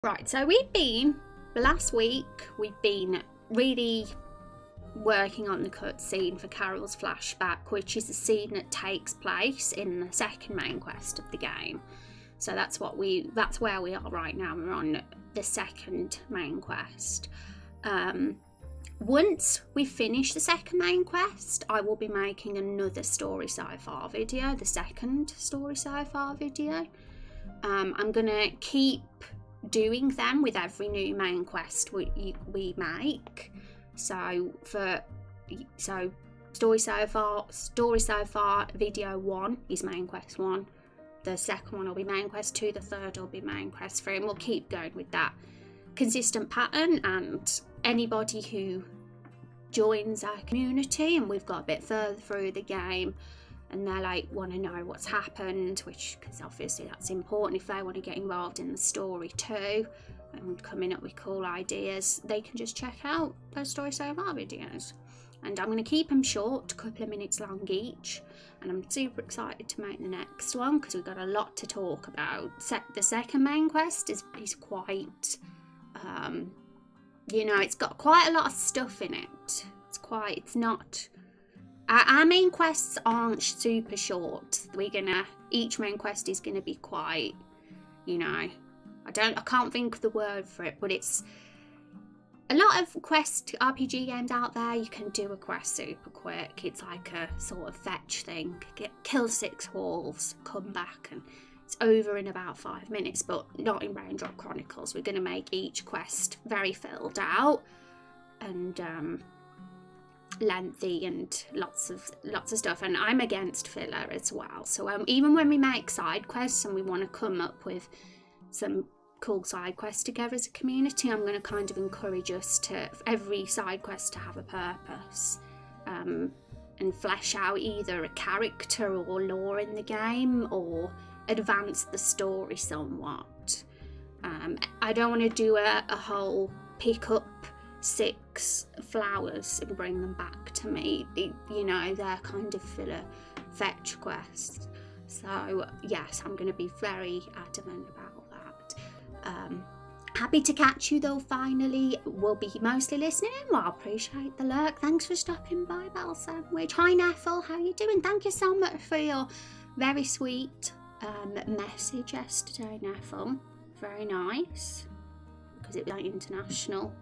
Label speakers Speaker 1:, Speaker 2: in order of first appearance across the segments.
Speaker 1: Right, so last week, we've been really working on the cutscene for Carol's Flashback, which is a scene that takes place in the second main quest of the game. So that's where we are right now. We're on the second main quest. Once we finish the second main quest, I will be making another story so-far video, the second story so-far video. I'm gonna keep doing them with every new main quest we make. So story so far video 1 is main quest 1, the second one will be main quest 2, the third will be main quest 3, and we'll keep going with that consistent pattern. And anybody who joins our community and we've got a bit further through the game and they want to know what's happened, because obviously that's important if they want to get involved in the story too and coming up with cool ideas, they can just check out those story so far videos. And I'm going to keep them short, a couple of minutes long each, and I'm super excited to make the next one because we've got a lot to talk about. The second main quest is quite it's got quite a lot of stuff in it. Our main quests aren't super short. Each main quest is gonna be quite, I can't think of the word for it, but it's a lot of quest RPG games out there. You can do a quest super quick. It's like a sort of fetch thing. Kill 6 wolves, come back, and it's over in about 5 minutes. But not in Raindrop Chronicles. We're gonna make each quest very filled out and lengthy and lots of stuff. And I'm against filler as well. So even when we make side quests and we want to come up with some cool side quests together as a community, I'm going to kind of encourage us to every side quest to have a purpose, and flesh out either a character or lore in the game or advance the story somewhat. I don't want to do a whole pick up 6 flowers and bring them back to me. They're kind of filler fetch quests. So yes, I'm going to be very adamant about that. Happy to catch you though. Finally, we'll be mostly listening in. Well, I appreciate the lurk. Thanks for stopping by, Bell Sandwich. Hi Neffel, how you doing? Thank you so much for your very sweet message yesterday, Neffel. Very nice, because it was like International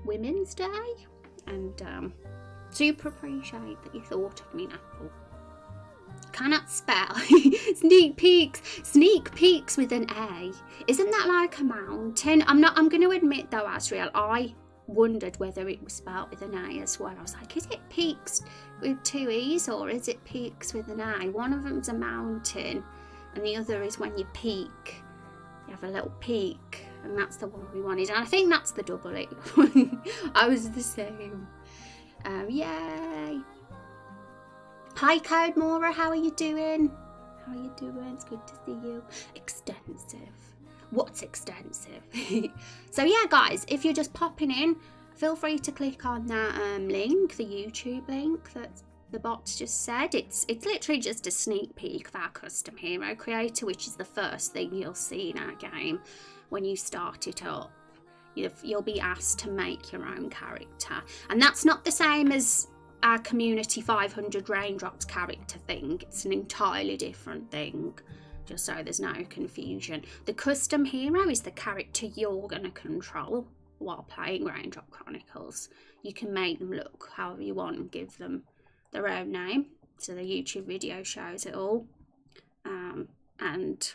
Speaker 1: Women's Day, and super appreciate that you thought of me, Apple. Cannot spell. Sneak peeks with an A. Isn't that like a mountain? I'm going to admit though, Asriel, I wondered whether it was spelled with an A as well. I was like, is it peaks with 2 E's or is it peaks with an A? One of them's a mountain and the other is when you peak. You have a little peak, and that's the one we wanted. And I think that's the double E one. I was the same. Yay. Hi Code Mora, how are you doing? It's good to see you. Extensive. What's extensive? So yeah, guys, if you're just popping in, feel free to click on that link, the YouTube link that the bots just said. It's literally just a sneak peek of our custom hero creator, which is the first thing you'll see in our game when you start it up. You'll be asked to make your own character, and that's not the same as our community 500 raindrops character thing. It's an entirely different thing, just so there's no confusion. The custom hero is the character you're going to control while playing Raindrop Chronicles. You can make them look however you want and give them their own name, so the YouTube video shows it all, and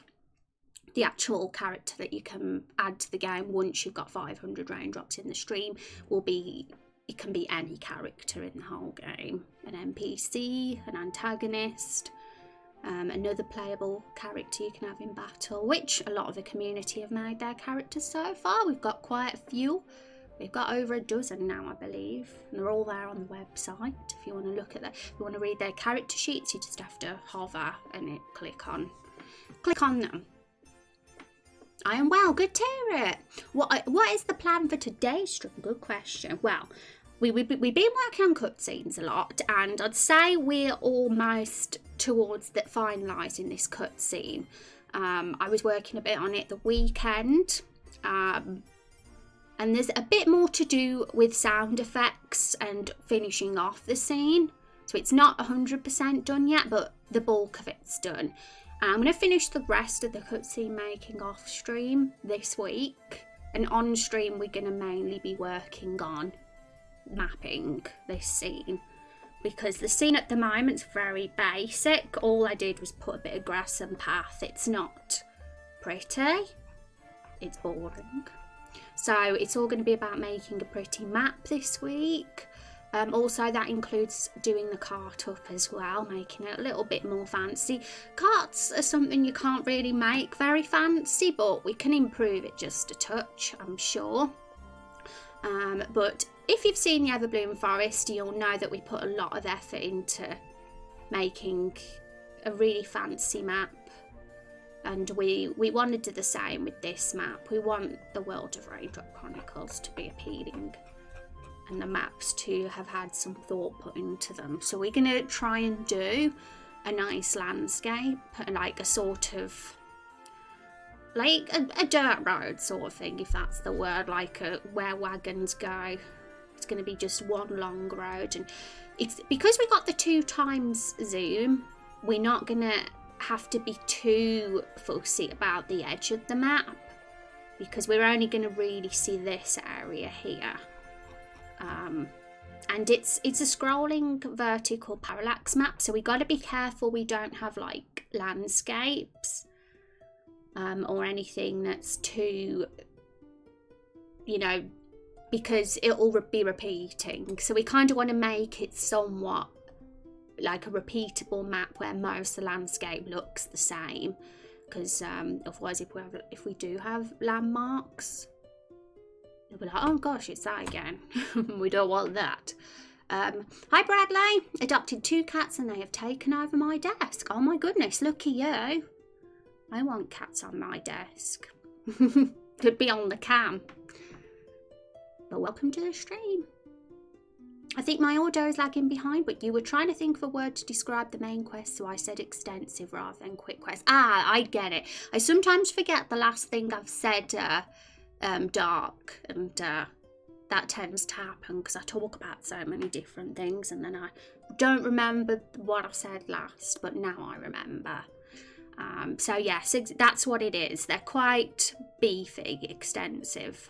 Speaker 1: the actual character that you can add to the game once you've got 500 raindrops in the stream it can be any character in the whole game. An NPC, an antagonist, another playable character you can have in battle, which a lot of the community have made their characters so far. We've got quite a few. We've got over a dozen now, I believe, and they're all there on the website. If you want to look at that, if you want to read their character sheets, you just have to hover and click on them. I am well, good to hear it. What is the plan for today's stream? Good question. Well, we've been working on cutscenes a lot, and I'd say we're almost towards finalising this cutscene. I was working a bit on it the weekend, And there's a bit more to do with sound effects and finishing off the scene. So it's not 100% done yet, but the bulk of it's done. I'm going to finish the rest of the cutscene making off stream this week. And on stream, we're going to mainly be working on mapping this scene. Because the scene at the moment's very basic. All I did was put a bit of grass and path. It's not pretty. It's boring. So it's all going to be about making a pretty map this week. Also, that includes doing the cart up as well, making it a little bit more fancy. Carts are something you can't really make very fancy, but we can improve it just a touch, I'm sure. But if you've seen the Everbloom Forest, you'll know that we put a lot of effort into making a really fancy map. And we want to do the same with this map. We want the world of Raindrop Chronicles to be appealing and the maps to have had some thought put into them. So we're going to try and do a nice landscape, like a sort of, like a dirt road sort of thing, if that's the word, like where wagons go. It's going to be just one long road. And it's because we got the 2x zoom, we're not going to have to be too fussy about the edge of the map, because we're only going to really see this area here. And it's a scrolling vertical parallax map, so we got to be careful we don't have like landscapes or anything that's too, you know, because it'll be repeating. So we kind of want to make it somewhat like a repeatable map where most of the landscape looks the same, because otherwise if we do have landmarks, they'll be like, oh gosh, it's that again. We don't want that. Hi Bradley, adopted 2 cats and they have taken over my desk. Oh my goodness, lucky you. I want cats on my desk. Could be on the cam. But welcome to the stream. I think my audio is lagging behind, but you were trying to think of a word to describe the main quest, so I said extensive rather than quick quest. Ah, I get it. I sometimes forget the last thing I've said, dark, and that tends to happen because I talk about so many different things and then I don't remember what I said last, but now I remember. So yes, that's what it is. They're quite beefy, extensive.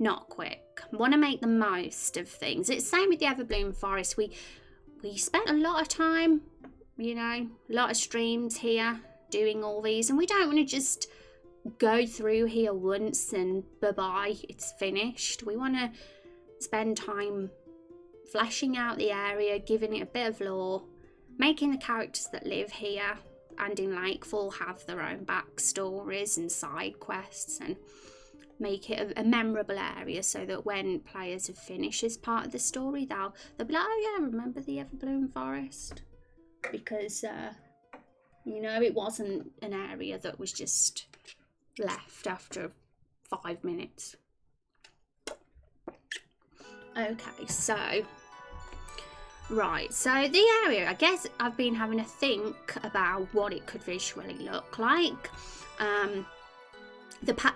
Speaker 1: Not quick. Want to make the most of things. It's the same with the Everbloom Forest. We spent a lot of time, you know, a lot of streams here doing all these, and we don't want to just go through here once and bye-bye, it's finished. We want to spend time fleshing out the area, giving it a bit of lore, making the characters that live here and in Lakefall have their own backstories and side quests, and make it a memorable area so that when players have finished as part of the story, they'll be like, oh yeah, remember the Everbloom Forest? Because, you know, it wasn't an area that was just left after 5 minutes. Okay, so, right, so the area, I guess I've been having a think about what it could visually look like.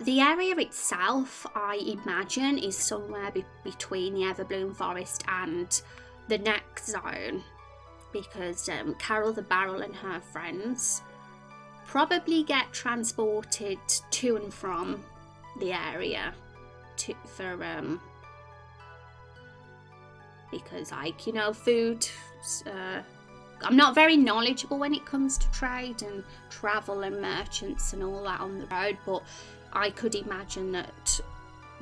Speaker 1: The area itself, I imagine, is somewhere between the Everbloom Forest and the next zone, because Carol the Barrel and her friends probably get transported to and from the area because, like, you know, food. I'm not very knowledgeable when it comes to trade and travel and merchants and all that on the road, but I could imagine that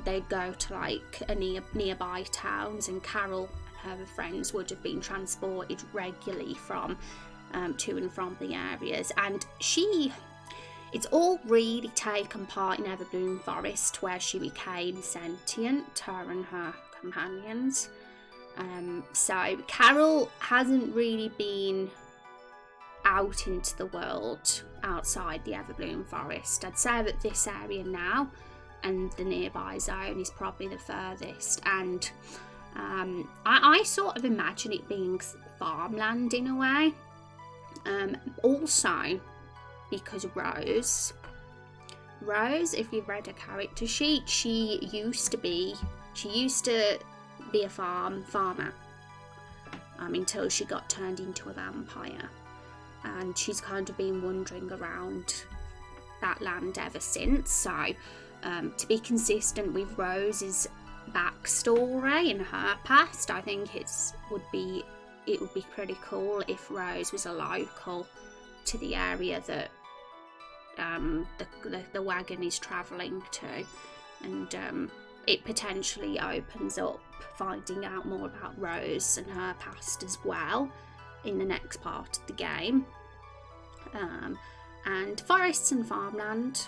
Speaker 1: they'd go to like a nearby towns, and Carol and her friends would have been transported regularly from to and from the areas. And it's all really taken part in Everbloom Forest, where she became sentient, her and her companions. So Carol hasn't really been out into the world outside the Everbloom Forest. I'd say that this area now and the nearby zone is probably the furthest, and I sort of imagine it being farmland in a way. Also because Rose Rose, if you've read her character sheet, she used to be a farmer until she got turned into a vampire, and she's kind of been wandering around that land ever since. So to be consistent with Rose's backstory and her past, I think it would be pretty cool if Rose was a local to the area that the wagon is travelling to, and it potentially opens up finding out more about Rose and her past as well in the next part of the game. And forests and farmland,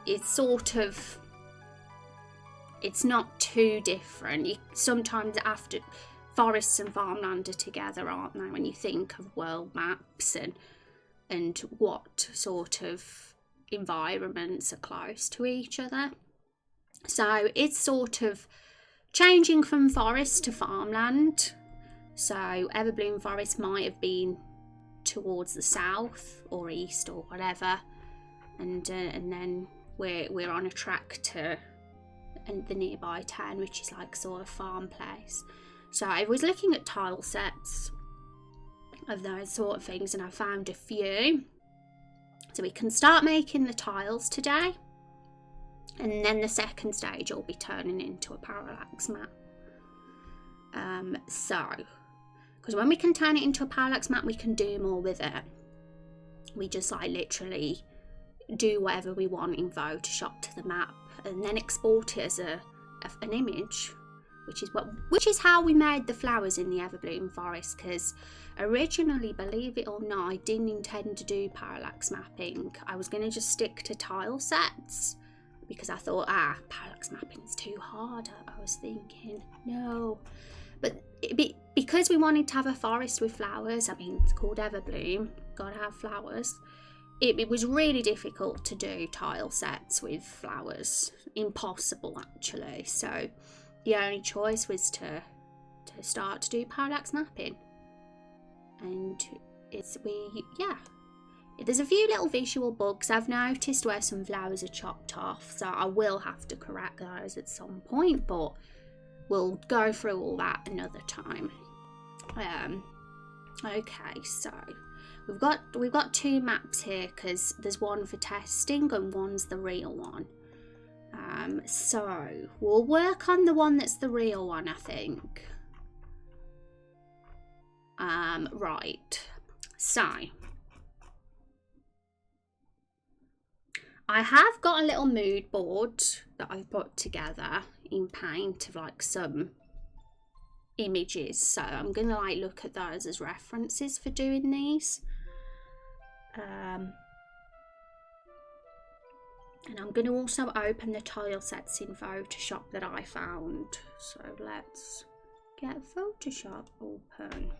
Speaker 1: it's not too different. Sometimes after forests and farmland are together, aren't they, when you think of world maps and what sort of environments are close to each other. So it's sort of changing from forest to farmland. So Everbloom Forest might have been towards the south or east or whatever, and then we're on a track to the nearby town, which is like sort of farm place. So I was looking at tile sets of those sort of things, and I found a few. So we can start making the tiles today, and then the second stage will be turning into a parallax map. Because when we can turn it into a parallax map, we can do more with it. We just like literally do whatever we want in Photoshop to the map, and then export it as an image, which is how we made the flowers in the Everbloom Forest. Because originally, believe it or not, I didn't intend to do parallax mapping. I was going to just stick to tile sets, because I thought, parallax mapping is too hard. I was thinking, no. But because we wanted to have a forest with flowers, I mean, it's called Everbloom, gotta have flowers. It was really difficult to do tile sets with flowers. Impossible, actually. So the only choice was to start to do parallax mapping. And there's a few little visual bugs I've noticed where some flowers are chopped off, so I will have to correct those at some point, but we'll go through all that another time. Okay, so we've got two maps here, because there's one for testing and one's the real one. So we'll work on the one that's the real one, I think. Right. So I have got a little mood board that I've put together in Paint of like some images, so I'm gonna like look at those as references for doing these. And I'm going to also open the tile sets in Photoshop that I found. So let's get Photoshop open.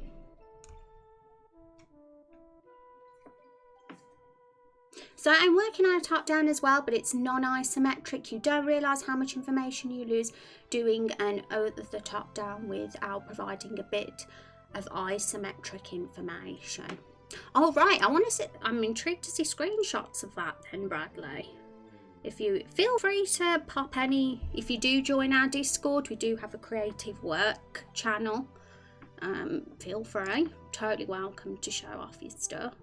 Speaker 1: So I'm working on a top down as well, but it's non-isometric. You don't realise how much information you lose doing an over the top down without providing a bit of isometric information. Oh right, I'm intrigued to see screenshots of that then, Bradley. If you feel free to pop any, if you do join our Discord, we do have a creative work channel. Feel free, totally welcome to show off your stuff.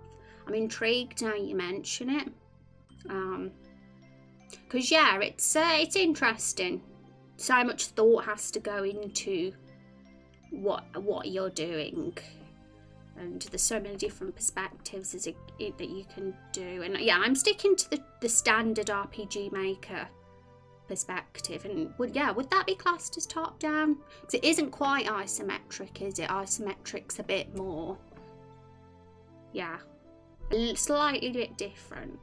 Speaker 1: I'm intrigued now you mention it. Because yeah, it's interesting. So much thought has to go into what you're doing. And there's so many different perspectives that you can do. And yeah, I'm sticking to the standard RPG Maker perspective. And would that be classed as top down? Because it isn't quite isometric, is it? Isometric's a bit more, yeah, slightly bit different.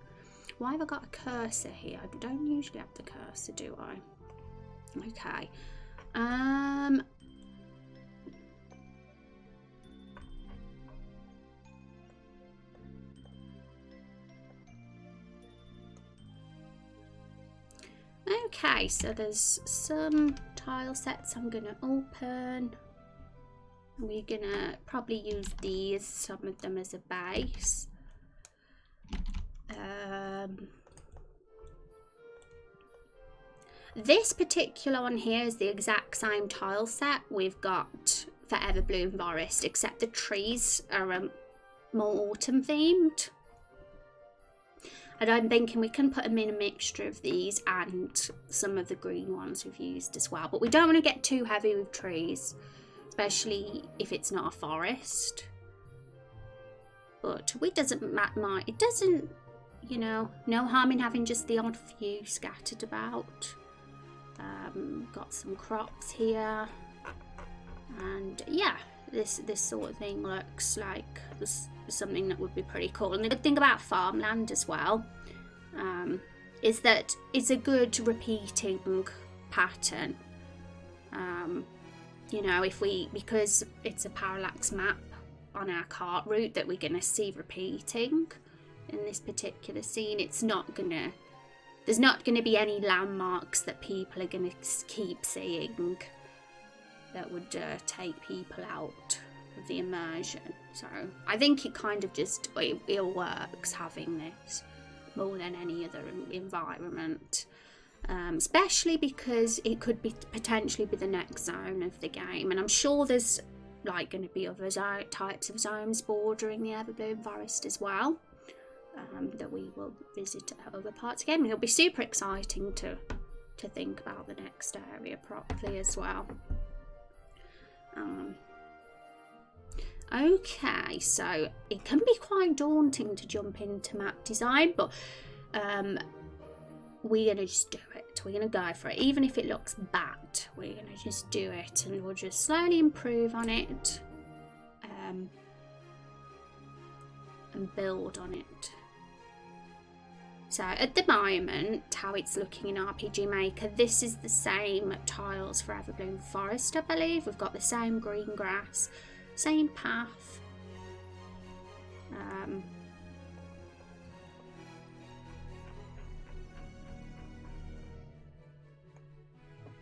Speaker 1: Why have I got a cursor here? I don't usually have the cursor, do I? Okay. Okay, so there's some tile sets I'm gonna open. We're gonna probably use some of them as a base. This particular one here is the exact same tile set we've got for Everbloom Forest, except the trees are more autumn themed. And I'm thinking we can put them in a mixture of these and some of the green ones we've used as well. But we don't want to get too heavy with trees, especially if it's not a forest. But it doesn't, you know, no harm in having just the odd few scattered about. Got some crops here. And yeah, this sort of thing looks like something that would be pretty cool. And the good thing about farmland as well is that it's a good repeating pattern. You know, because it's a parallax map on our cart route that we're going to see repeating in this particular scene, there's not going to be any landmarks that people are going to keep seeing that would take people out of the immersion. So I think it kind of just, it works having this more than any other environment, especially because it could be potentially be the next zone of the game, and I'm sure there's like going to be other types of zones bordering the Everbloom Forest as well, that we will visit at other parts of the game. It'll be super exciting to think about the next area properly as well. Okay, so it can be quite daunting to jump into map design, but we're going to just do it. We're going to go for it. Even if it looks bad, we're going to just do it, and we'll just slowly improve on it and build on it. So at the moment, how it's looking in RPG Maker, this is the same tiles for Everbloom Forest, I believe. We've got the same green grass, same path.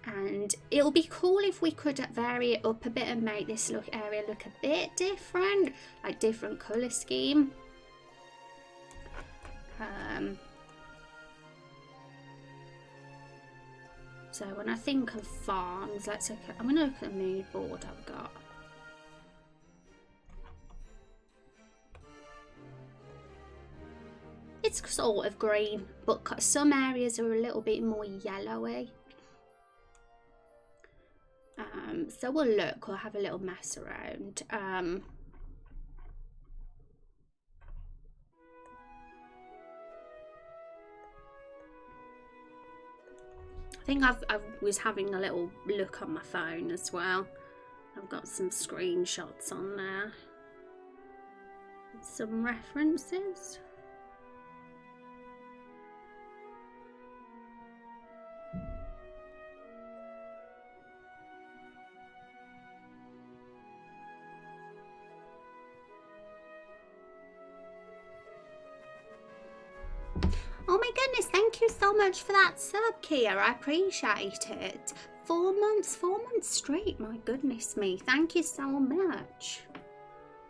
Speaker 1: And it'll be cool if we could vary it up a bit and make this area look a bit different, like different colour scheme. So when I think of farms, I'm going to look at the mood board I've got. It's sort of green, but some areas are a little bit more yellowy. So we'll have a little mess around. I think I was having a little look on my phone as well. I've got some screenshots on there. Some references. Oh my goodness, thank you so much for that sub, Kia. I appreciate it. 4 months straight. My goodness me. Thank you so much.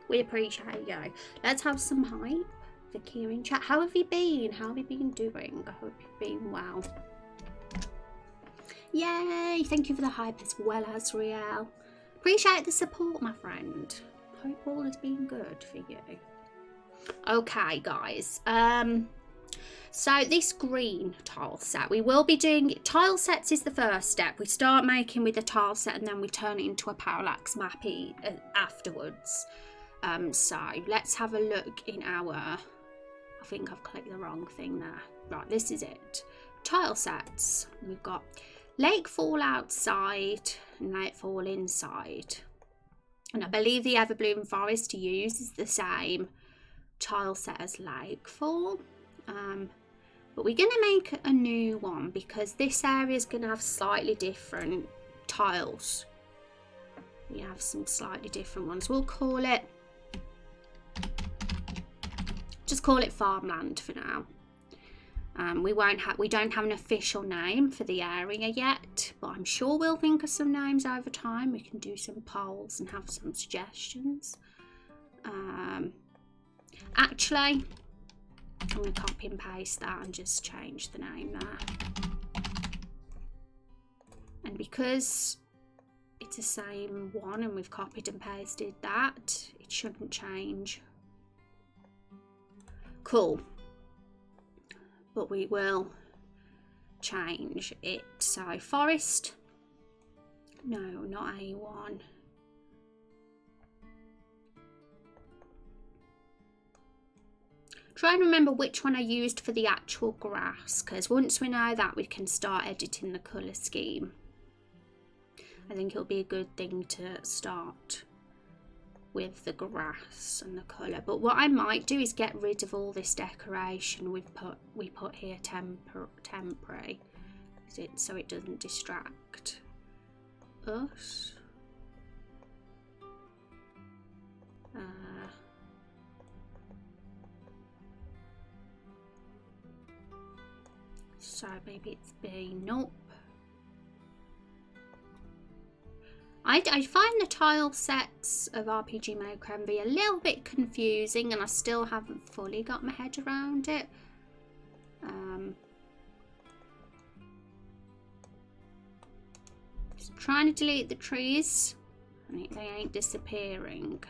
Speaker 1: We appreciate you. Let's have some hype for Kia in chat. How have you been? How have you been doing? I hope you've been well. Yay. Thank you for the hype as well, Azriel. Appreciate the support, my friend. Hope all has been good for you. Okay, guys. So this green tile set, we will be doing tile sets is the first step. We start making with a tile set and then we turn it into a parallax map afterwards. So let's have a look in our, I think I've clicked the wrong thing there. Right, this is it. Tile sets. We've got Lakefall outside and Lakefall inside. And I believe the Everbloom Forest to use is the same tile set as Lakefall. But we're going to make a new one because this area is going to have slightly different tiles. We have some slightly different ones. We'll call it, just call it farmland for now. We don't have an official name for the area yet, but I'm sure we'll think of some names over time. We can do some polls and have some suggestions. Actually, I'm going to copy and paste that and just change the name there. and because it's the same one and we've copied and pasted that, it shouldn't change. Cool. But we will change it. So forest, no, not A1. Try and remember which one I used for the actual grass, because once we know that, we can start editing the colour scheme. I think it'll be a good thing to start with the grass and the colour. But what I might do is get rid of all this decoration we put here temporary, so it doesn't distract us. So maybe it's B. Nope. I find the tile sets of RPG Maker MV a little bit confusing, and I still haven't fully got my head around it. Just trying to delete the trees, and they ain't disappearing.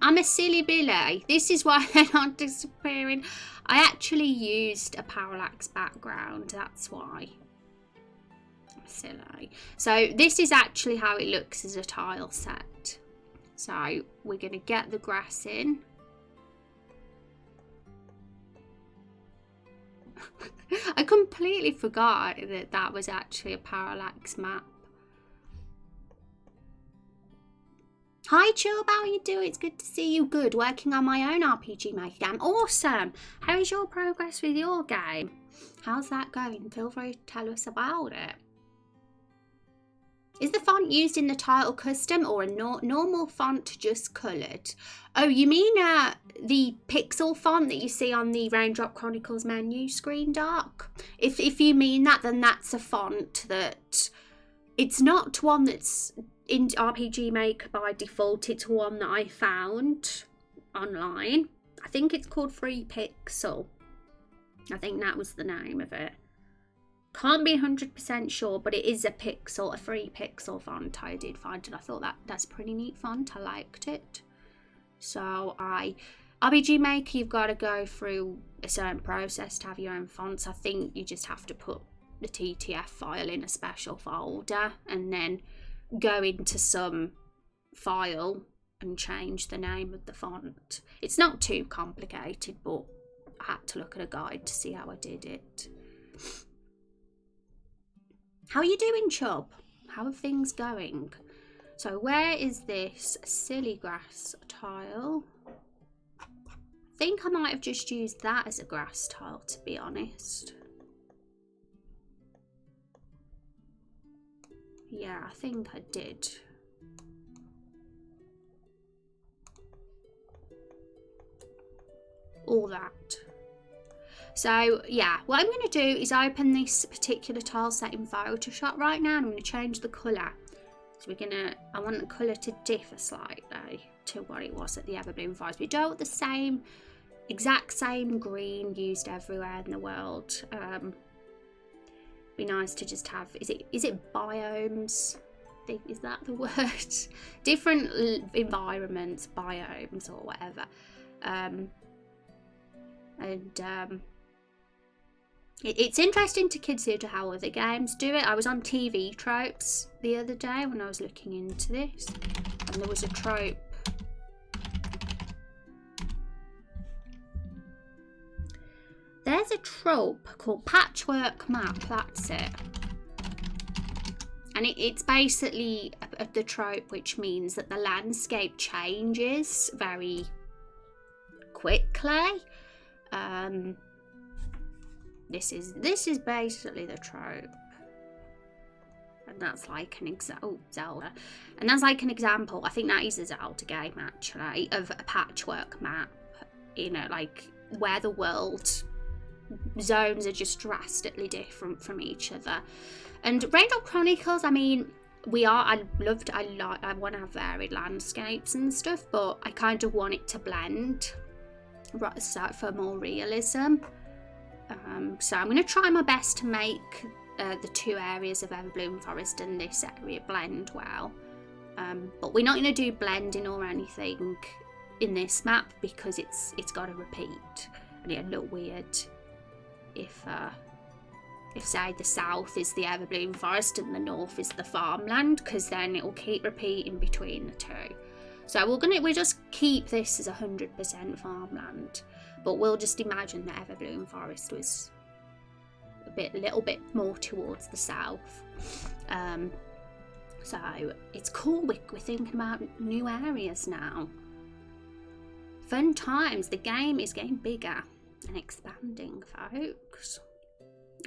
Speaker 1: I'm a silly Billy. This is why they're not disappearing. I actually used a parallax background. That's why. I'm silly. So this is actually how it looks as a tile set. So we're going to get the grass in. I completely forgot that that was actually a parallax map. Hi Chub, how you doing? It's good to see you. Good. Working on my own RPG Maker game. Awesome. How is your progress with your game? How's that going? Feel free to tell us about it. Is the font used in the title custom or a normal font just coloured? Oh, you mean the pixel font that you see on the Raindrop Chronicles menu screen, Dark? If you mean that, then that's a font that... It's not one that's in RPG Maker by default. It's one that I found online. I think it's called Free Pixel. I think that was the name of it. Can't be 100% sure, but it is a pixel, a free pixel font. I did find it. I thought that's a pretty neat font. I liked it. So RPG Maker, you've got to go through a certain process to have your own fonts. I think you just have to put the TTF file in a special folder and then go into some file and change the name of the font. It's not too complicated, but I had to look at a guide to see how I did it. How are you doing, Chub? How are things going? So where is this silly grass tile? I think I might have just used that as a grass tile, to be honest. Yeah, I think I did. All that. So yeah, what I'm going to do is open this particular tile set in Photoshop right now, and I'm going to change the colour. So I want the colour to differ slightly to what it was at the Everbloom Forest. We don't want the exact same green used everywhere in the world. Be nice to just have, is it biomes? Is that the word? Different environments, biomes or whatever. It's interesting to consider how other games do it. I was on TV Tropes the other day when I was looking into this, and there was a trope. There's a trope called Patchwork Map, that's it. And it's basically the trope which means that the landscape changes very quickly. This is basically the trope. And that's like an example. Zelda. And that's like an example. I think that is a Zelda game actually, of a patchwork map. You know, like where the world zones are just drastically different from each other. And Raindrop Chronicles, I mean, I want to have varied landscapes and stuff, but I kind of want it to blend, right, so for more realism. So I'm going to try my best to make the two areas of Everbloom Forest and this area blend well. But we're not going to do blending or anything in this map because it's got to repeat, and it'd look weird if say the south is the Everbloom Forest and the north is the farmland, because then it'll keep repeating between the two. So we'll just keep this as 100% farmland, but we'll just imagine that Everbloom Forest was a little bit more towards the south. So it's cool, we're thinking about new areas now. Fun times, the game is getting bigger and expanding, folks.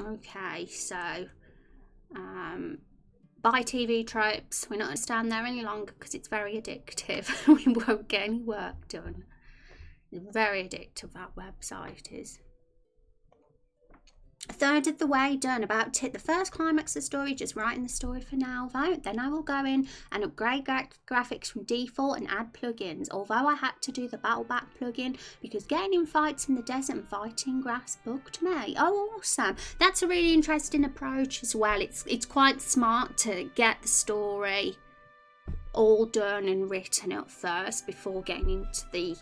Speaker 1: Okay, so buy TV tropes. We're not going to stand there any longer because it's very addictive. We won't get any work done. It's very addictive, that website is. A third of the way done. About the first climax of the story, just writing the story for now though. Then I will go in and upgrade graphics from default and add plugins, although I had to do the battle back plugin because getting in fights in the desert and fighting grass bugged me. Oh, awesome. That's a really interesting approach as well. It's quite smart to get the story all done and written up first before getting into the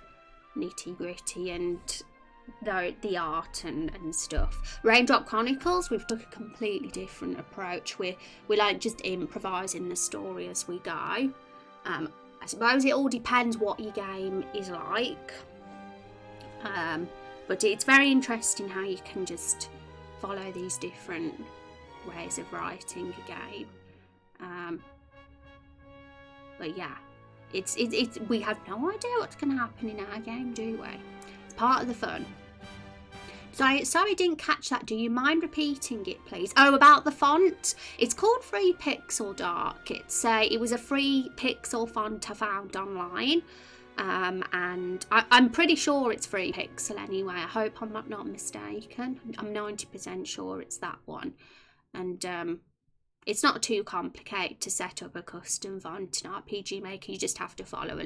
Speaker 1: nitty gritty and the art and stuff. Raindrop Chronicles, we've took a completely different approach. We're like just improvising the story as we go. I suppose it all depends what your game is like, but it's very interesting how you can just follow these different ways of writing a game. But yeah, it's we have no idea what's going to happen in our game, do we? Part of the fun. Sorry, I didn't catch that. Do you mind repeating it, please? Oh, about the font. It's called Free Pixel Dark. It was a free pixel font I found online, and I'm pretty sure it's Free Pixel anyway. I hope I'm not mistaken. I'm 90% sure it's that one, and it's not too complicated to set up a custom font in RPG Maker. You just have to follow a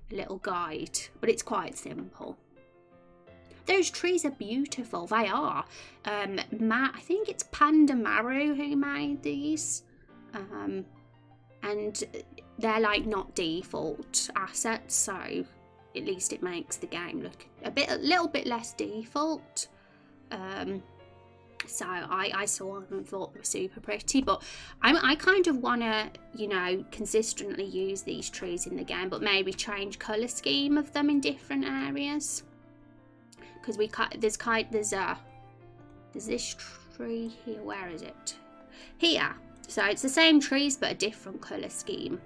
Speaker 1: little guide, but it's quite simple. Those trees are beautiful, they are. I think it's Panda Maru who made these. And they're like not default assets, so at least it makes the game look a little bit less default. So I saw them and thought they were super pretty, but I kind of want to, consistently use these trees in the game, but maybe change colour scheme of them in different areas. Because there's this tree here. Where is it? Here. So it's the same trees but a different colour scheme.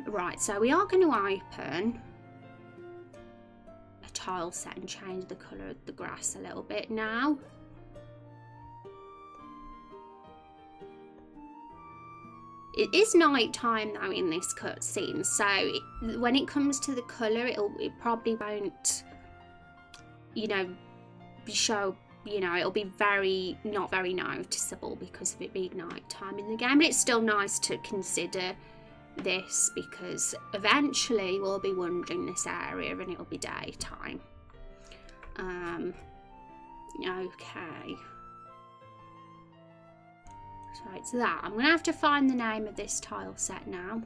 Speaker 1: Right, so we are going to open a tile set and change the colour of the grass a little bit now. It is night time though in this cutscene, so when it comes to the colour, it probably won't, it'll be not very noticeable because of it being night time in the game. But it's still nice to consider this because eventually we'll be wandering this area and it'll be daytime. Okay. So it's that. I'm going to have to find the name of this tile set now.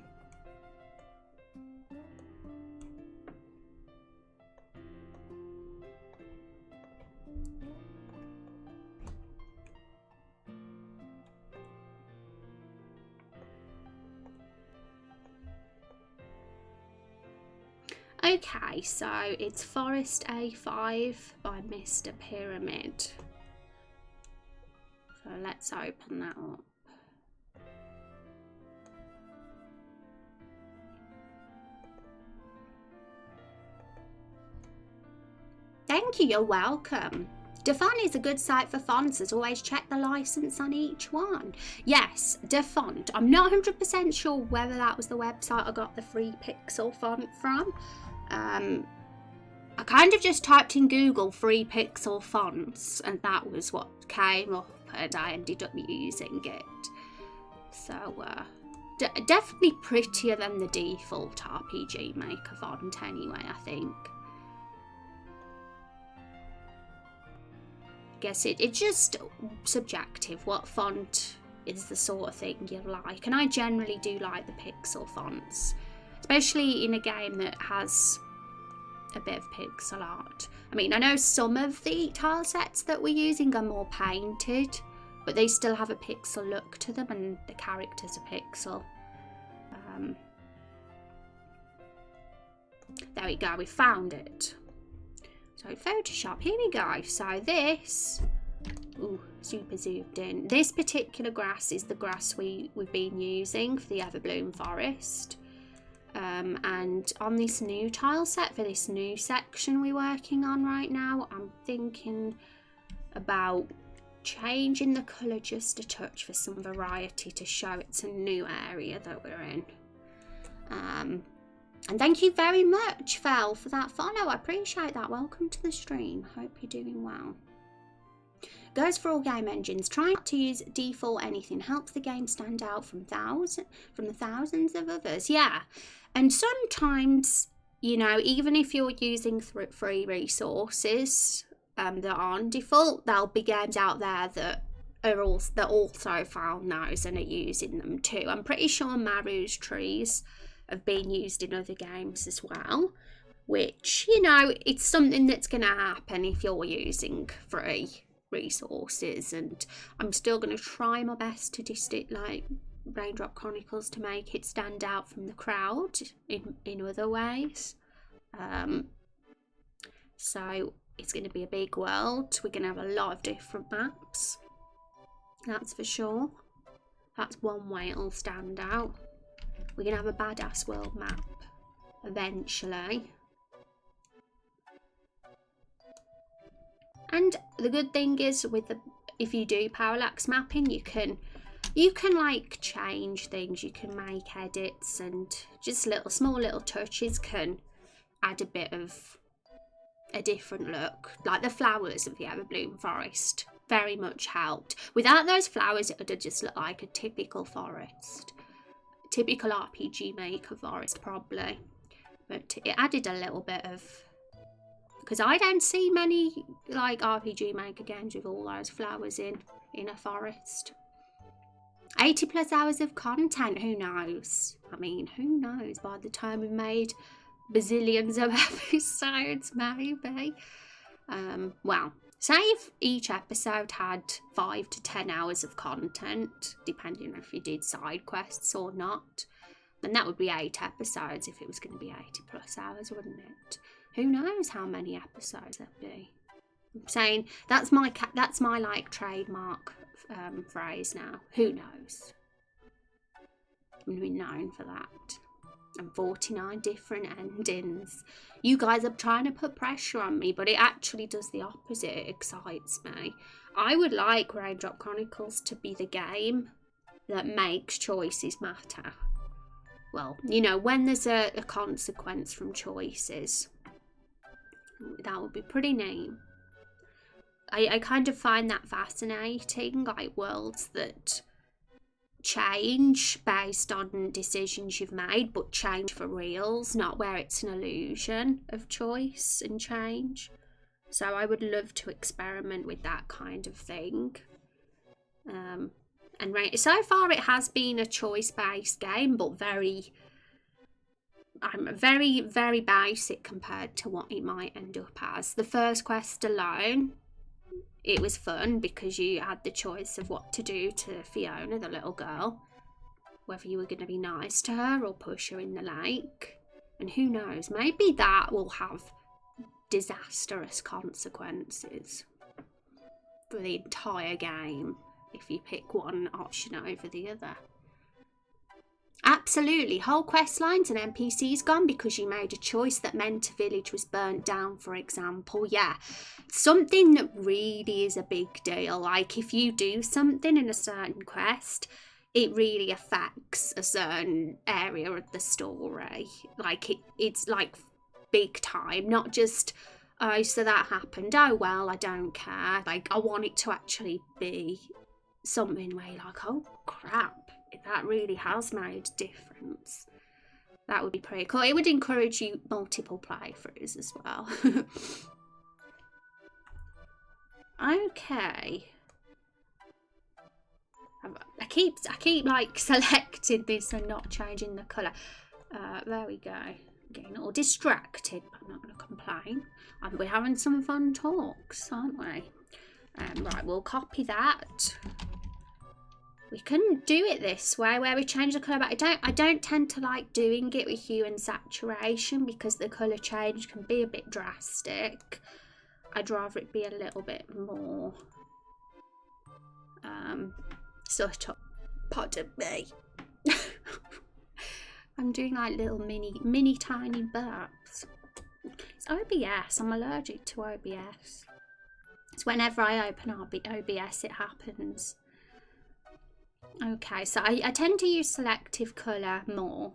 Speaker 1: Okay, so it's Forest A5 by Mr. Pyramid. So let's open that up. Thank you, you're welcome. Defont is a good site for fonts. As always, check the license on each one. Yes, Defont. I'm not 100% sure whether that was the website I got the free pixel font from. I kind of just typed in Google free pixel fonts and that was what came up and I ended up using it. So definitely prettier than the default RPG Maker font anyway, I think. I guess it's just subjective what font is the sort of thing you like, and I generally do like the pixel fonts, especially in a game that has a bit of pixel art. I mean, I know some of the tile sets that we're using are more painted, but they still have a pixel look to them, and the characters are pixel. There we go, we found it. So Photoshop, here we go. So this, ooh, super zoomed in. This particular grass is the grass we've been using for the Everbloom Forest. And on this new tile set for this new section we're working on right now, I'm thinking about changing the colour just a touch for some variety to show it's a new area that we're in. And thank you very much, Fel, for that follow. I appreciate that. Welcome to the stream. Hope you're doing well. Goes for all game engines. Trying not to use default anything helps the game stand out from the thousands of others. Yeah, and sometimes, you know, even if you're using free resources that aren't default, there'll be games out there that also found those and are using them too. I'm pretty sure Maru's trees have been used in other games as well, which, you know, it's something that's going to happen if you're using free resources. And I'm still going to try my best to distill like Raindrop Chronicles to make it stand out from the crowd in other ways. So it's going to be a big world. We're going to have a lot of different maps, that's for sure. That's one way it'll stand out. We're going to have a badass world map eventually. And the good thing is if you do parallax mapping, you can like change things, you can make edits, and just small little touches can add a bit of a different look. Like the flowers of the Everbloom Forest very much helped. Without those flowers, it would have just looked like a typical forest. Typical RPG Maker forest, probably. But it added a little bit of... Because I don't see many like RPG Maker games with all those flowers in a forest. 80 plus hours of content, who knows? I mean, who knows? By the time we've made bazillions of episodes, maybe. Well, say if each episode had 5 to 10 hours of content, depending on if you did side quests or not, then that would be 8 episodes if it was going to be 80 plus hours, wouldn't it? Who knows how many episodes there'd be? I'm saying that's my like trademark phrase now. Who knows? I'm going to be known for that. And 49 different endings. You guys are trying to put pressure on me, but it actually does the opposite. It excites me. I would like Raindrop Chronicles to be the game that makes choices matter. Well, you know, when there's a consequence from choices, that would be pretty neat. I kind of find that fascinating, like worlds that change based on decisions you've made, but change for reals, not where it's an illusion of choice and change. So I would love to experiment with that kind of thing. And so far it has been a choice-based game, but very basic compared to what it might end up as. The first quest alone, it was fun because you had the choice of what to do to Fiona, the little girl. Whether you were going to be nice to her or push her in the lake. And who knows, maybe that will have disastrous consequences for the entire game if you pick one option over the other. Absolutely, whole quest lines and NPCs gone because you made a choice that meant a village was burnt down, for example. Yeah, something that really is a big deal. Like if you do something in a certain quest, it really affects a certain area of the story. Like it's like big time, not just, oh, so that happened, oh well, I don't care. Like I want it to actually be something where you're like, oh crap, that really has made a difference. That would be pretty cool. It would encourage you multiple playthroughs as well. Okay. I keep like selecting this and not changing the colour. There we go. Getting all distracted, but I'm not going to complain. We're having some fun talks, aren't we? Right, we'll copy that. We couldn't do it this way where we change the colour, but I don't tend to like doing it with hue and saturation because the colour change can be a bit drastic. I'd rather it be a little bit more sort of, pardon me. I'm doing like little mini tiny burps. It's OBS. I'm allergic to OBS. It's whenever I open OBS it happens. Okay, so I tend to use selective colour more.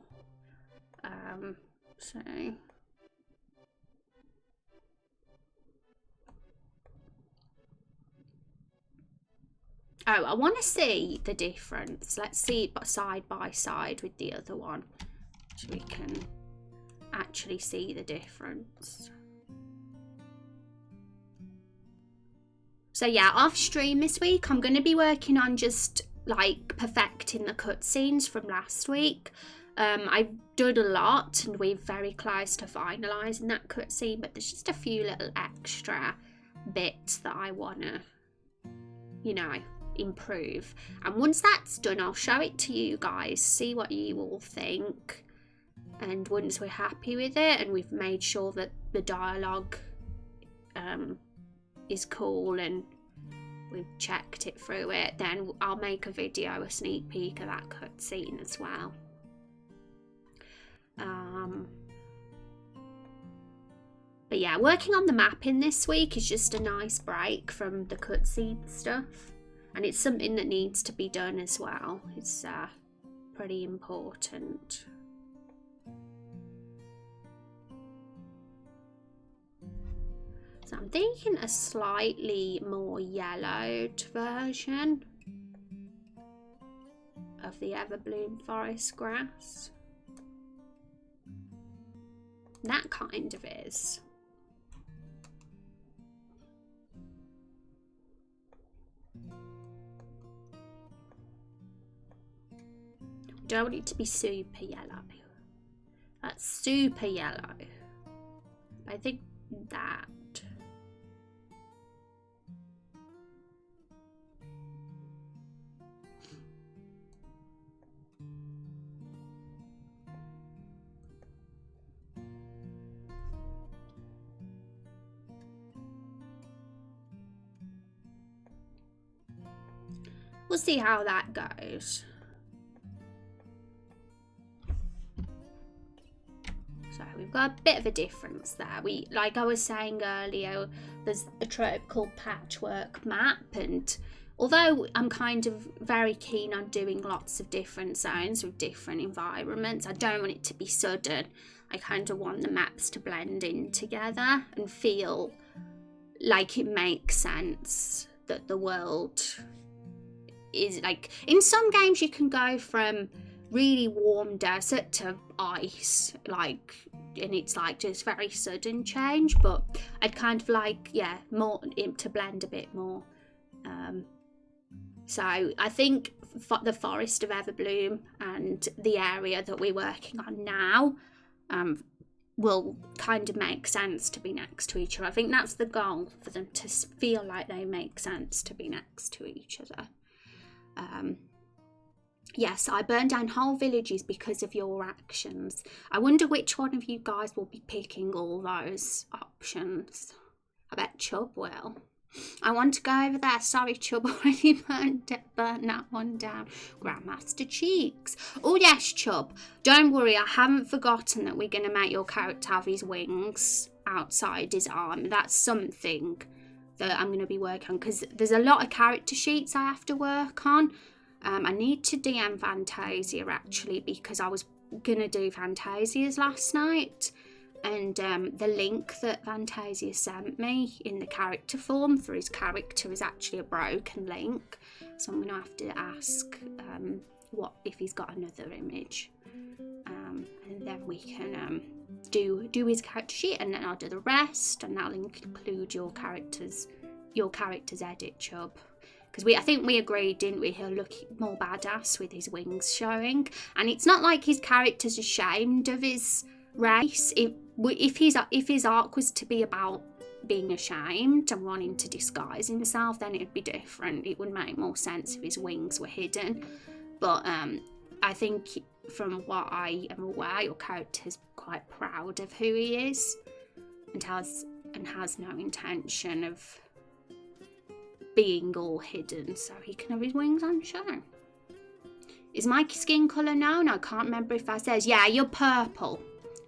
Speaker 1: So oh, I want to see the difference. Let's see it side by side with the other one, so we can actually see the difference. So yeah, off stream this week, I'm going to be working on just like perfecting the cutscenes from last week. I've done a lot and we're very close to finalising that cutscene, but there's just a few little extra bits that I want to, you know, improve. And once that's done, I'll show it to you guys, see what you all think. And once we're happy with it and we've made sure that the dialogue is cool and we've checked it through it, then I'll make a video, a sneak peek of that cutscene as well. But yeah, working on the mapping this week is just a nice break from the cutscene stuff, and it's something that needs to be done as well. It's pretty important. So I'm thinking a slightly more yellowed version of the Everbloom forest grass. That kind of is. Don't want it to be super yellow. That's super yellow. I think that. We'll see how that goes. So we've got a bit of a difference there. Like I was saying earlier, there's a trope called patchwork map, and although I'm kind of very keen on doing lots of different zones with different environments, I don't want it to be sudden. I kind of want the maps to blend in together and feel like it makes sense, that the world is like, in some games you can go from really warm desert to ice, like, and it's like just very sudden change, but I'd kind of like, yeah, more to blend a bit more. So I think the Forest of Everbloom and the area that we're working on now will kind of make sense to be next to each other. I think that's the goal, for them to feel like they make sense to be next to each other. Yes, I burned down whole villages because of your actions. I wonder which one of you guys will be picking all those options. I bet Chubb will. I want to go over there. Sorry, Chubb already burnt that one down. Grandmaster Cheeks. Oh yes, Chubb. Don't worry, I haven't forgotten that we're going to make your character have his wings outside his arm. That's something that I'm going to be working on, because there's a lot of character sheets I have to work on. I need to DM Fantasia actually, because I was going to do Fantasia's last night, and the link that Fantasia sent me in the character form for his character is actually a broken link, so I'm going to have to ask what if he's got another image, and then we can do his character sheet, and then I'll do the rest, and that'll include your character's edit, Chub. Because I think we agreed, didn't we? He'll look more badass with his wings showing, and it's not like his character's ashamed of his race. If his arc was to be about being ashamed and wanting to disguise himself, then it'd be different. It would make more sense if his wings were hidden. But I think from what I am aware, your character is quite proud of who he is, and has no intention of being all hidden, so he can have his wings on show. Is my skin colour known? I can't remember if I says, yeah, you're purple.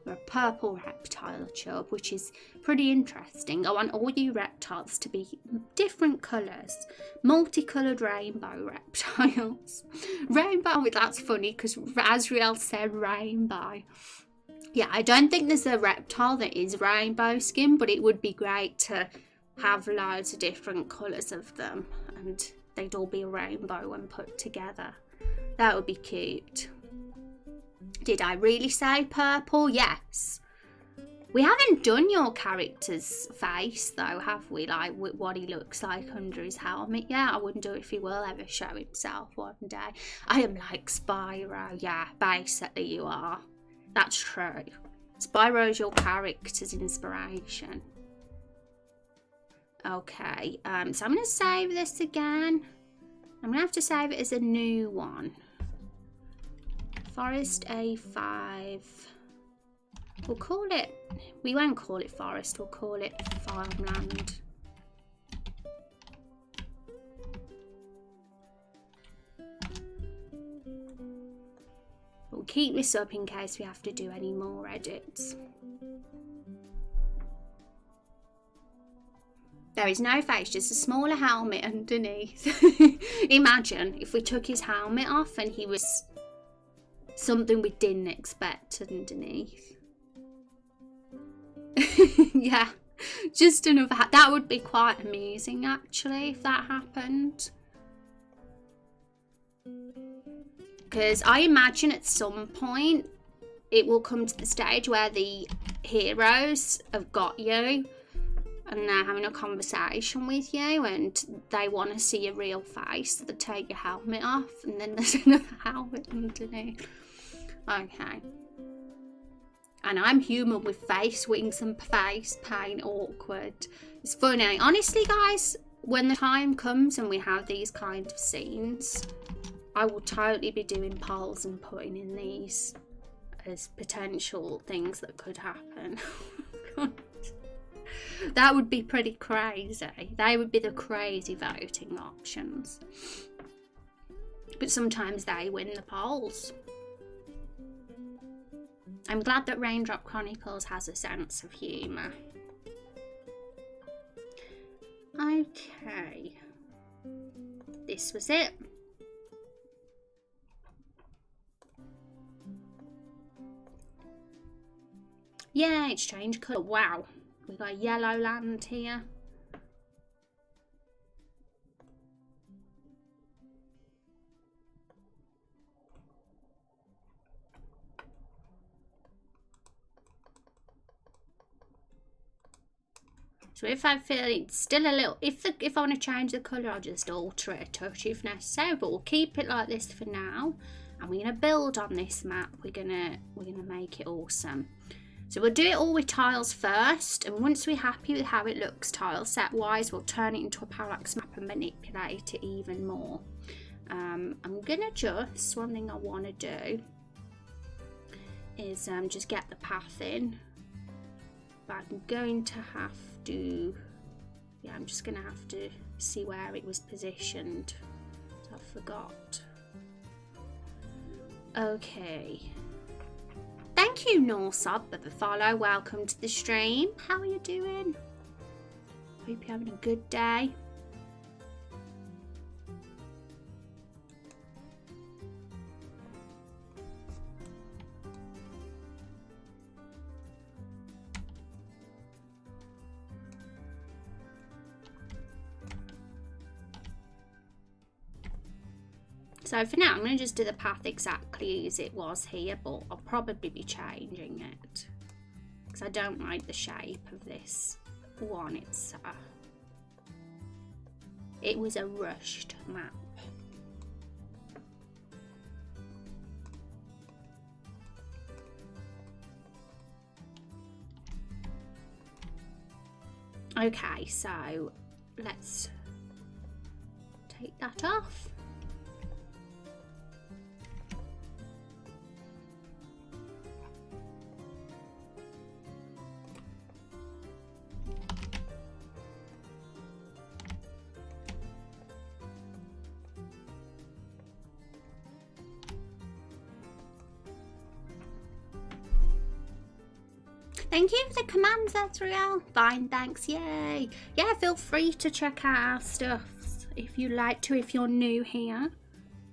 Speaker 1: You're a purple reptile, Chub, which is pretty interesting. I want all you reptiles to be different colours. Multicoloured rainbow reptiles. Rainbow, that's funny because Azriel said rainbow. Yeah, I don't think there's a reptile that is rainbow skin, but it would be great to have loads of different colours of them, and they'd all be a rainbow when put together. That would be cute. Did I really say purple? Yes. We haven't done your character's face though, have we? Like what he looks like under his helmet. Yeah, I wouldn't do it if he will ever show himself one day. I am like Spyro. Yeah, basically you are. That's true. Spyro's your character's inspiration. Okay, so I'm going to save this again. I'm going to have to save it as a new one. Forest A5. We'll call it, we won't call it forest, we'll call it farmland. We'll keep this up in case we have to do any more edits. There is no face, just a smaller helmet underneath. Imagine if we took his helmet off and he was something we didn't expect underneath. Yeah, just another hat. That would be quite amusing actually if that happened. Because I imagine at some point it will come to the stage where the heroes have got you and they're having a conversation with you and they want to see your real face, so they take your helmet off and then there's another helmet underneath. Okay. And I'm human with face wings and face paint, awkward. It's funny. Honestly, guys, when the time comes and we have these kind of scenes, I will totally be doing polls and putting in these as potential things that could happen. That would be pretty crazy. They would be the crazy voting options. But sometimes they win the polls. I'm glad that Raindrop Chronicles has a sense of humour. Okay. This was it. Yeah, it's changed colour. Wow. We've got yellow land here. So if I feel it's still a little, if I want to change the colour, I'll just alter it a touch if necessary. But we'll keep it like this for now, and we're gonna build on this map. We're gonna make it awesome. So we'll do it all with tiles first, and once we're happy with how it looks tile set wise, we'll turn it into a parallax map and manipulate it even more. I'm gonna just, one thing I want to do is just get the path in, but I'm going to have to, yeah, I'm just gonna have to see where it was positioned. I forgot. Okay. Thank you, Norsub, for the follow. Welcome to the stream. How are you doing? Hope you're having a good day. So for now, I'm going to just do the path exactly as it was here, but I'll probably be changing it because I don't like the shape of this one. It was a rushed map. Okay, so let's take that off. Thank you for the commands, Ezreal. Fine, thanks, yay. Yeah, feel free to check out our stuff if you like to. If you're new here,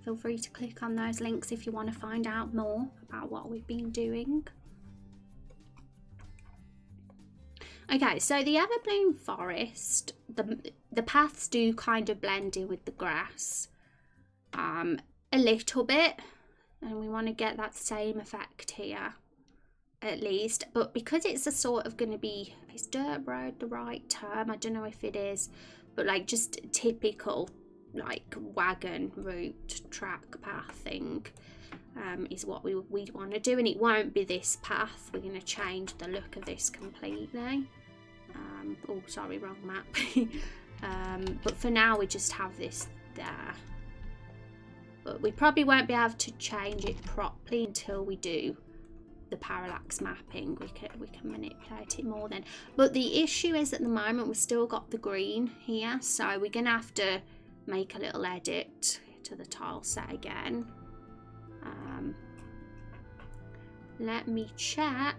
Speaker 1: feel free to click on those links if you want to find out more about what we've been doing. Okay, so the Everbloom Forest, the paths do kind of blend in with the grass a little bit, and we want to get that same effect here at least. But because it's a sort of going to be, is dirt road the right term? I don't know if it is, but like just typical like wagon route track path thing is what we want to do, and it won't be this path. We're going to change the look of this completely. Oh sorry, wrong map. But for now we just have this there, but we probably won't be able to change it properly until we do the parallax mapping. We can manipulate it more then. But the issue is at the moment we've still got the green here, so we're gonna have to make a little edit to the tile set again. Let me check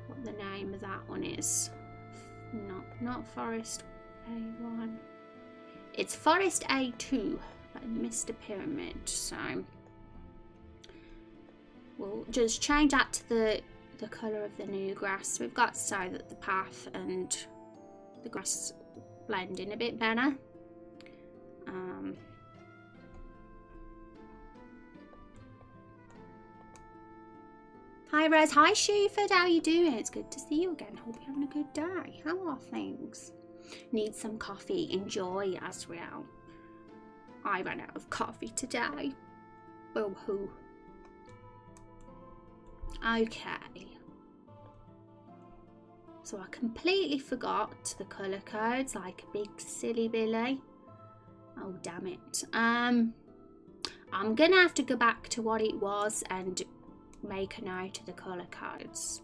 Speaker 1: what the name of that one is. Not Forest A1, it's Forest A2 by Mr. Pyramid. So we'll just change that to the colour of the new grass we've got, so that the path and the grass blend in a bit better. Hi Rose, hi Shuford, how are you doing? It's good to see you again. Hope you're having a good day. How are things? Need some coffee. Enjoy, Azrael. I ran out of coffee today. Boo-hoo. Okay. So I completely forgot the colour codes, like a big silly Billy. Oh, damn it. I'm going to have to go back to what it was and make a note of the colour codes.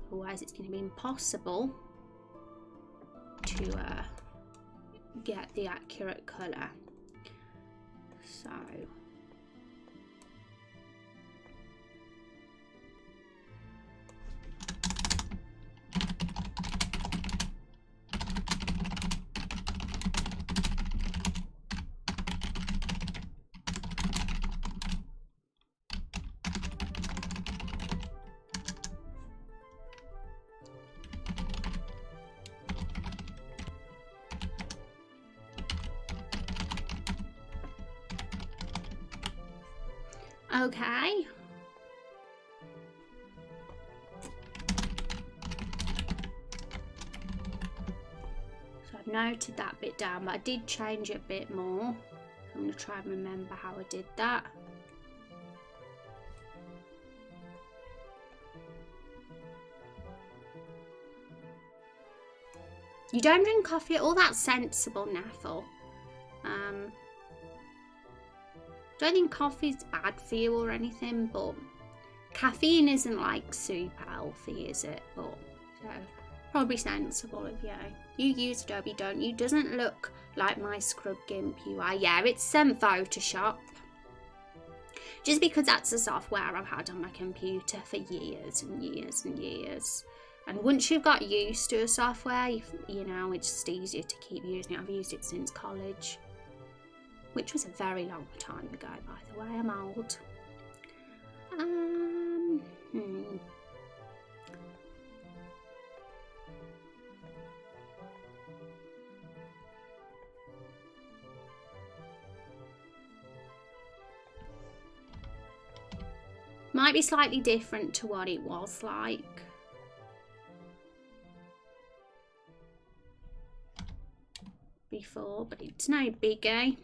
Speaker 1: Otherwise it's going to be impossible to get the accurate colour. So okay. So I've noted that bit down, but I did change it a bit more. I'm going to try and remember how I did that. You don't drink coffee at all? That's sensible, Neffel. Don't think coffee's bad for you or anything, but caffeine isn't like super healthy, is it? But so probably sensible of you. You use Adobe, don't you? Doesn't look like my Scrub GIMP UI. Yeah, it's Photoshop. Just because that's the software I've had on my computer for years and years and years. And once you've got used to a software, you know, it's just easier to keep using it. I've used it since college, which was a very long time ago, by the way. I'm old. Might be slightly different to what it was like. Before, but it's no biggie.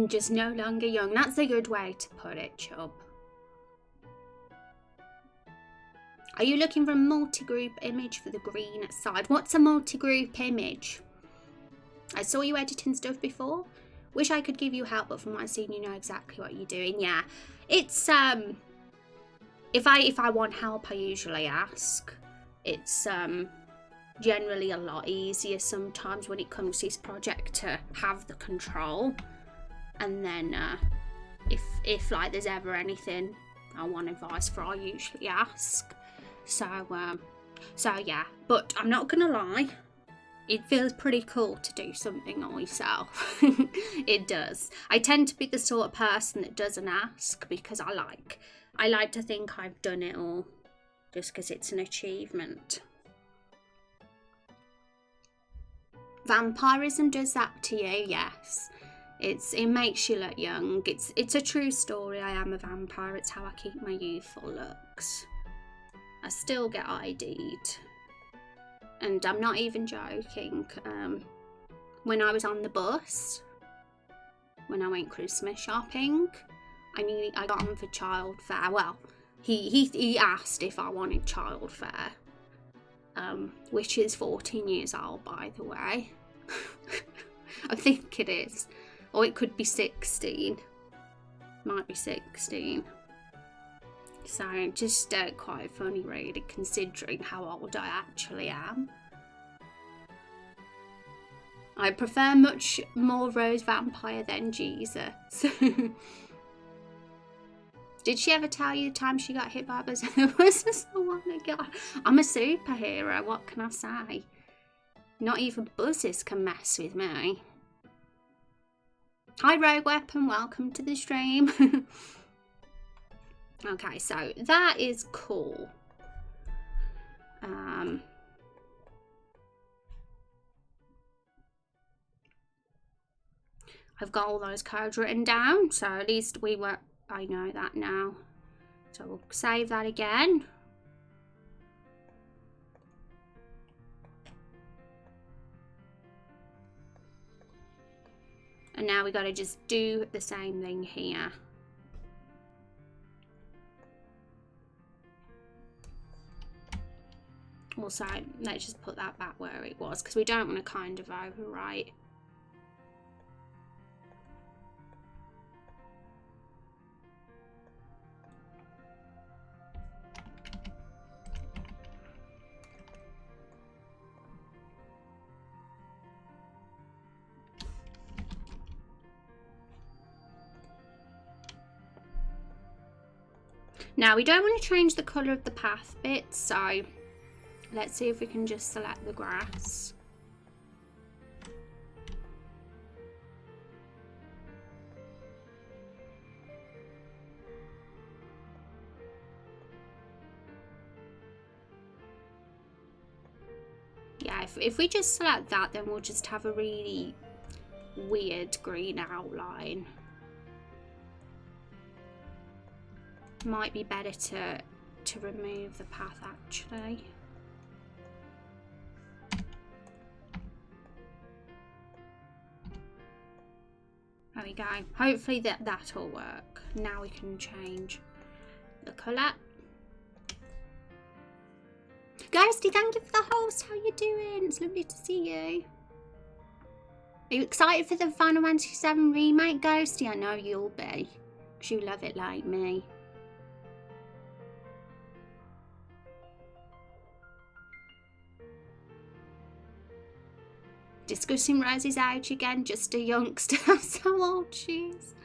Speaker 1: Just no longer young. That's a good way to put it, Chub. Are you looking for a multi-group image for the green side? What's a multi-group image? I saw you editing stuff before. Wish I could give you help, but from what I've seen, you know exactly what you're doing. Yeah, it's if I want help, I usually ask. It's generally a lot easier sometimes when it comes to this project to have the control. And then if like there's ever anything I want advice for, I usually ask. So yeah, but I'm not gonna lie, it feels pretty cool to do something on myself. It does. I tend to be the sort of person that doesn't ask because I like to think I've done it all just because it's an achievement. Vampirism does that to you, yes. It makes you look young. It's a true story. I am a vampire. It's how I keep my youthful looks. I still get ID'd. And I'm not even joking. When I was on the bus, when I went Christmas shopping, I got on for childfare. Well, he asked if I wanted childfare, which is 14 years old, by the way. I think it is. Or it could be 16. Might be 16. So just quite funny really, considering how old I actually am. I prefer much more Rose Vampire than Jesus. Did she ever tell you the time she got hit by a buzz? It was so long ago. I'm a superhero, what can I say? Not even buzzes can mess with me. Hi Rogue Weapon, welcome to the stream. Okay, so that is cool. I've got all those codes written down, so at least I know that now. So we'll save that again. And now we got to just do the same thing here. Also, let's just put that back where it was because we don't want to kind of overwrite. Now we don't want to change the colour of the path bit, so let's see if we can just select the grass. Yeah, if we just select that, then we'll just have a really weird green outline. Might be better to remove the path actually. There we go. Hopefully that'll work. Now we can change the colour. Ghosty, thank you for the host. How you doing? It's lovely to see you. Are you excited for the Final Fantasy VII Remake, Ghosty? I know you'll be, because you love it like me. Discussing Rose's age again, just a youngster. That's how old she is.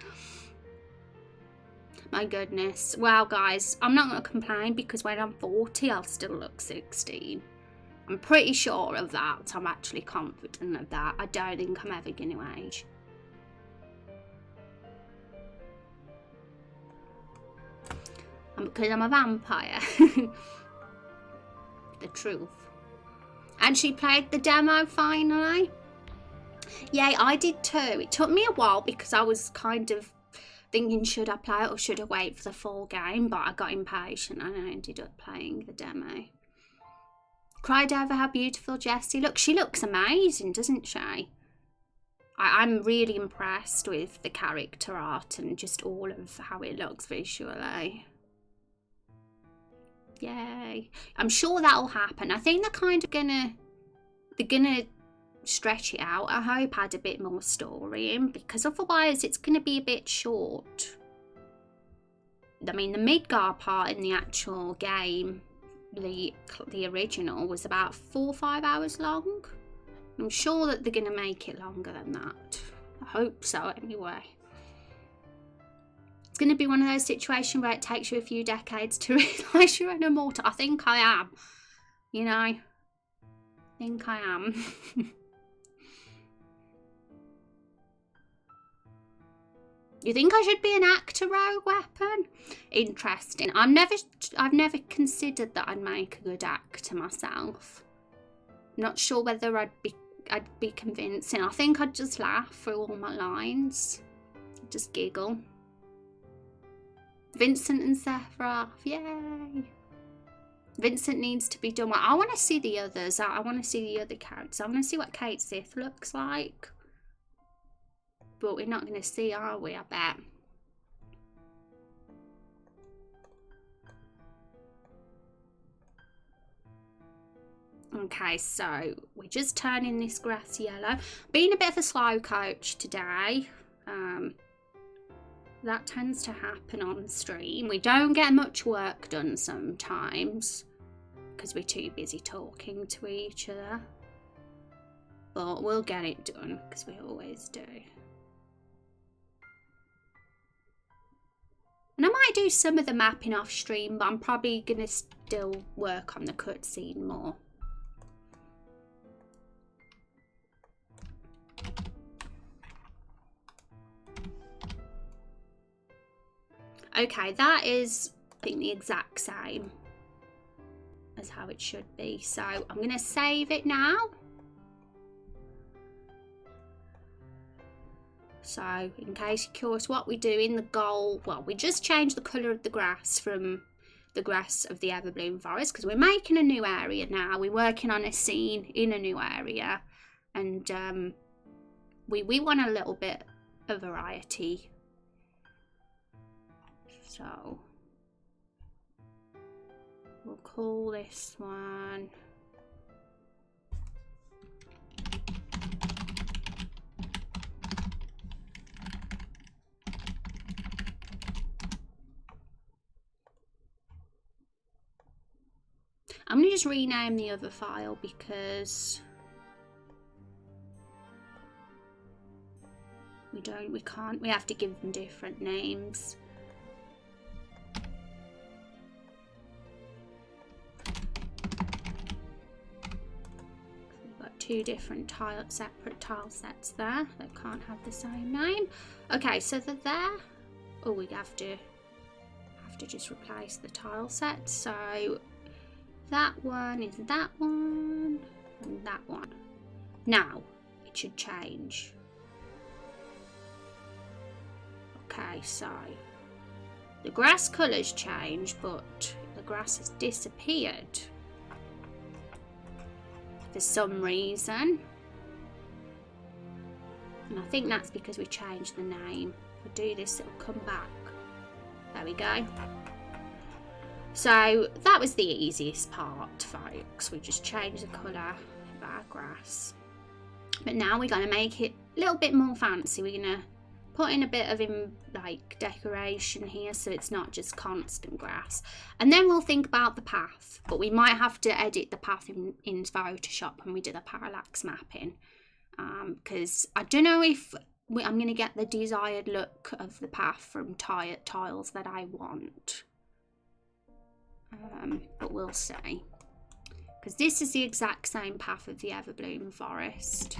Speaker 1: My goodness. Well, guys, I'm not going to complain because when I'm 40, I'll still look 16. I'm pretty sure of that. I'm actually confident of that. I don't think I'm ever going to age. Because I'm a vampire. The truth. And she played the demo finally. Yeah, I did too. It took me a while because I was kind of thinking, should I play it or should I wait for the full game? But I got impatient and I ended up playing the demo. Cried over how beautiful Jessie looks. She looks amazing, doesn't she? I'm really impressed with the character art and just all of how it looks visually. Yay. I'm sure that'll happen. I think they're kind of gonna stretch it out. I hope add a bit more story in, because otherwise it's gonna be a bit short. I mean, the Midgar part in the actual game, the original, was about 4 or 5 hours long. I'm sure that they're gonna make it longer than that. I hope so anyway. It's going to be one of those situations where it takes you a few decades to realise you're an immortal. I think I am. You know? I think I am. You think I should be an actor rogue weapon? Interesting. I've never considered that I'd make a good actor myself. Not sure whether I'd be convincing. I think I'd just laugh through all my lines. Just giggle. Vincent and Sephiroth, yay! Vincent needs to be done well. I want to see the others. I want to see the other characters. I want to see what Kate Sith looks like. But we're not going to see, are we? I bet. Okay, so we're just turning this grass yellow. Being a bit of a slow coach today. That tends to happen on stream. We don't get much work done sometimes because we're too busy talking to each other. But we'll get it done because we always do. And I might do some of the mapping off stream, but I'm probably going to still work on the cutscene more. Okay, that is, I think, the exact same as how it should be. So I'm going to save it now. So in case you're curious what we do in the goal, well, we just changed the colour of the grass from the grass of the Everbloom Forest because we're making a new area now. We're working on a scene in a new area, and we want a little bit of variety. So we'll call this one I'm going to just rename the other file because we have to give them different names. Two different separate tile sets there that can't have the same name. Okay, so they're there. Oh, we have to just replace the tile set. So that one is that one and that one. Now it should change. Okay, so the grass colour's changed, but the grass has disappeared for some reason, and I think that's because we changed the name. If we do this, it'll come back. There we go. So that was the easiest part, folks. We just changed the colour of our grass, but now we're going to make it a little bit more fancy. We're going to put in a bit of decoration here so it's not just constant grass, and then we'll think about the path, but we might have to edit the path in Photoshop when we do the parallax mapping, because I don't know if I'm going to get the desired look of the path from tiles that I want, but we'll see. because this is the exact same path of the Everbloom Forest.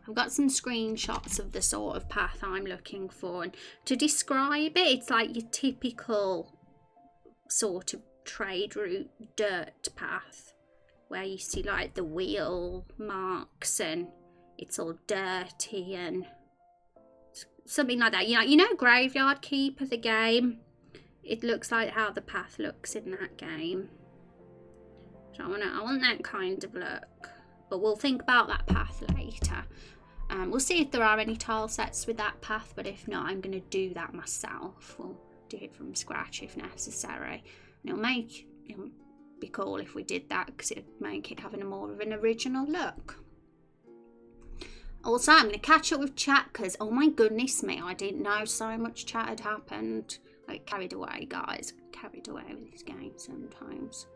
Speaker 1: I've got some screenshots of the sort of path I'm looking for, and to describe it, it's like your typical sort of trade route dirt path where you see like the wheel marks and it's all dirty and something like that. You know Graveyard Keeper, the game? It looks like how the path looks in that game. So I want that kind of look, but we'll think about that path later. We'll see if there are any tile sets with that path, but if not, I'm going to do that myself. We'll do it from scratch if necessary. And it'll be cool if we did that, because it'd make it having a more of an original look. Also, I'm going to catch up with chat, because oh my goodness me, I didn't know so much chat had happened. I get carried away, guys. Carried away with this game sometimes.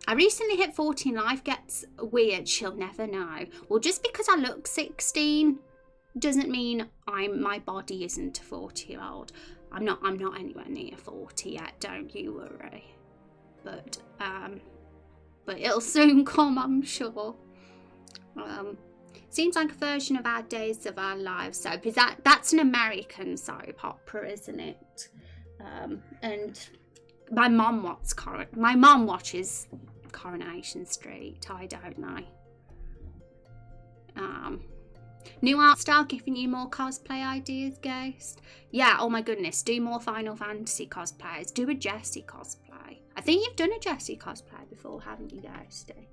Speaker 1: I recently hit 14. Life gets weird. She'll never know. Well, just because I look 16 doesn't mean my body isn't a 40-year-old. I'm not anywhere near 40 yet. Don't you worry. But it'll soon come, I'm sure. Seems like a version of Our Days of Our Lives soap. Is that's an American soap opera, isn't it? And my mum watches Coronation Street. I don't know. New art style giving you more cosplay ideas, Ghost. Yeah, oh my goodness, do more Final Fantasy cosplayers. Do a Jessie cosplay. I think you've done a Jessie cosplay before, haven't you, Ghosty?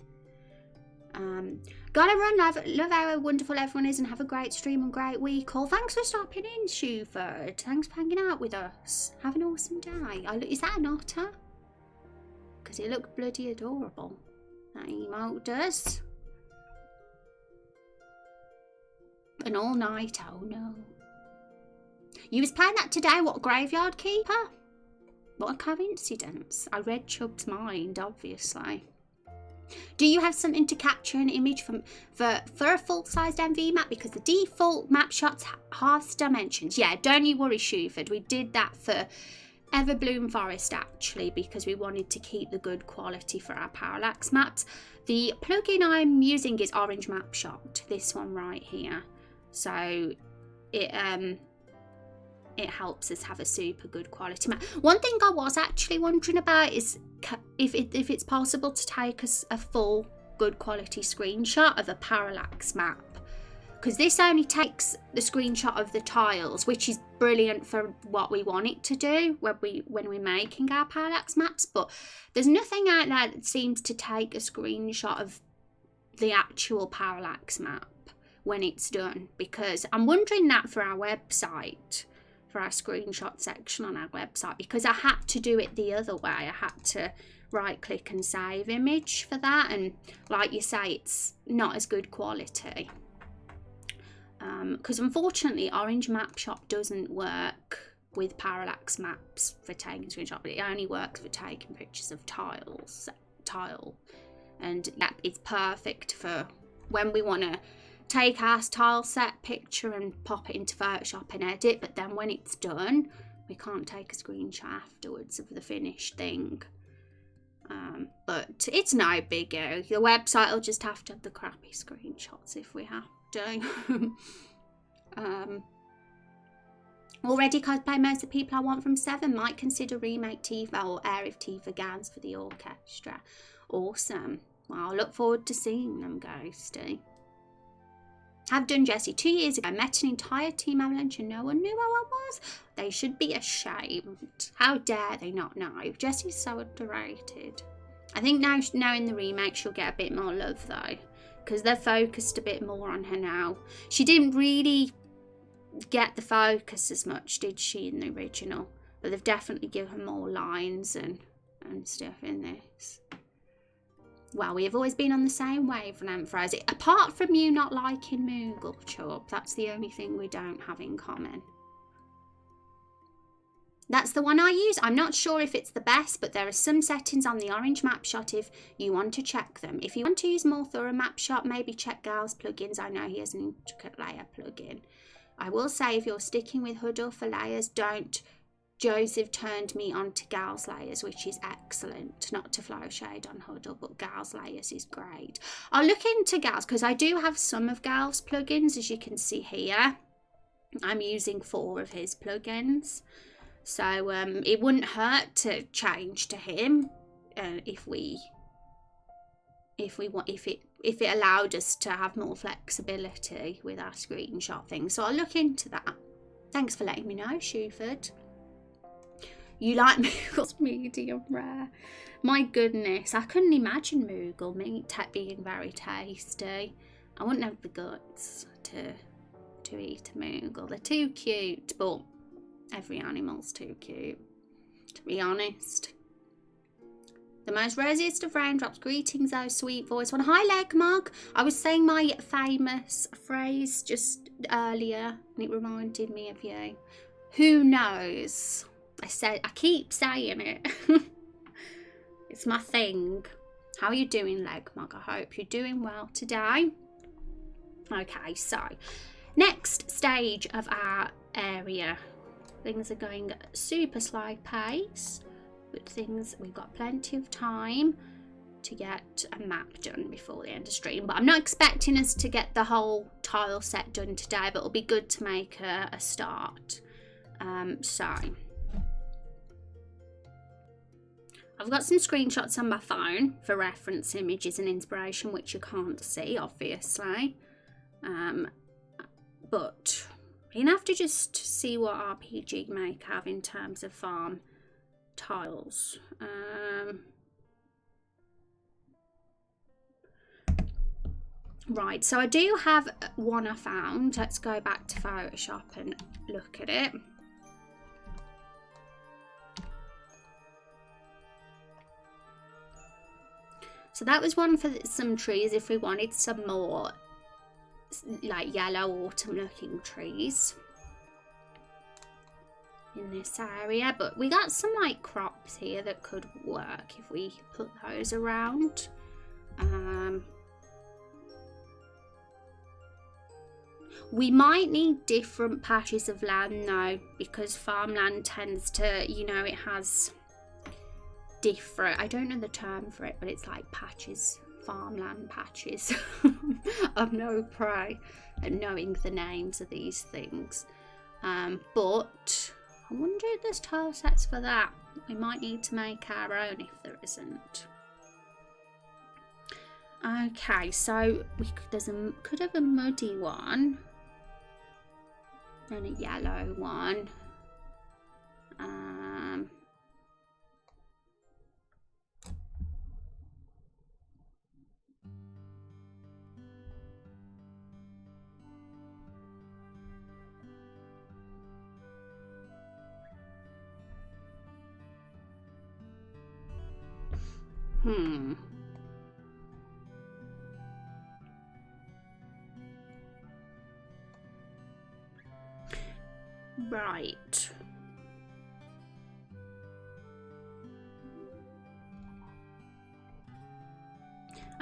Speaker 1: Gotta run. Love how wonderful everyone is, and have a great stream and great week. All thanks for stopping in, Shuford. Thanks for hanging out with us. Have an awesome day. Is that an otter? Because he looked bloody adorable. That emote does. An all night. Oh no. You was playing that today. What, Graveyard Keeper? What a coincidence. I read Chubb's mind, obviously. Do you have something to capture an image for a full-sized MV map? Because the default map shots half dimensions. Yeah, don't you worry, Shuford. We did that for Everbloom Forest, actually, because we wanted to keep the good quality for our parallax maps. The plugin I'm using is Orange Map Shot, this one right here. So it helps us have a super good quality map. One thing I was actually wondering about is if it's possible to take a full good quality screenshot of a parallax map, because this only takes the screenshot of the tiles, which is brilliant for what we want it to do when we're making our parallax maps, but there's nothing out there that seems to take a screenshot of the actual parallax map when it's done, because I'm wondering that for our website, for our screenshot section on our website, because I had to do it the other way. I had to right click and save image for that, and like you say, it's not as good quality, because unfortunately Orange Map Shop doesn't work with parallax maps for taking screenshots, but it only works for taking pictures of tile, and yeah, it's perfect for when we want to take our tile set picture and pop it into Photoshop and edit, but then when it's done, we can't take a screenshot afterwards of the finished thing. But it's no biggie. The website will just have to have the crappy screenshots if we have to. Already cosplay most of the people I want from 7. Might consider Remake Tifa or Air of Tifa gowns for the orchestra. Awesome. Well, I look forward to seeing them, Ghosty. Have done Jessie 2 years ago. Met an entire Team Avalanche and no one knew who I was. They should be ashamed. How dare they not know? Jessie's so underrated. I think now knowing the remake, she'll get a bit more love though, because they're focused a bit more on her now. She didn't really get the focus as much, did she, in the original? But they've definitely given her more lines and stuff in this. Well, we have always been on the same wavelength, Rosie. Apart from you not liking Moogle, Chubb, that's the only thing we don't have in common. That's the one I use. I'm not sure if it's the best, but there are some settings on the Orange Map Shot if you want to check them. If you want to use more thorough map shot, maybe check Gal's plugins. I know he has an intricate layer plugin. I will say, if you're sticking with Huddle for layers, don't Joseph turned me on to Gals Layers, which is excellent. Not to flow shade on Huddle, but Gals Layers is great. I'll look into Gals because I do have some of Gals plugins, as you can see here. I'm using 4 of his plugins. So it wouldn't hurt to change to him if it allowed us to have more flexibility with our screenshot thing. So I'll look into that. Thanks for letting me know, Shuford. You like Moogle's medium rare? My goodness, I couldn't imagine Moogle meat being very tasty. I wouldn't have the guts to eat a Moogle. They're too cute, but every animal's too cute, to be honest. The most rosiest of raindrops. Greetings, oh sweet voice one. Hi, Legmog. I was saying my famous phrase just earlier, and it reminded me of you. Who knows? I keep saying it. It's my thing. How are you doing, Legmog? I hope you're doing well today. Okay, so next stage of our area. Things are going super slow pace, but we've got plenty of time to get a map done before the end of stream. But I'm not expecting us to get the whole tile set done today, but it'll be good to make a start. So I've got some screenshots on my phone for reference images and inspiration, which you can't see, obviously. But you're gonna have to just see what RPG Make have in terms of farm tiles. Right, so I do have one I found. Let's go back to Photoshop and look at it. So that was one for some trees if we wanted some more like yellow autumn looking trees in this area, but we got some like crops here that could work if we put those around. We might need different patches of land though, because farmland tends to, you know, it has different, I don't know the term for it, but it's like patches, farmland patches. I'm no pro at knowing the names of these things, but I wonder if there's tile sets for that. We might need to make our own if there isn't. Okay, so we could have a muddy one and a yellow one. Right.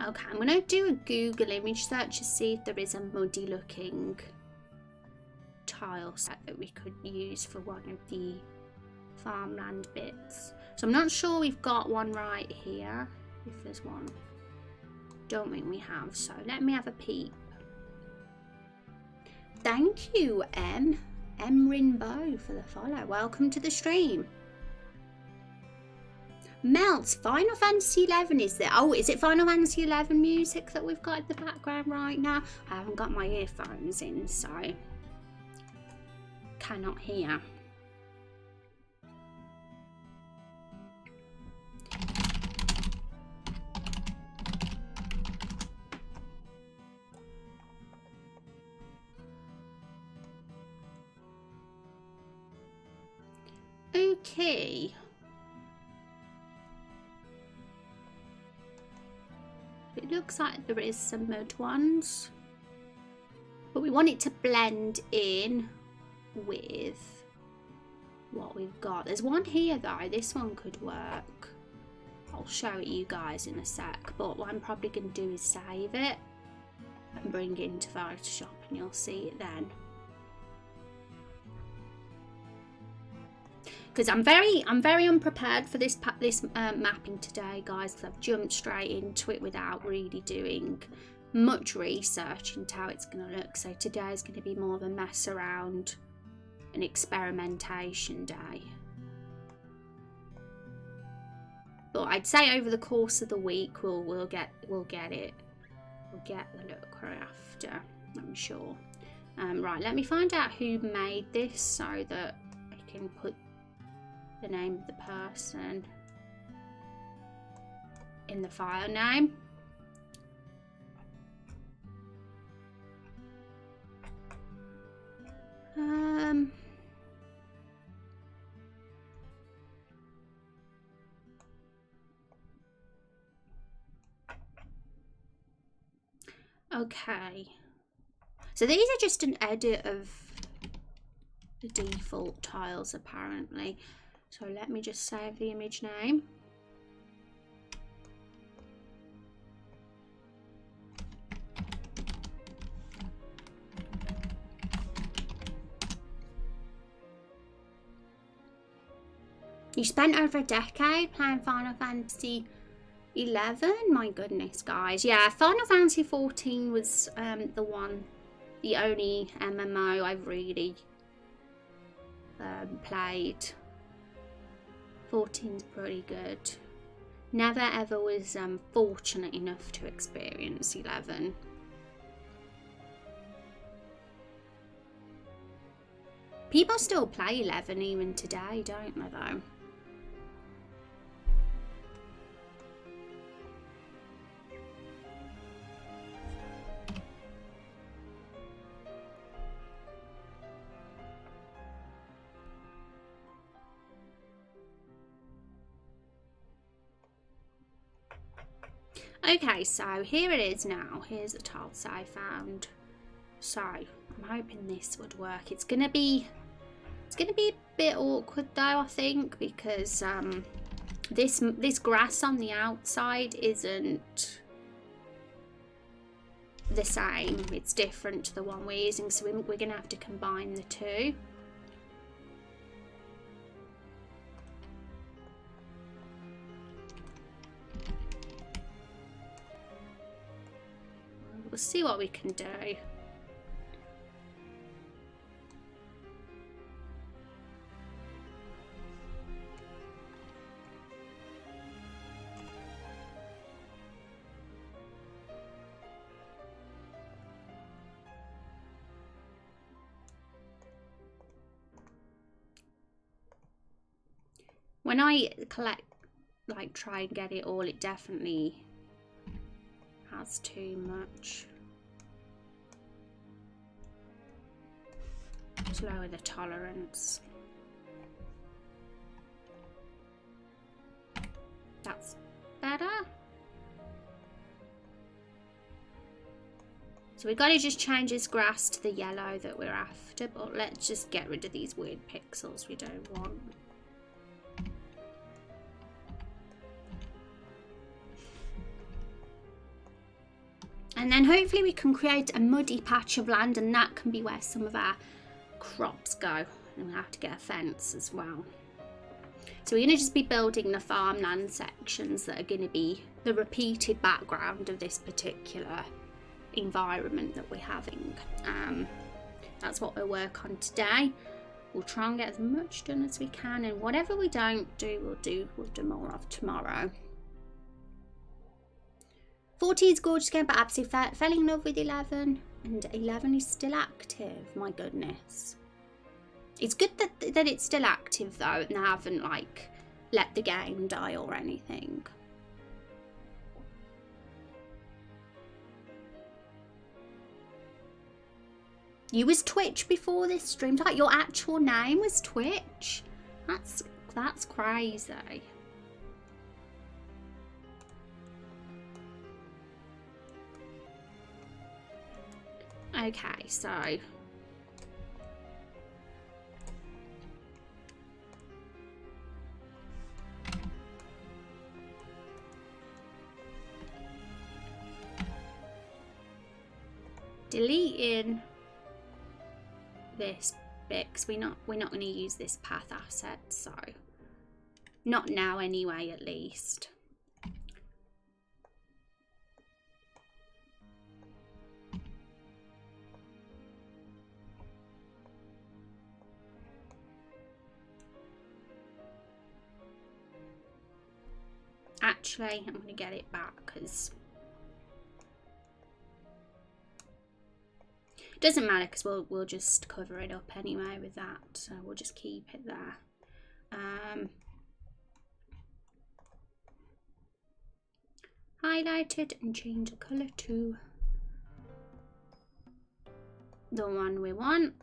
Speaker 1: Okay, I'm going to do a Google image search to see if there is a muddy looking tile set that we could use for one of the farmland bits. So I'm not sure we've got one right here, if there's one. Don't think we have, so let me have a peep. Thank you, M Rinbo, for the follow. Welcome to the stream. Melts, Final Fantasy 11 is there. Oh, is it Final Fantasy 11 music that we've got in the background right now? I haven't got my earphones in, so cannot hear. Okay. It looks like there is some mud ones, but we want it to blend in with what we've got. There's one here though, this one could work. I'll show it you guys in a sec, but what I'm probably going to do is save it and bring it into Photoshop and you'll see it then. because I'm very unprepared for this mapping today, guys, because I've jumped straight into it without really doing much research into how it's going to look. So today is going to be more of a mess around, an experimentation day. But I'd say over the course of the week we'll get it. We'll get the look after, I'm sure. Right, let me find out who made this so that I can put the name of the person in the file name. Okay, so these are just an edit of the default tiles apparently. So let me just save the image name. You spent over a decade playing Final Fantasy 11? My goodness, guys. Yeah, Final Fantasy 14 was the only MMO I've really played. 14's pretty good. Never ever was fortunate enough to experience 11. People still play 11 even today, don't they, though? Okay, so here it is now. Here's the tiles I found. So I'm hoping this would work. It's gonna be a bit awkward though, I think, because this grass on the outside isn't the same. It's different to the one we're using, so we're gonna have to combine the two. We'll see what we can do. When I try and get it all, it definitely has too much. Let's lower the tolerance. That's better. So we've got to just change this grass to the yellow that we're after, but let's just get rid of these weird pixels we don't want. And then hopefully we can create a muddy patch of land, and that can be where some of our crops go. And we'll have to get a fence as well. So we're going to just be building the farmland sections that are going to be the repeated background of this particular environment that we're having. That's what we'll work on today. We'll try and get as much done as we can, and whatever we don't do, we'll do more of tomorrow. 14 is gorgeous game, but absolutely fell in love with 11, and 11 is still active. My goodness, it's good that it's still active though, and they haven't let the game die or anything. You was Twitch before this stream? Like your actual name was Twitch? That's crazy. Okay, so deleting this bit because we're not going to use this path asset, so not now anyway, at least. Actually, I'm going to get it back because it doesn't matter because we'll just cover it up anyway with that. So we'll just keep it there. Highlight it and change the colour to the one we want.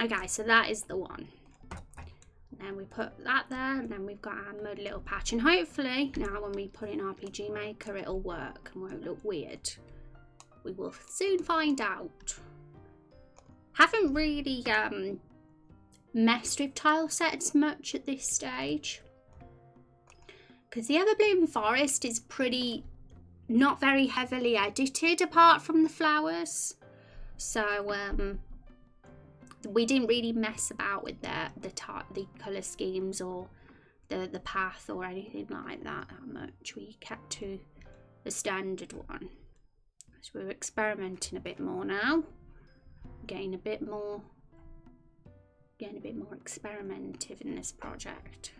Speaker 1: Okay, so that is the one. And then we put that there, and then we've got our mud little patch. And hopefully, now when we put in RPG Maker, it'll work and won't look weird. We will soon find out. Haven't really messed with tile sets much at this stage. Because the Everbloom Forest is pretty, not very heavily edited apart from the flowers. So, we didn't really mess about with the colour schemes or the path or anything like that much. We kept to the standard one. So we're experimenting a bit more now. Getting a bit more experimentative in this project.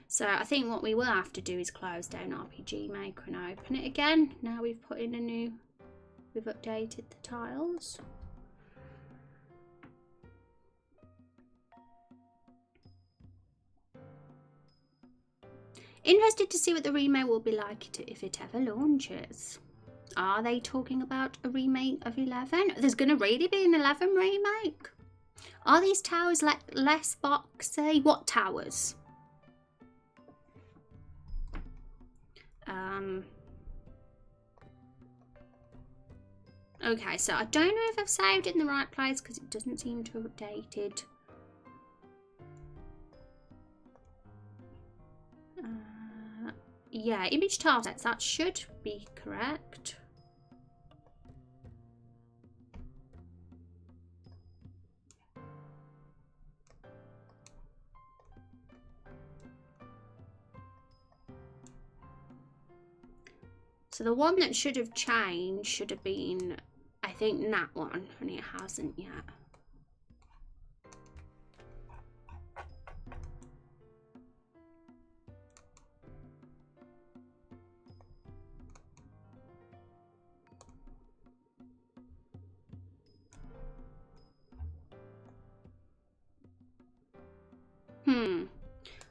Speaker 1: So I think what we will have to do is close down RPG Maker and open it again. Now we've put in we've updated the tiles. Interested to see what the remake will be like if it ever launches. Are they talking about a remake of 11? There's going to really be an 11 remake? Are these towers less boxy? What towers? Okay, so I don't know if I've saved it in the right place because it doesn't seem to have updated. Yeah, image tile sets, that should be correct. So the one that should have changed should have been, I think, that one, and it hasn't yet.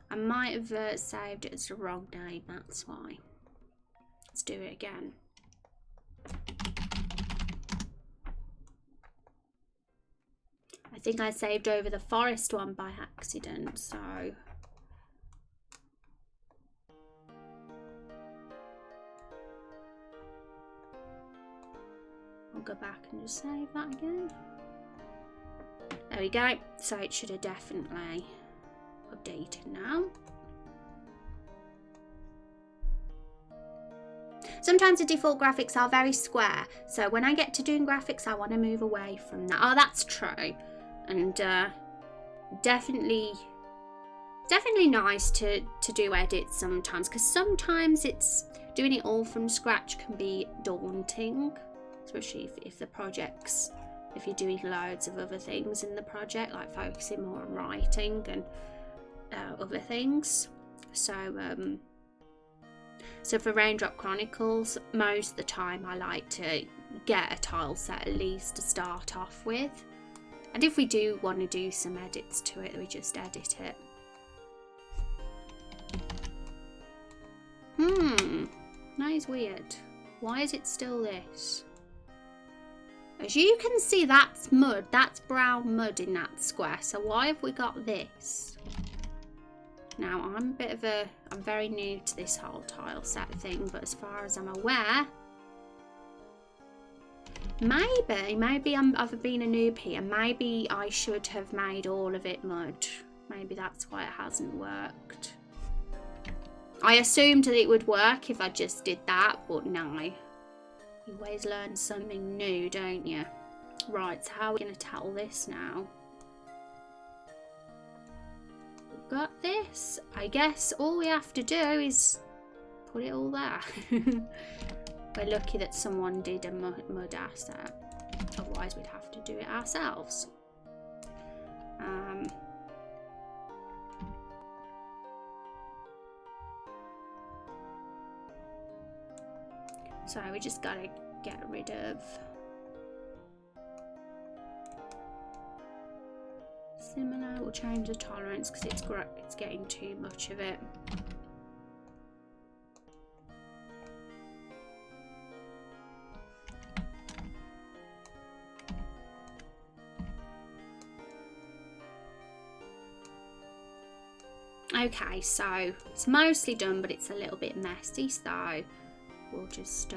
Speaker 1: I might have saved it as the wrong name, that's why. Let's do it again. I think I saved over the forest one by accident, so... I'll go back and just save that again. There we go. So it should have definitely updated now. Sometimes the default graphics are very square, so when I get to doing graphics I want to move away from that. Oh, that's true. And definitely nice to do edits sometimes, because sometimes it's doing it all from scratch can be daunting, especially if the project's, if you're doing loads of other things in the project, like focusing more on writing and other things. So so for Raindrop Chronicles, most of the time I like to get a tile set at least to start off with. And if we do want to do some edits to it, we just edit it. That is weird. Why is it still this? As you can see, that's mud. That's brown mud in that square. So why have we got this? Now, I'm very new to this whole tile set thing, but as far as I'm aware, maybe I've been a noob here. Maybe I should have made all of it mud. Maybe that's why it hasn't worked. I assumed that it would work if I just did that, but no. You always learn something new, don't you? Right, so how are we going to tackle this now? We've got this. I guess all we have to do is put it all there. We're lucky that someone did a mud asset. Otherwise, we'd have to do it ourselves. So we just gotta get rid of similar. We'll change the tolerance because it's getting too much of it. Okay, so it's mostly done, but it's a little bit messy, so we'll just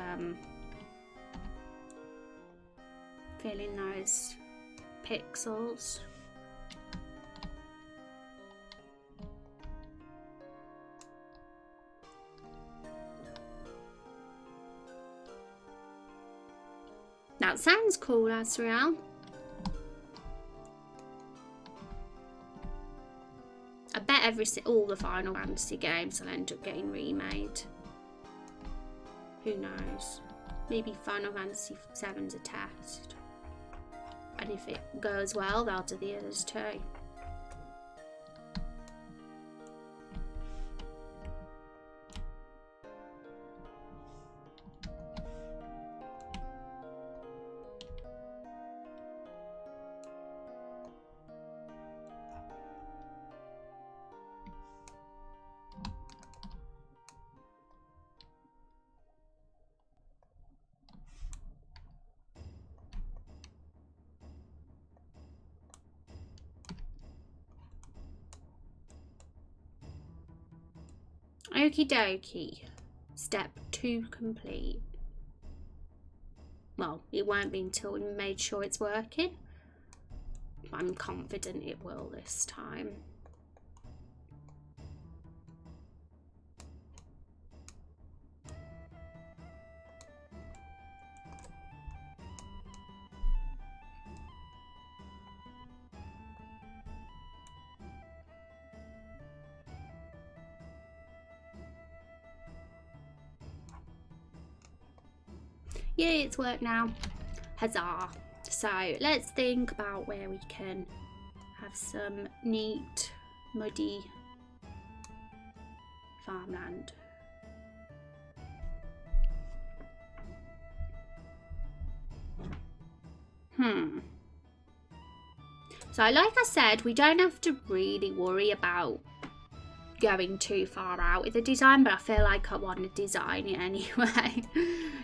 Speaker 1: fill in those pixels. That sounds cool, Asriel. I bet all the Final Fantasy games will end up getting remade. Who knows? Maybe Final Fantasy VII's a test. And if it goes well, they'll do the others too. Okie dokie. Step 2 complete. Well, it won't be until we made sure it's working. I'm confident it will this time. Yeah, it's worked now. Huzzah. So let's think about where we can have some neat, muddy farmland. So like I said, we don't have to really worry about going too far out with the design, but I feel like I want to design it anyway.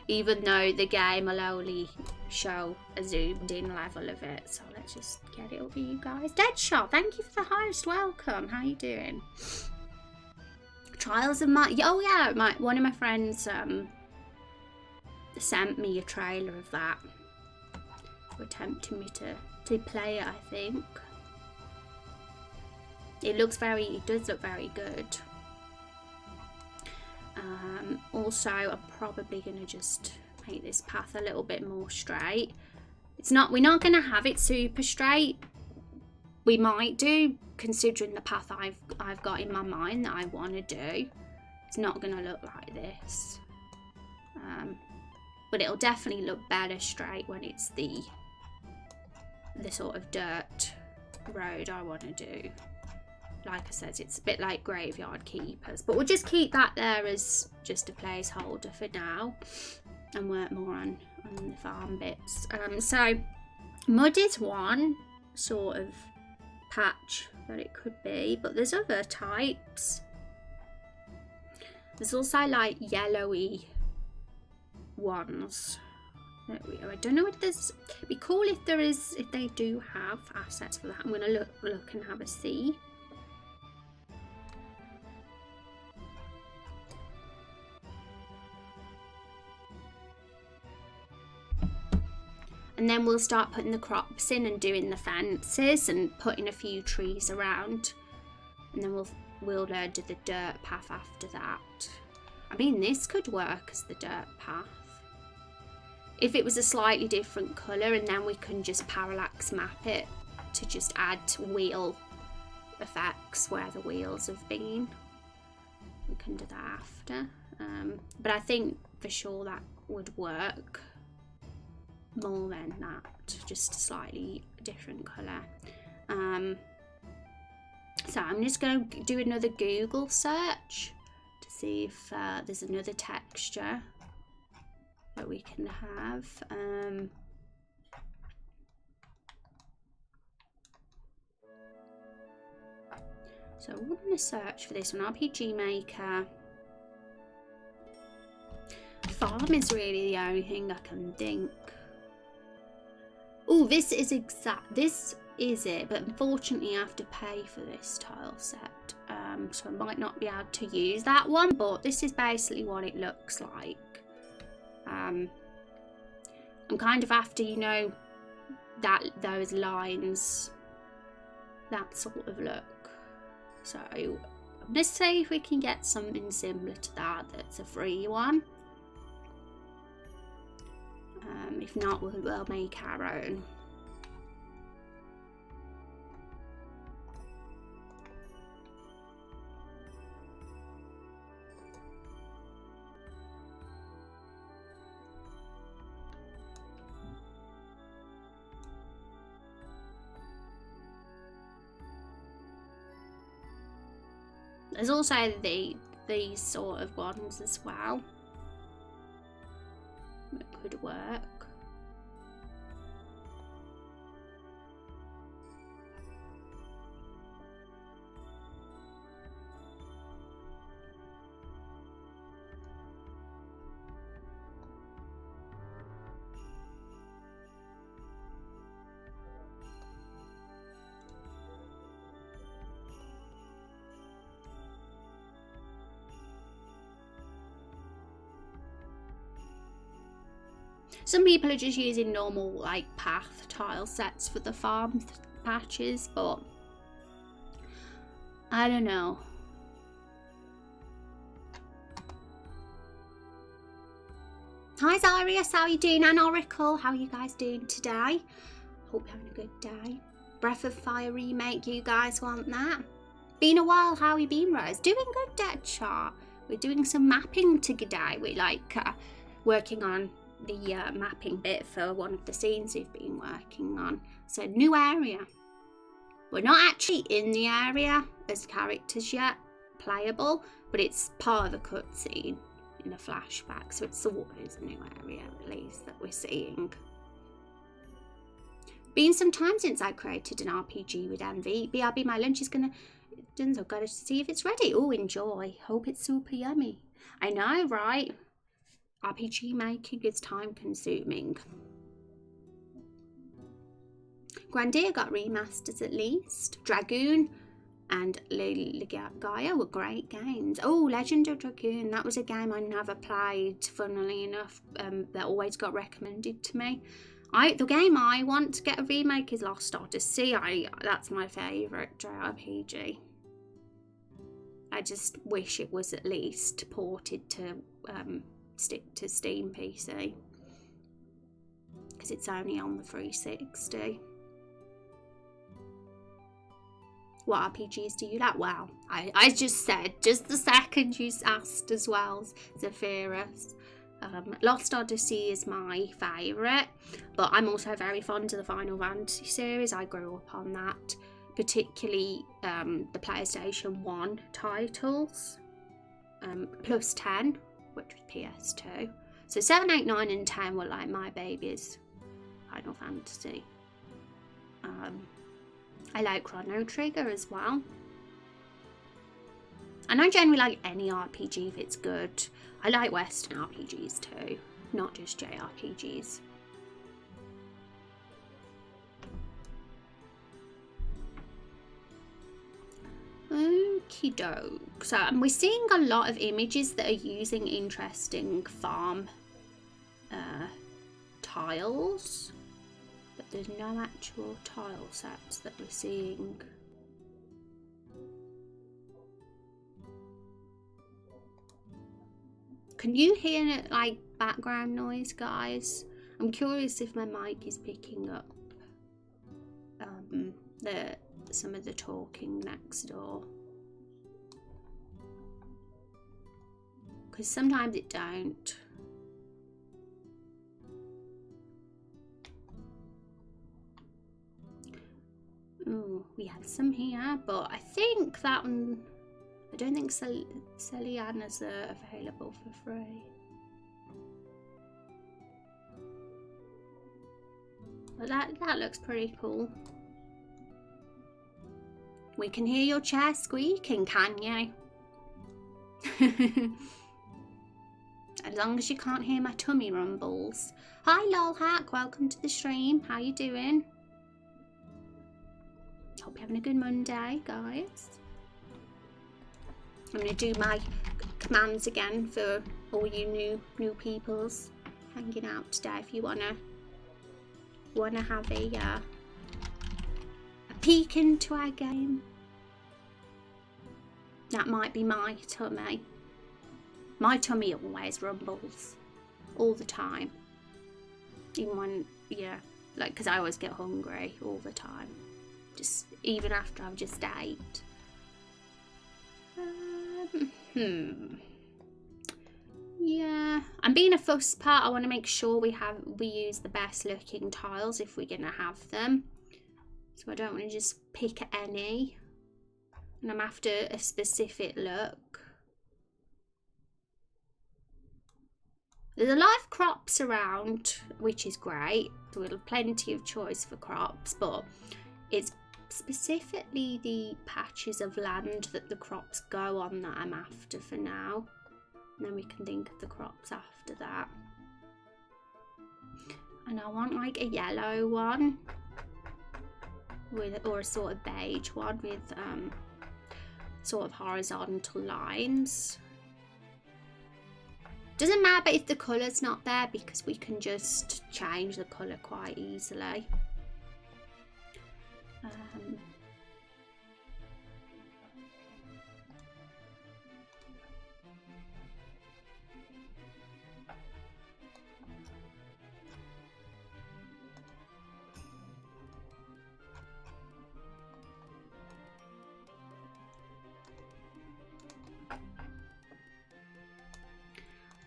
Speaker 1: Even though the game will only show a zoomed in level of it. So let's just get it up for you guys. Deadshot, thank you for the host. Welcome. How you doing? Trials of my... Oh yeah, one of my friends sent me a trailer of that. Were tempting me to play it, I think. It does look very good. Also, I'm probably going to just make this path a little bit more straight. We're not going to have it super straight. We might do, considering the path I've got in my mind that I want to do. It's not going to look like this. But it'll definitely look better straight when it's the sort of dirt road I want to do. Like I said, it's a bit like Graveyard Keepers, but we'll just keep that there as just a placeholder for now and work more on the farm bits. So mud is one sort of patch that it could be, but there's other types. There's also like yellowy ones. I don't know if there's... It'd be cool if they do have assets for that. I'm gonna look and have a see. And then we'll start putting the crops in and doing the fences and putting a few trees around. And then we'll do the dirt path after that. I mean, this could work as the dirt path. If it was a slightly different colour, and then we can just parallax map it to just add wheel effects where the wheels have been. We can do that after. But I think for sure that would work more than that, just a slightly different colour. So I'm just going to do another Google search to see if there's another texture that we can have. So I'm going to search for this one, RPG Maker. Farm is really the only thing I can think. Oh, this is it, but unfortunately I have to pay for this tile set. So I might not be able to use that one, but this is basically what it looks like. I'm kind of after, you know, those lines, that sort of look. So let's see if we can get something similar to that that's a free one. If not, we'll make our own. There's also these sort of ones as well that could work. Some people are just using normal like path tile sets for the farm patches, but I don't know. Hi Zarius, how are you doing? And Oracle, how are you guys doing today? Hope you're having a good day. Breath of Fire remake, you guys want that? Been a while, how you been, Rose? Doing good, Deadshot. We're doing some mapping today. We're like working on the mapping bit for one of the scenes we've been working on. So new area. We're not actually in the area as characters yet, playable, but it's part of a cutscene in a flashback, so it sort of is a new area at least that we're seeing. Been some time since I created an RPG with MV. BRB, my lunch is gonna done, so I've got to see if it's ready. Oh, enjoy. Hope it's super yummy. I know, right? RPG making is time consuming. Grandia got remasters at least. Dragoon and Gaia were great games. Oh, Legend of Dragoon, that was a game I never played, funnily enough, that always got recommended to me. The game I want to get a remake is Lost Odyssey. That's my favourite JRPG. I just wish it was at least ported to stick to Steam PC, because it's only on the 360. What RPGs do you like? Wow, I just said, just the second you asked as well, Zephyrus. Lost Odyssey is my favourite, but I'm also very fond of the Final Fantasy series. I grew up on that, particularly the PlayStation 1 titles, plus 10, which was PS2. So 7, 8, 9 and 10 were like my babies. Final Fantasy. I like Chrono Trigger as well. And I generally like any RPG if it's good. I like Western RPGs too, not just JRPGs. Okie doke. So we're seeing a lot of images that are using interesting farm tiles. there's no actual tile sets that we're seeing. Can you hear like background noise, guys? I'm curious if my mic is picking up some of the talking next door, because sometimes it don't. Oh, we have some here, but I think that one, I don't think Celiana's available for free. But that looks pretty cool. We can hear your chair squeaking, can you? As long as you can't hear my tummy rumbles. Hi Lolhack, welcome to the stream. How you doing? Hope you're having a good Monday, guys. I'm going to do my commands again for all you new peoples hanging out today. If you wanna have a peek into our game. That might be my tummy. My tummy always rumbles all the time. Even when, yeah, like, because I always get hungry all the time. Just even after I've just ate. Yeah, I'm being a fuss part. I want to make sure we use the best looking tiles if we're gonna have them. So I don't want to just pick any, and I'm after a specific look. There's a lot of crops around, which is great. So we'll have plenty of choice for crops, but it's specifically the patches of land that the crops go on that I'm after for now. And then we can think of the crops after that. And I want like a yellow one with, or a sort of beige one with sort of horizontal lines. Doesn't matter if the colour's not there because we can just change the colour quite easily.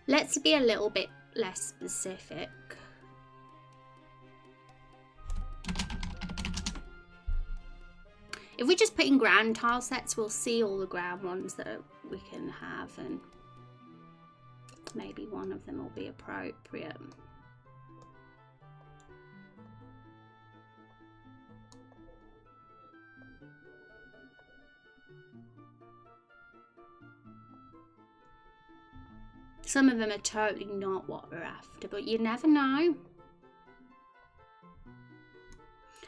Speaker 1: Let's be a little bit less specific. If we just put in ground tile sets, we'll see all the ground ones that we can have, and maybe one of them will be appropriate. Some of them are totally not what we're after, but you never know.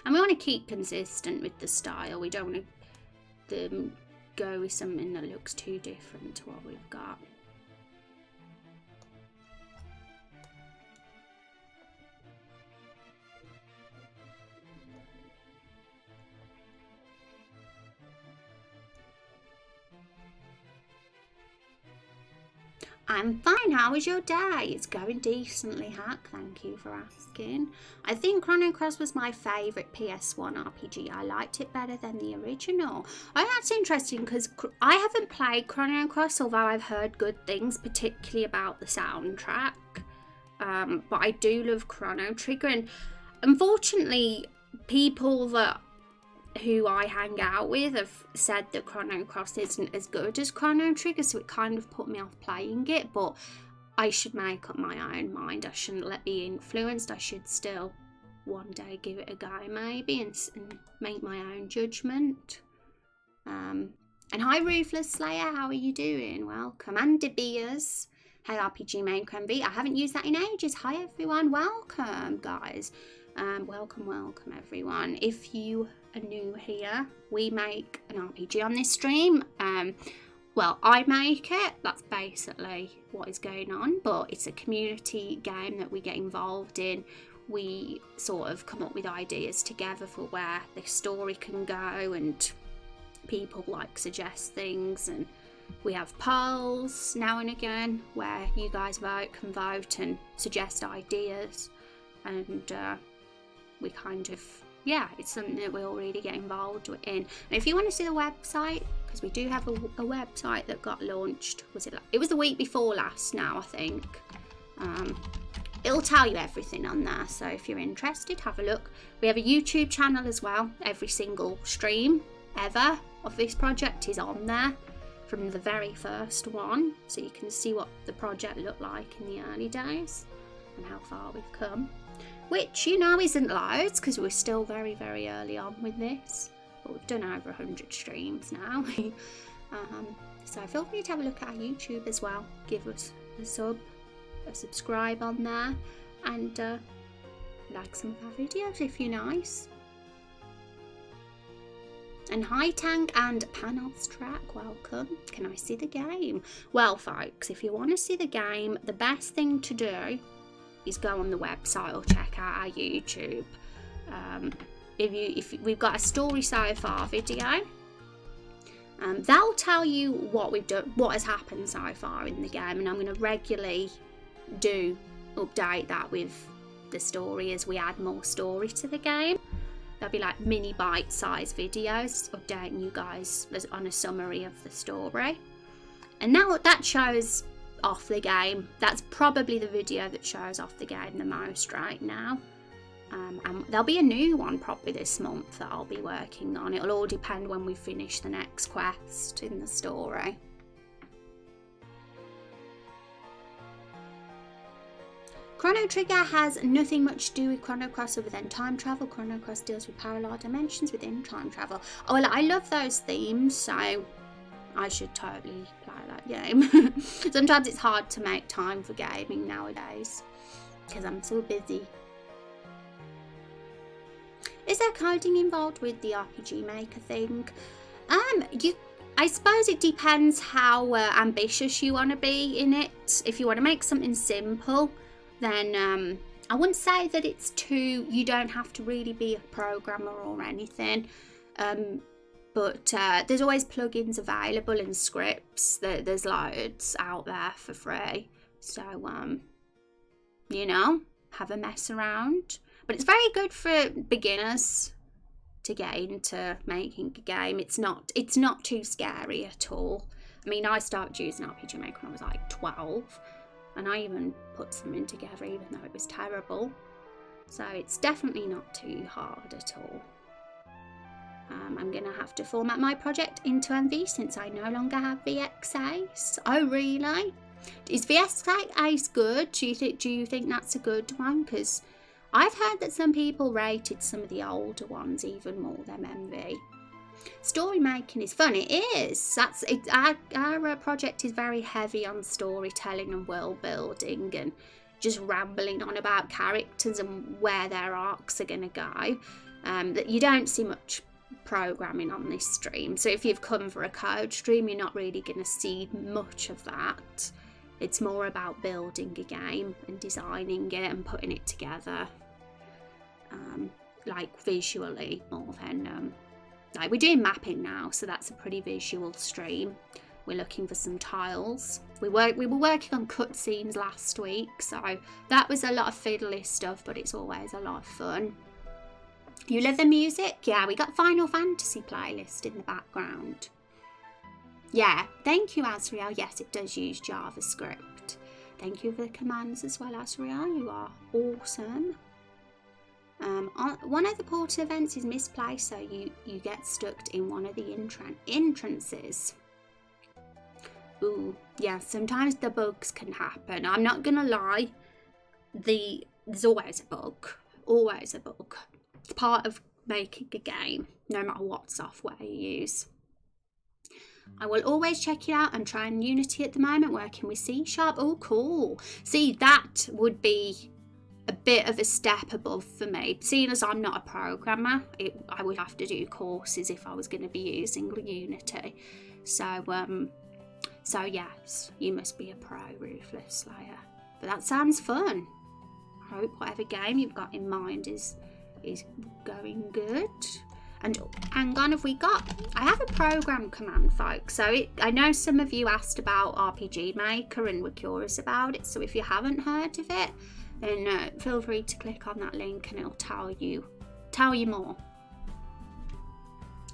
Speaker 1: And we want to keep consistent with the style. We don't want to go with something that looks too different to what we've got. I'm fine, how was your day? It's going decently, Hack, thank you for asking. I think Chrono Cross was my favourite PS1 RPG. I liked it better than the original. Oh, that's interesting because I haven't played Chrono Cross, although I've heard good things, particularly about the soundtrack. But I do love Chrono Trigger, and unfortunately, people who I hang out with have said that Chrono Cross isn't as good as Chrono Trigger, so it kind of put me off playing it, but I should make up my own mind. I shouldn't let be influenced. I should still one day give it a go maybe and make my own judgment. And hi Ruthless Slayer, how are you doing? Welcome. And De Beers. Hey RPG Maker MV. I haven't used that in ages. Hi everyone, welcome guys. Welcome everyone. If you are new here, we make an RPG on this stream. Well, I make it, that's basically what is going on, but it's a community game that we get involved in we sort of come up with ideas together for where the story can go, and people like suggest things, and we have polls now and again where you guys can vote and suggest ideas, and we kind of, yeah, it's something that we all really get involved in. And if you want to see the website, because we do have a website that got launched, it was the week before last now, I think. It'll tell you everything on there, so if you're interested, have a look. We have a YouTube channel as well. Every single stream ever of this project is on there from the very first one, so you can see what the project looked like in the early days and how far we've come, which, you know, isn't loads because we're still very, very early on with this, but we've done over 100 streams now. So feel free to have a look at our YouTube as well. Give us a subscribe on there, and like some of our videos if you're nice. And hi Tank and Panos Track, welcome. Can I see the game? Well folks, if you want to see the game, the best thing to do is go on the website or check out our YouTube. If we've got a story so far video, that'll tell you what we've done, what has happened so far in the game, and I'm going to regularly update that with the story as we add more story to the game. There'll be like mini bite-sized videos updating you guys on a summary of the story, and now that shows off the game. That's probably the video that shows off the game the most right now. And there'll be a new one probably this month that I'll be working on. It'll all depend when we finish the next quest in the story. Chrono Trigger has nothing much to do with Chrono Cross other than time travel. Chrono Cross deals with parallel dimensions within time travel. Oh, well, I love those themes, so I should totally play that game. Sometimes it's hard to make time for gaming nowadays because I'm so busy. Is there coding involved with the RPG Maker thing? I suppose it depends how ambitious you want to be in it. If you want to make something simple, then I wouldn't say that it's too, you don't have to really be a programmer or anything. But there's always plugins available and scripts. There's loads out there for free. So, you know, have a mess around. But it's very good for beginners to get into making a game. It's not too scary at all. I mean, I started using RPG Maker when I was like 12. And I even put something together even though it was terrible. So it's definitely not too hard at all. I'm going to have to format my project into MV since I no longer have VX8. Oh, really? Is VX8 good? Do you think that's a good one? Because I've heard that some people rated some of the older ones even more than MV. Story making is fun. It is. Our project is very heavy on storytelling and world building and just rambling on about characters and where their arcs are going to go. That you don't see much programming on this stream, so if you've come for a code stream, you're not really going to see much of that. It's more about building a game and designing it and putting it together, like visually, more than like we're doing mapping now, so that's a pretty visual stream. We're looking for some tiles. We were working on cutscenes last week, so that was a lot of fiddly stuff, but it's always a lot of fun. You love the music? Yeah, we got Final Fantasy playlist in the background. Yeah, thank you, Azriel. Yes, it does use JavaScript. Thank you for the commands as well, Azriel. You are awesome. One of the portal events is misplaced, so you get stuck in one of the entrances. Ooh, yeah, sometimes the bugs can happen. I'm not gonna lie. There's always a bug. Always a bug. It's part of making a game, no matter what software you use. I will always check it out and try in Unity at the moment, working with C#. Oh, cool. See, that would be a bit of a step above for me. Seeing as I'm not a programmer, I would have to do courses if I was going to be using Unity. So yes, you must be a pro, Ruthless Slayer. But that sounds fun. hope whatever game you've got in mind is going good. And hang on, I have a program command, folks. So I know some of you asked about RPG Maker and were curious about it. So if you haven't heard of it, then feel free to click on that link and it'll tell you more.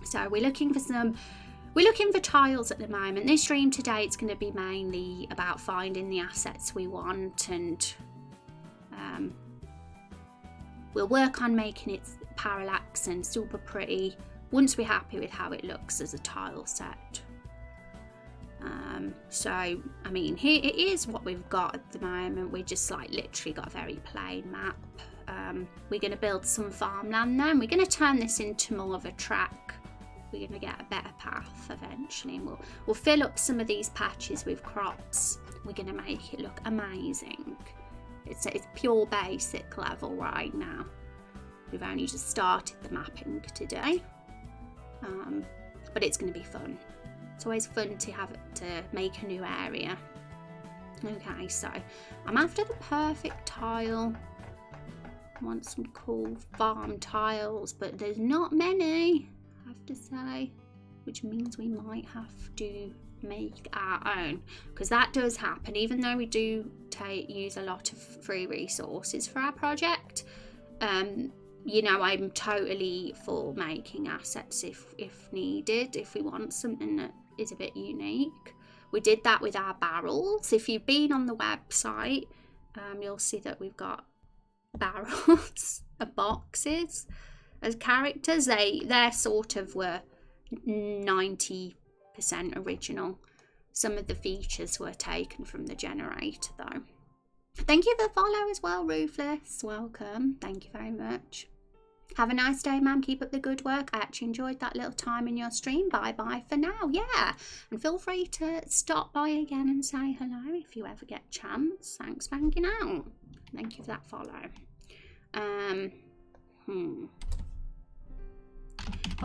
Speaker 1: So we're looking for tiles at the moment. This stream today, it's going to be mainly about finding the assets we want, and we'll work on making it parallax and super pretty once we're happy with how it looks as a tile set. So I mean, here it is what we've got at the moment. We just like literally got a very plain map. We're going to build some farmland then. We're going to turn this into more of a track. We're going to get a better path eventually, and we'll fill up some of these patches with crops. We're going to make it look amazing. It's pure basic level right now. We've only just started the mapping today, but it's going to be fun. It's always fun to make a new area. Okay, so I'm after the perfect tile. I want some cool farm tiles, but there's not many, I have to say, which means we might have to make our own, because that does happen. Even though we do use a lot of free resources for our project, you know, I'm totally for making assets if needed, if we want something that is a bit unique. We did that with our barrels. If you've been on the website, you'll see that we've got barrels and boxes as characters. They're sort of were 90% original. Some of the features were taken from the generator though. Thank you for the follow as well, Ruthless. Welcome. Thank you very much. Have a nice day, ma'am. Keep up the good work. I actually enjoyed that little time in your stream. Bye for now. Yeah. And feel free to stop by again and say hello if you ever get a chance. Thanks for hanging out. Thank you for that follow. I'll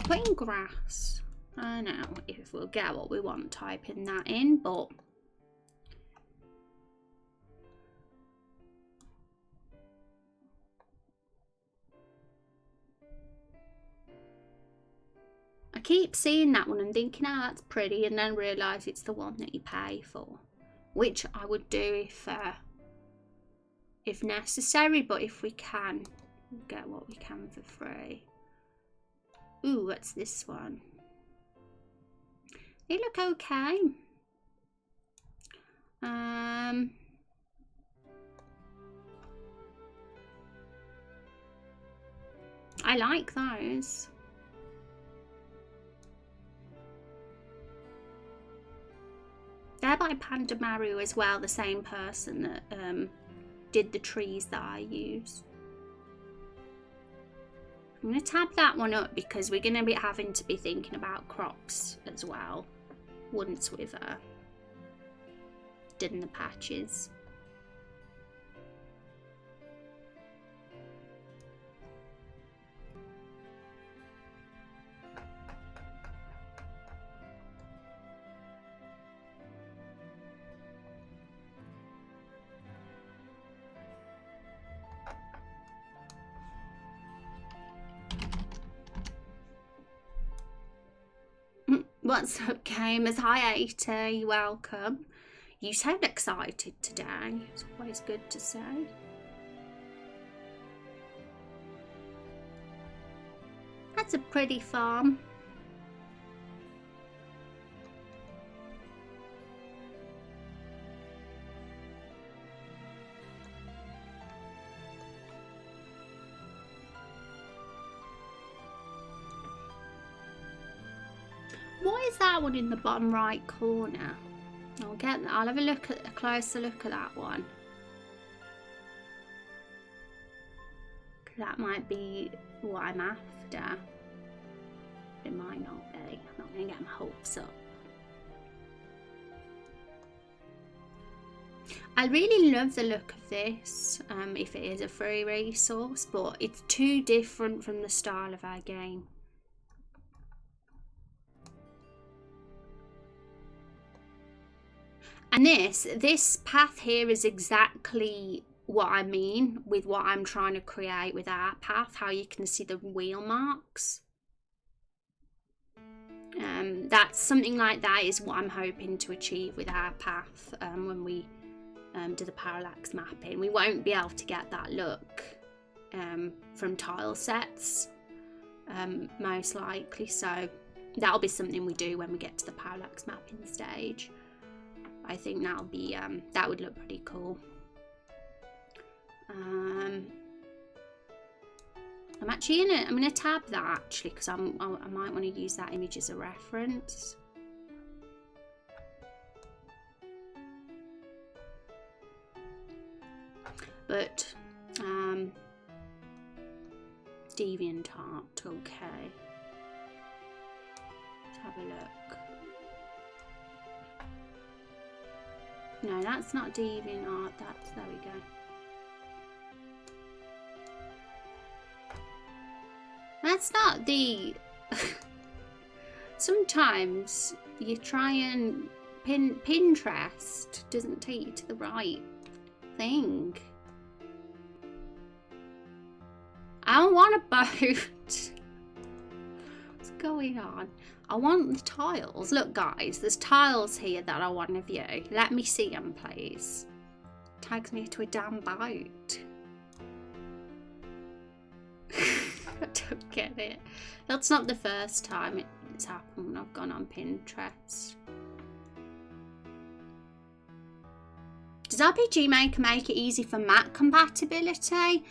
Speaker 1: put in grass. I know if we'll get what we want typing that in, but I keep seeing that one and thinking, oh, that's pretty, and then realise it's the one that you pay for, which I would do if necessary, but if we can, we'll get what we can for free. Ooh, what's this one? They look okay. I like those. They're by Panda Maru as well, the same person that did the trees that I use. I'm going to tab that one up because we're going to be having to be thinking about crops as well once we've done the patches. What's up, gamers? Hi, 80. Welcome. You sound excited today. It's always good to say. That's a pretty farm. Why is that one in the bottom right corner? I'll have a closer look at that one. That might be what I'm after. It might not be. I'm not going to get my hopes up. I really love the look of this, if it is a free resource, but it's too different from the style of our game. And this path here is exactly what I mean with what I'm trying to create with our path, how you can see the wheel marks. That's something like that is what I'm hoping to achieve with our path when we do the parallax mapping. We won't be able to get that look from tile sets, most likely, so that'll be something we do when we get to the parallax mapping stage. I think that'll be that would look pretty cool. I'm gonna tab that actually, because I might want to use that image as a reference. But DeviantArt, okay. Let's have a look. No, that's not DeviantArt. There we go. That's not the... Sometimes you try and Pinterest doesn't take you to the right thing. I don't want a boat. What's going on? I want the tiles. Look guys, there's tiles here that I want to view. Let me see them please. Takes me to a damn boat. I don't get it. That's not the first time it's happened when I've gone on Pinterest. Does RPG Maker make it easy for Mac compatibility?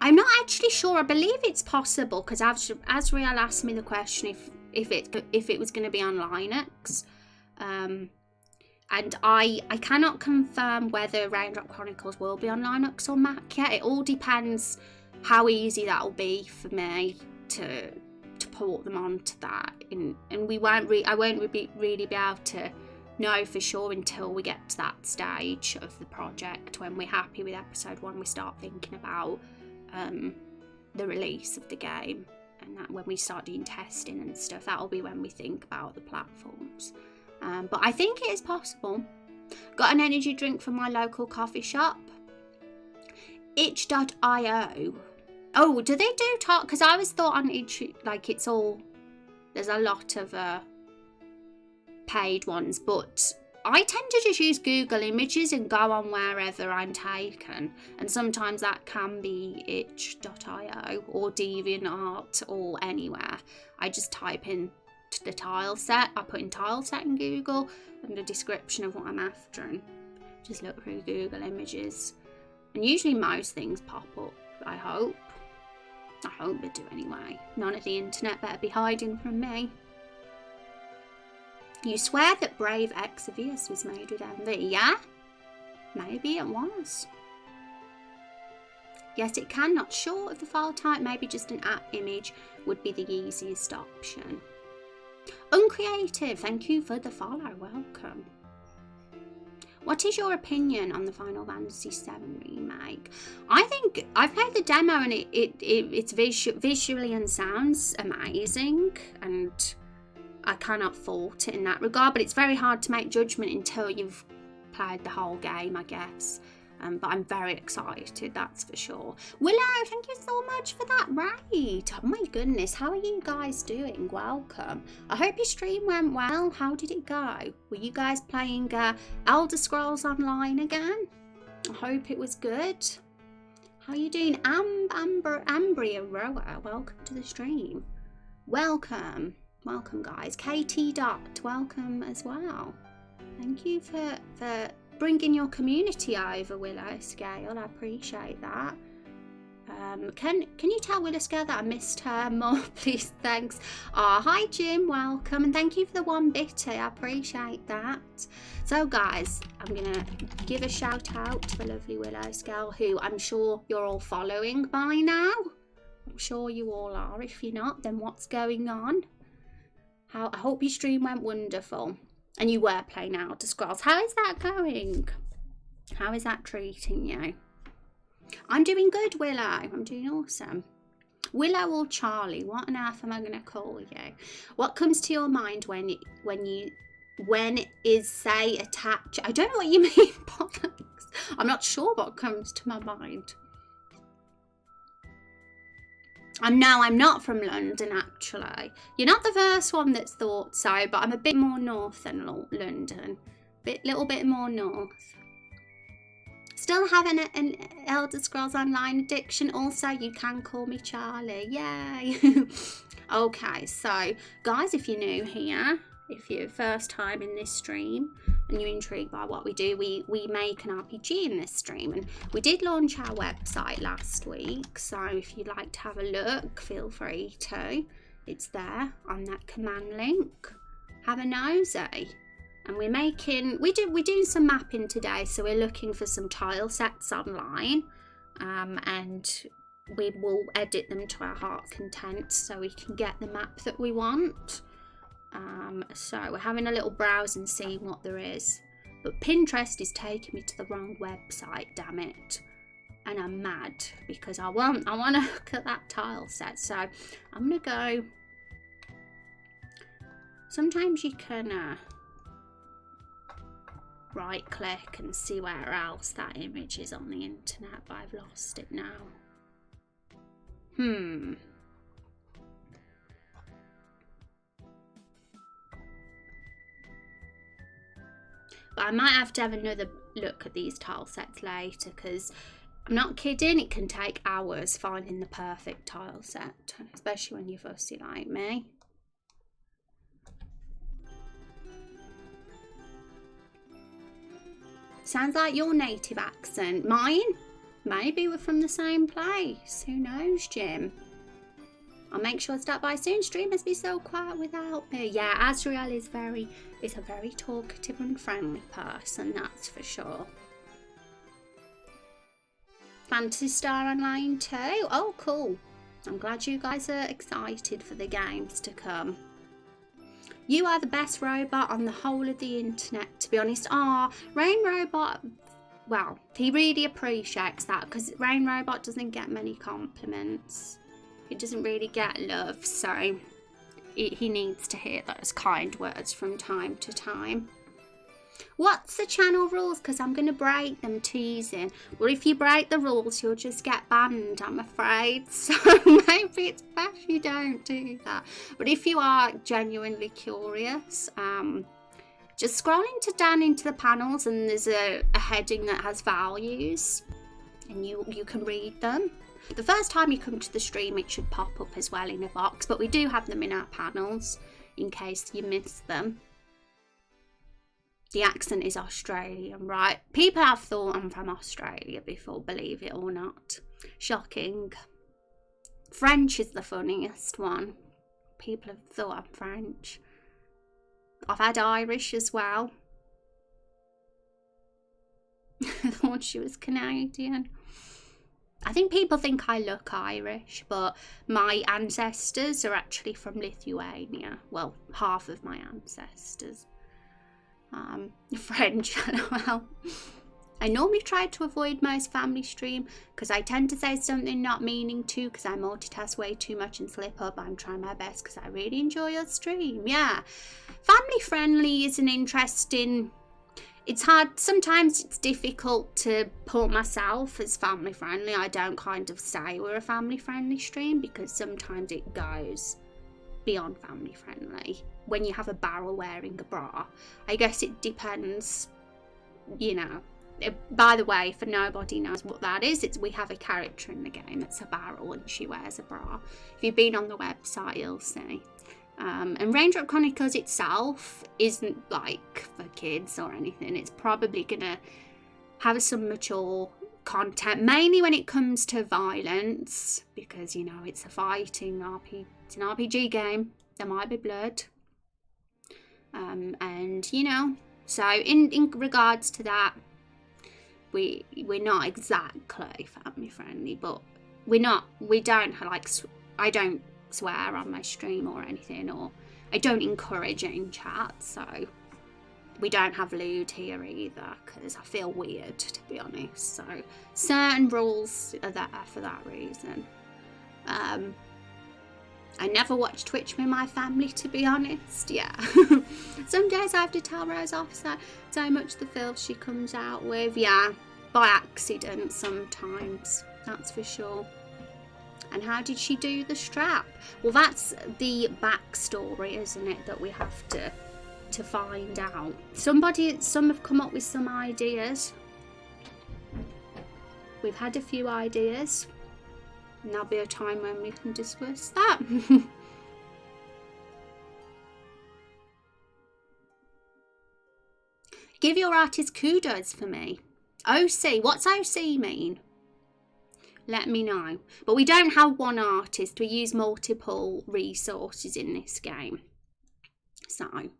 Speaker 1: I'm not actually sure. I believe it's possible because Azriel asked me the question if it was going to be on Linux, and I cannot confirm whether Raindrop Chronicles will be on Linux or Mac yet. It all depends how easy that'll be for me to port them onto that, and I won't really be able to know for sure until we get to that stage of the project when we're happy with episode 1. We start thinking about the release of the game, and that when we start doing testing and stuff, that'll be when we think about the platforms. But I think it is possible. Got an energy drink from my local coffee shop. Itch.io. Oh, do they do talk? Because I always thought on Itch, like it's all, there's a lot of paid ones, but I tend to just use Google Images and go on wherever I'm taken, and sometimes that can be itch.io or DeviantArt or anywhere. I just type in the tile set, I put in tile set in Google and the description of what I'm after and just look through Google Images, and usually most things pop up. I hope they do anyway. None of the internet better be hiding from me. You swear that Brave Exvius was made with MV? Yeah? Maybe it was. Yes, it can, not sure of the file type. Maybe just an app image would be the easiest option. Uncreative, thank you for the follow. Welcome. What is your opinion on the Final Fantasy VII Remake? I think I've played the demo and it's visually and sounds amazing, and I cannot fault it in that regard, but it's very hard to make judgment until you've played the whole game, I guess. But I'm very excited, that's for sure. Willow, thank you so much for that raid. Oh my goodness, how are you guys doing? Welcome. I hope your stream went well. How did it go? Were you guys playing Elder Scrolls Online again? I hope it was good. How are you doing? Ambria Roa, welcome to the stream. Welcome. Welcome guys. KT Dot, welcome as well. Thank you for bringing your community over, Willow Scale. I appreciate that. Can you tell Willow Scale that I missed her more, please? Thanks. Hi Jim, welcome, and thank you for the 1 bitty. I appreciate that. So guys, I'm gonna give a shout out to the lovely Willow Scale, who I'm sure you're all following by now. I'm sure you all are. If you're not, then what's going on? I hope your stream went wonderful. And you were playing Elder Scrolls. How is that going? How is that treating you? I'm doing good, Willow. I'm doing awesome. Willow or Charlie? What on earth am I going to call you? What comes to your mind when you When is say attached? I don't know what you mean, bollocks. I'm not sure what comes to my mind. No, I'm not from London, actually. You're not the first one that's thought so, but I'm a bit more north than London. Little bit more north. Still having an Elder Scrolls Online addiction. Also, you can call me Charlie. Yay. Okay, so guys, if you're new here, if you're first time in this stream and you're intrigued by what we do, we make an RPG in this stream, and we did launch our website last week, so if you'd like to have a look, feel free to. It's there on that command link. Have a nosy. And we're doing some mapping today, so we're looking for some tile sets online, and we will edit them to our heart's content so we can get the map that we want. So we're having a little browse and seeing what there is, but Pinterest is taking me to the wrong website, damn it, and I'm mad because I want to look at that tile set. So I'm gonna go. Sometimes you can right click and see where else that image is on the internet, but I've lost it now. But I might have to have another look at these tile sets later, because I'm not kidding, it can take hours finding the perfect tile set, especially when you're fussy like me. Sounds like your native accent. Mine? Maybe we're from the same place. Who knows, Jim? I'll make sure to stop by soon. Streamers be so quiet without me. Yeah, Azrael is a very talkative and friendly person, that's for sure. Phantasy Star Online too? Oh, cool. I'm glad you guys are excited for the games to come. You are the best robot on the whole of the internet, to be honest. Rain Robot, well, he really appreciates that, because Rain Robot doesn't get many compliments. He doesn't really get love, so he needs to hear those kind words from time to time. What's the channel rules? Because I'm going to break them, teasing. Well, if you break the rules, you'll just get banned, I'm afraid. So maybe it's best you don't do that. But if you are genuinely curious, just scroll down into the panels, and there's a heading that has values, and you can read them. The first time you come to the stream, it should pop up as well in a box, but we do have them in our panels in case you miss them. The accent is Australian, right? People have thought I'm from Australia before, believe it or not. Shocking. French is the funniest one. People have thought I'm French. I've had Irish as well. I thought she was Canadian. I think people think I look Irish, but my ancestors are actually from Lithuania. Well, half of my ancestors. French, well, I normally try to avoid most family stream because I tend to say something not meaning to, because I multitask way too much and slip up. I'm trying my best because I really enjoy your stream. Yeah, family friendly is an interesting, it's hard, sometimes it's difficult to put myself as family friendly. I don't kind of say we're a family friendly stream because sometimes it goes beyond family friendly when you have a barrel wearing a bra. I guess it depends, you know. By the way, for nobody knows what that is, we have a character in the game that's a barrel and she wears a bra. If you've been on the website, you'll see. And Raindrop Chronicles itself isn't like for kids or anything. It's probably gonna have some mature content, mainly when it comes to violence, because, you know, it's a fighting RPG. It's an RPG game. There might be blood. And, you know, so in regards to that, we're not exactly family friendly, but we don't like, I don't swear on my stream or anything, or I don't encourage it in chat, so we don't have lewd here either, because I feel weird, to be honest. So certain rules are there for that reason. I never watch Twitch with my family, to be honest. Yeah. Some days I have to tell Rose off so much the filth she comes out with. Yeah, by accident sometimes, that's for sure. And how did she do the strap? Well, that's the backstory, isn't it, that we have to find out. Some have come up with some ideas. We've had a few ideas. And there'll be a time when we can discuss that. Give your artist kudos for me. OC, what's OC mean? Let me know. But we don't have one artist. We use multiple resources in this game. So,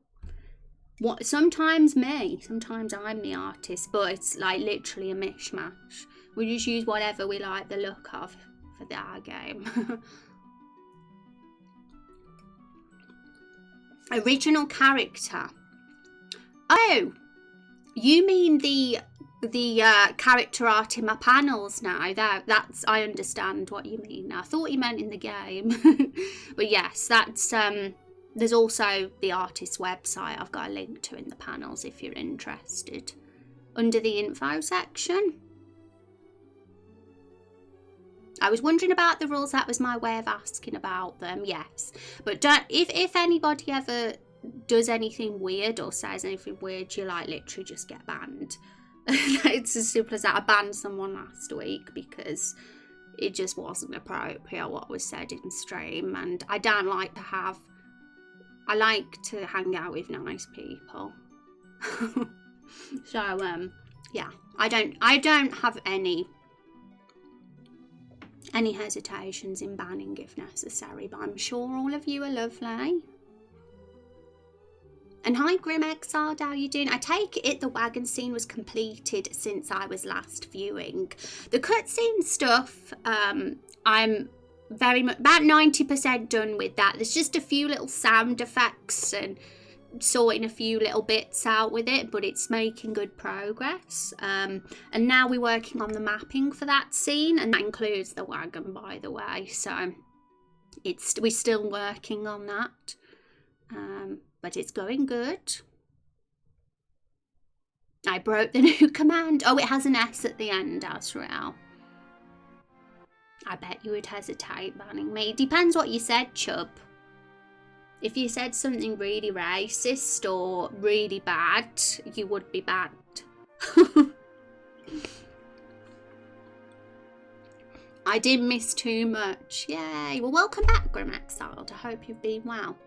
Speaker 1: sometimes I'm the artist, but it's like literally a mishmash. We just use whatever we like the look of for our game. Original character. Oh, you mean the character art in my panels now? That's I understand what you mean now. I thought you meant in the game. But yes, that's there's also the artist's website I've got a link to in the panels if you're interested. Under the info section. I was wondering about the rules. That was my way of asking about them. Yes, but if anybody ever does anything weird or says anything weird, you like literally just get banned. It's as simple as that. I banned someone last week because it just wasn't appropriate what was said in stream, and I don't like to have. I like to hang out with nice people. So yeah, I don't have any hesitations in banning if necessary, but I'm sure all of you are lovely. And hi Grim Exiled, how are you doing? I take it the wagon scene was completed since I was last viewing. The cutscene stuff, I'm very much about 90% done with that. There's just a few little sound effects and sorting a few little bits out with it, but it's making good progress. And now we're working on the mapping for that scene, and that includes the wagon, by the way. So we're still working on that, but it's going good. I broke the new command. Oh, it has an S at the end, Azrael. I bet you would hesitate banning me. Depends what you said, Chub. If you said something really racist or really bad, you would be banned. I did miss too much. Yay. Well, welcome back, Grim Exiled. I hope you've been well.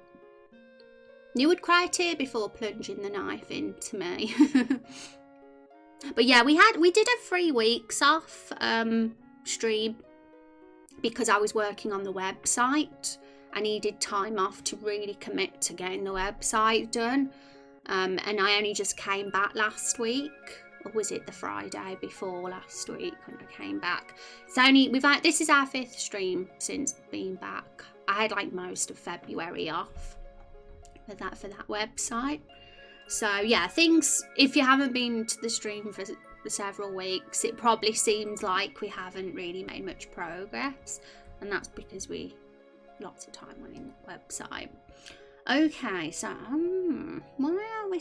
Speaker 1: You would cry a tear before plunging the knife into me. But yeah, we did a 3 weeks off stream because I was working on the website. I needed time off to really commit to getting the website done. And I only just came back last week. Or was it the Friday before last week when I came back? This is our 5th stream since being back. I had like most of February off for that website. So yeah, things, if you haven't been to the stream for several weeks, it probably seems like we haven't really made much progress. And that's because lots of time on the website. Okay, so why are we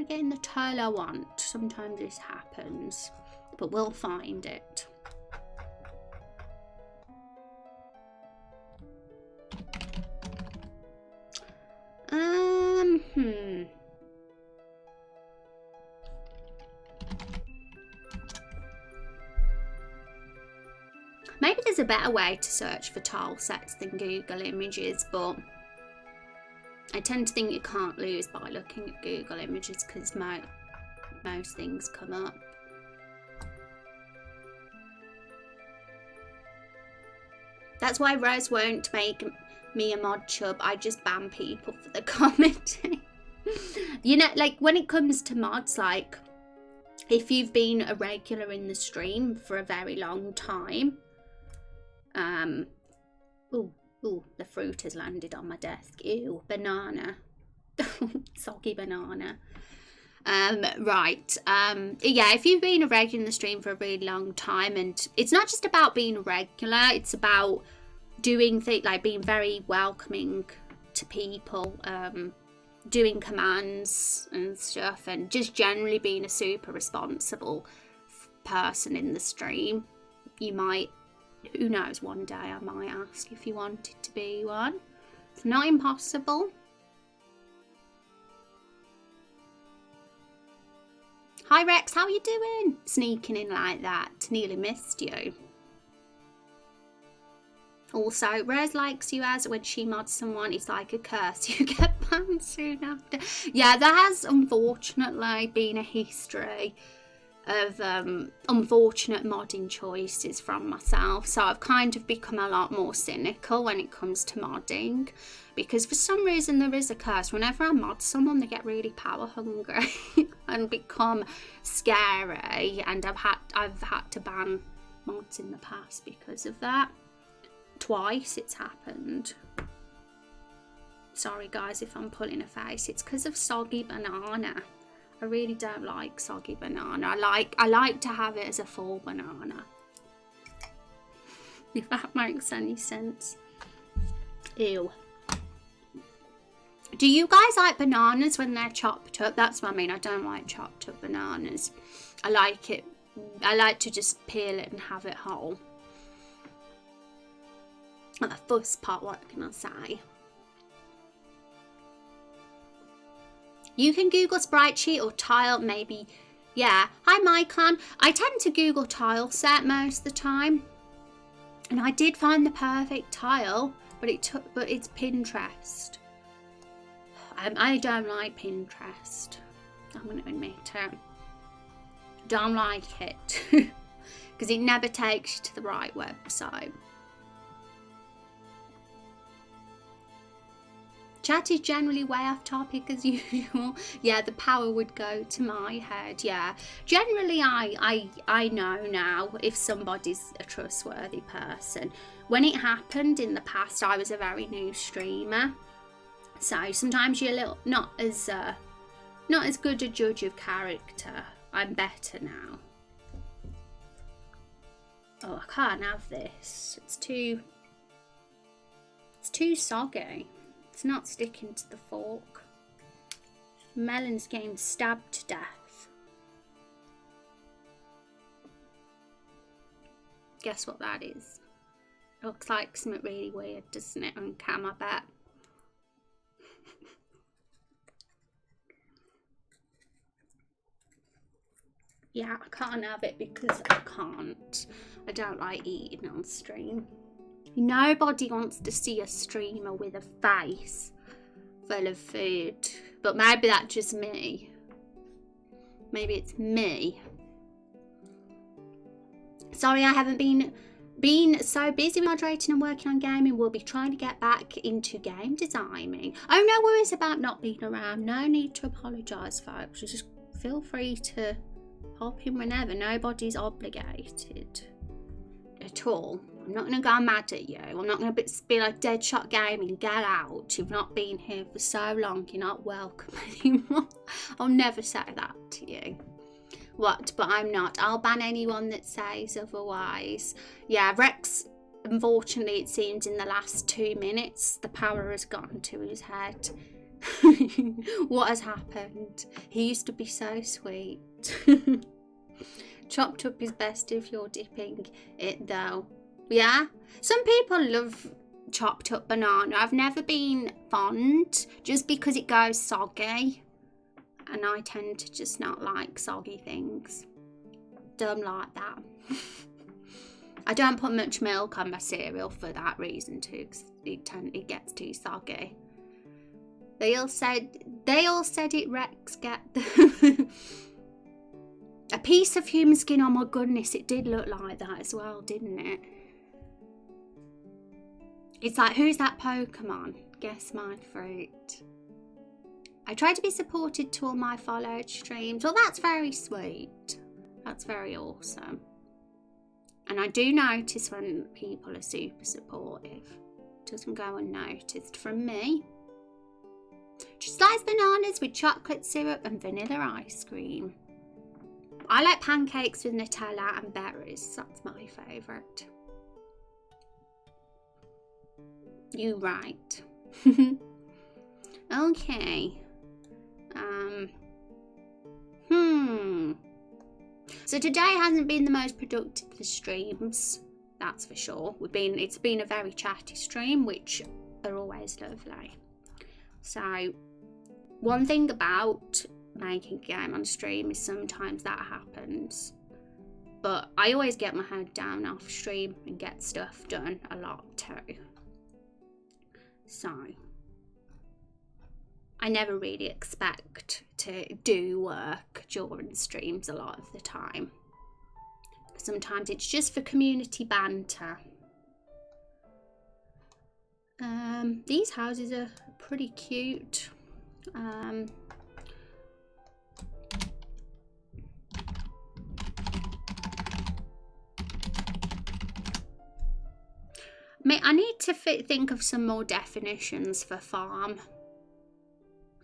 Speaker 1: getting the tile I want? Sometimes this happens, but we'll find it. Maybe there's a better way to search for tile sets than Google Images, but I tend to think you can't lose by looking at Google Images because most things come up. That's why Rose won't make me a mod chub. I just ban people for the commenting. You know, like when it comes to mods, like if you've been a regular in the stream for a very long time, ooh, the fruit has landed on my desk. Ew, banana. Soggy banana. Right. Yeah, if you've been a regular in the stream for a really long time, and it's not just about being a regular, it's about doing things like being very welcoming to people, doing commands and stuff, and just generally being a super responsible person in the stream. You might, who knows, one day I might ask if you wanted to be one. It's not impossible. Hi Rex, how are you doing? Sneaking in like that. Nearly missed you. Also, Rose likes you as when she mods someone, it's like a curse. You get banned soon after. Yeah, there has unfortunately been a history of unfortunate modding choices from myself. So I've kind of become a lot more cynical when it comes to modding. Because for some reason there is a curse. Whenever I mod someone, they get really power hungry and become scary. And I've had to ban mods in the past because of that. Twice it's happened. Sorry guys if I'm pulling a face. It's because of soggy banana. I really don't like soggy banana. I like to have it as a full banana. If that makes any sense. Ew. Do you guys like bananas when they're chopped up? That's what I mean. I don't like chopped up bananas. I like it. I like to just peel it and have it whole. And the first part, what can I say? You can Google sprite sheet or tile, maybe. Yeah. Hi, Mycon. I tend to Google tile set most of the time. And I did find the perfect tile, but it's Pinterest. I don't like Pinterest. I'm going to admit it. Don't like it. Because it never takes you to the right website. Chat is generally way off topic as usual. Yeah, the power would go to my head. Yeah, generally I know now if somebody's a trustworthy person. When it happened in the past, I was a very new streamer, so sometimes you're a little not as good a judge of character. I'm better now. Oh, I can't have this. It's too soggy. It's not sticking to the fork. Melon's getting stabbed to death. Guess what that is? It looks like something really weird, doesn't it, on cam, I bet. Yeah, I can't have it because I can't. I don't like eating on stream. Nobody wants to see a streamer with a face full of food. But maybe that's just me. Maybe it's me. Sorry, I haven't been so busy moderating and working on gaming. We'll be trying to get back into game designing. Oh, no worries about not being around. No need to apologise, folks. Just feel free to hop in whenever. Nobody's obligated at all. I'm not going to go mad at you. I'm not going to be like Deadshot Gaming. Get out. You've not been here for so long. You're not welcome anymore. I'll never say that to you. What? But I'm not. I'll ban anyone that says otherwise. Yeah, Rex, unfortunately, it seems in the last 2 minutes, the power has gone to his head. What has happened? He used to be so sweet. Chopped up is best if you're dipping it though. Yeah, some people love chopped up banana. I've never been fond just because it goes soggy, and I tend to just not like soggy things. Don't like that. I don't put much milk on my cereal for that reason too, because it gets too soggy. They all said it. Rex, get a piece of human skin. Oh my goodness, it did look like that as well, didn't it? It's like, who's that Pokemon? Guess my fruit. I try to be supported to all my followed streams. Well, that's very sweet. That's very awesome. And I do notice when people are super supportive. It doesn't go unnoticed from me. Just sliced bananas with chocolate syrup and vanilla ice cream. I like pancakes with Nutella and berries. That's my favourite. You right. Okay. So today hasn't been the most productive of streams, that's for sure. It's been a very chatty stream, which are always lovely. So one thing about making a game on stream is sometimes that happens. But I always get my head down off stream and get stuff done a lot too. So I never really expect to do work during streams a lot of the time. Sometimes it's just for community banter. These houses are pretty cute. I need to think of some more definitions for farm.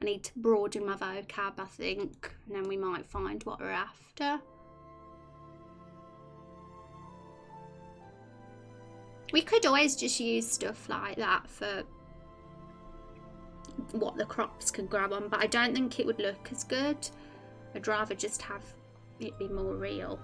Speaker 1: I need to broaden my vocab, I think, and then we might find what we're after. We could always just use stuff like that for what the crops can grab on, but I don't think it would look as good. I'd rather just have it be more real.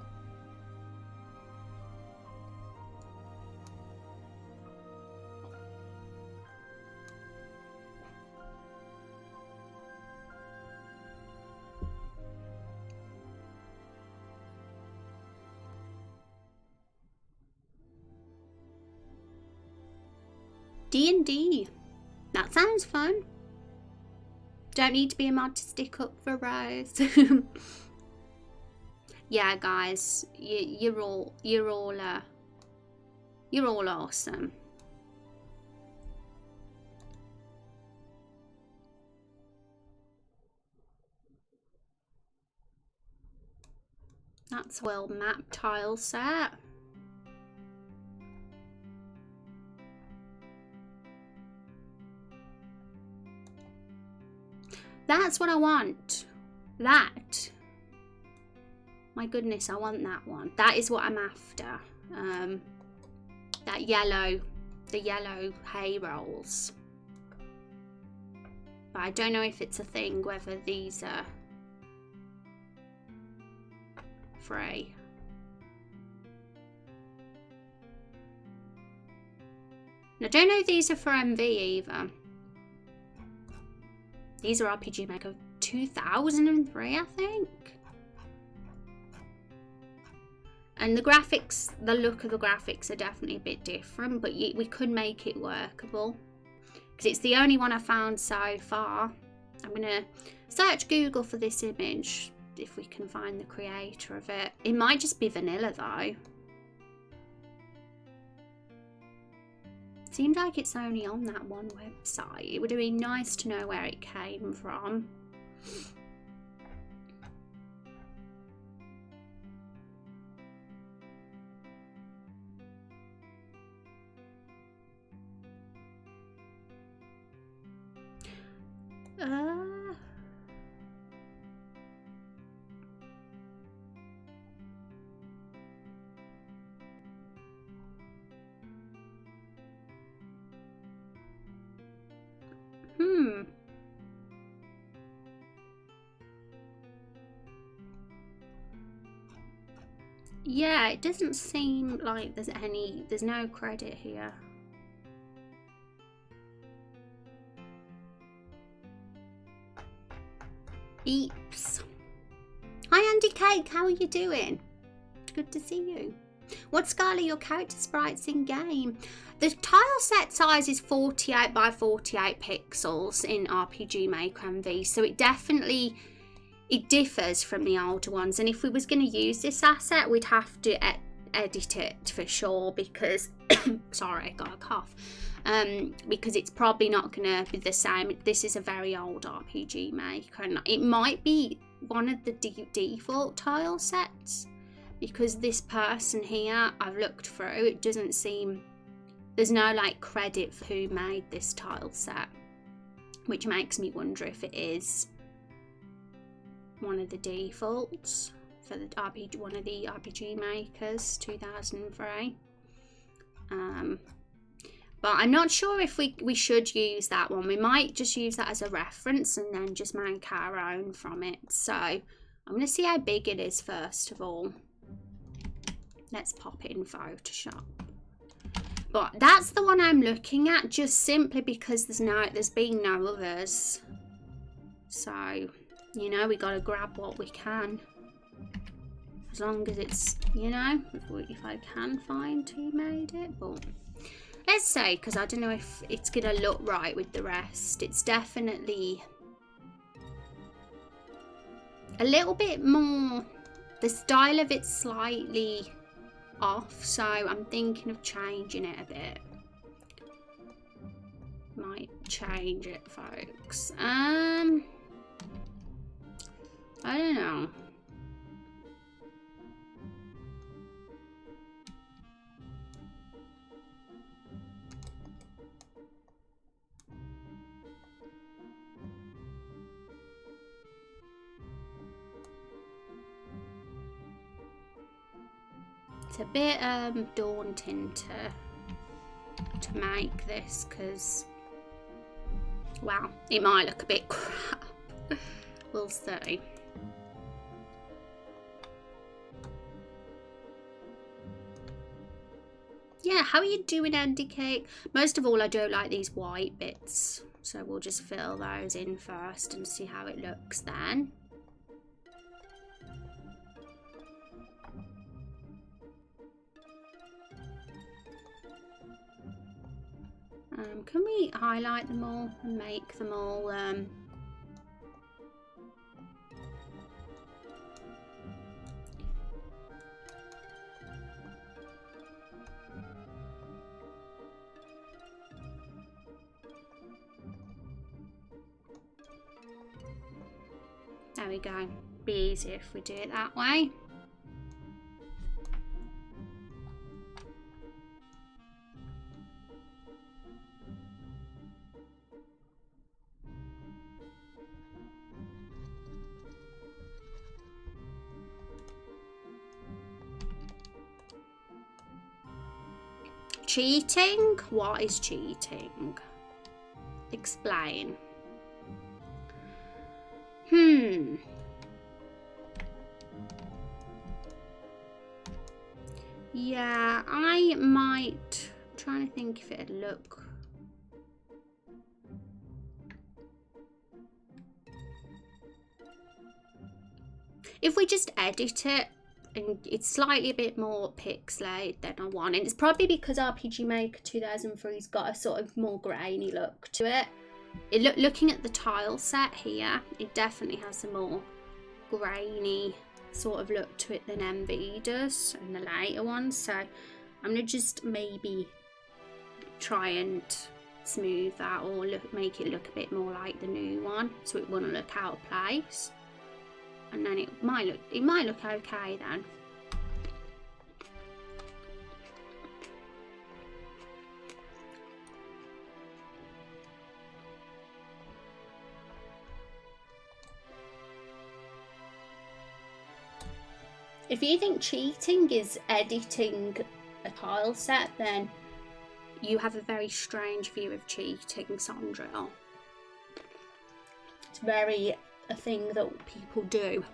Speaker 1: D&D. That sounds fun. Don't need to be a mod to stick up for Rose. Yeah, guys, you're all awesome. That's a well mapped tile set. That's what I want. That. My goodness, I want that one. That is what I'm after. That yellow, the yellow hay rolls. But I don't know if it's a thing, whether these are free. And I don't know if these are for MV either. These are RPG Maker 2003, I think. And the graphics, the look of the graphics are definitely a bit different, but we could make it workable. Because it's the only one I found so far. I'm going to search Google for this image, if we can find the creator of it. It might just be vanilla though. Seemed like it's only on that one website. It would have been nice to know where it came from. Yeah, it doesn't seem like there's no credit here. Eeps. Hi Andy Cake, how are you doing? Good to see you. What scale are your character sprites in game? The tile set size is 48 by 48 pixels in RPG Maker MV, so it definitely differs from the older ones. And if we was going to use this asset, we'd have to edit it for sure, because sorry, I got a cough. Because it's probably not going to be the same. This is a very old RPG Maker, and it might be one of the default tile sets, because this person here, I've looked through, it doesn't seem, there's no like credit for who made this tile set, which makes me wonder if it is one of the defaults for the one of the RPG Makers 2003. But I'm not sure if we should use that one. We might just use that as a reference and then just make our own from it. So I'm going to see how big it is first of all. Let's pop it in Photoshop. But that's the one I'm looking at, just simply because there's been no others. So, you know, we got to grab what we can. As long as it's, you know, if I can find who made it. But let's say, because I don't know if it's going to look right with the rest. It's definitely a little bit more, the style of it's slightly off, so I'm thinking of changing it a bit. Might change it, folks. I don't know. It's a bit daunting to make this because, well, it might look a bit crap. We'll see. Yeah, how are you doing, Andy Cake? Most of all, I do like these white bits, so we'll just fill those in first and see how it looks then. Can we highlight them all and make them all there we go. Be easier if we do it that way. Cheating? What is cheating? Explain. Yeah, I might. I'm trying to think if it'd look. If we just edit it, and it's slightly a bit more pixelated than I want, and it's probably because RPG Maker 2003's got a sort of more grainy look to it. Looking at the tile set here, it definitely has a more grainy sort of look to it than MV does and the later ones. So I'm gonna just maybe try and smooth that or make it look a bit more like the new one, so it wouldn't look out of place. And then it might look okay then. If you think cheating is editing a tile set, then you have a very strange view of cheating, Sandra. It's very a thing that people do.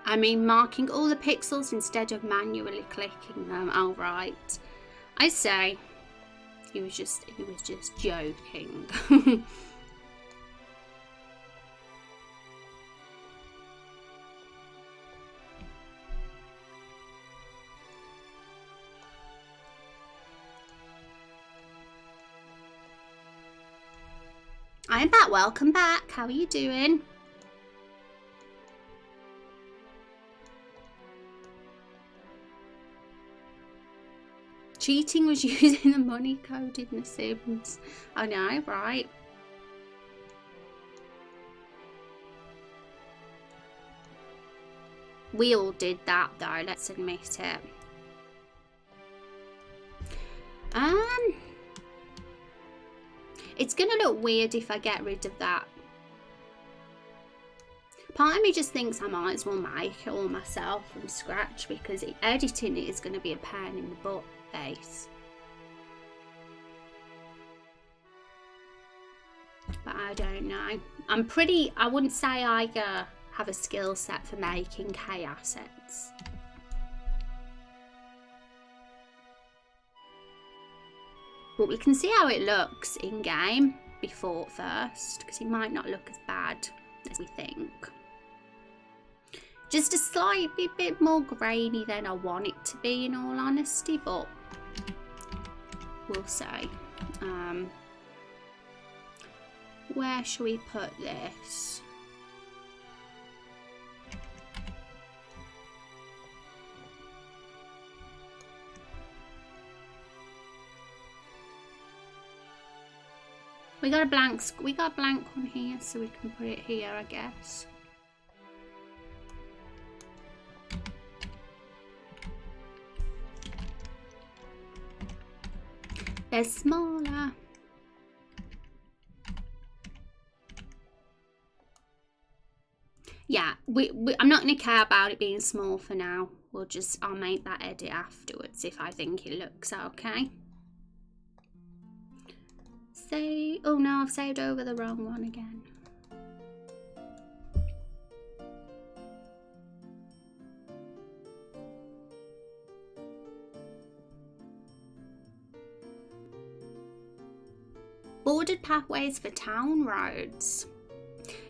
Speaker 1: I mean, marking all the pixels instead of manually clicking them. Oh, right. I say he was just joking. I'm back. Welcome back. How are you doing? Cheating was using the money code in The Sims. I know, right? We all did that though, let's admit it. It's gonna look weird if I get rid of that. Part of me just thinks I might as well make it all myself from scratch, because editing it is going to be a pain in the butt face. But I don't know. I wouldn't say I have a skill set for making K assets. But we can see how it looks in game before first, because it might not look as bad as we think. Just a slightly bit more grainy than I want it to be, in all honesty, but we'll see. Where shall we put this? We got a blank one here, so we can put it here, I guess. They're smaller. Yeah, I'm not going to care about it being small for now. I'll make that edit afterwards if I think it looks okay. Oh no, I've saved over the wrong one again. Bordered pathways for town roads.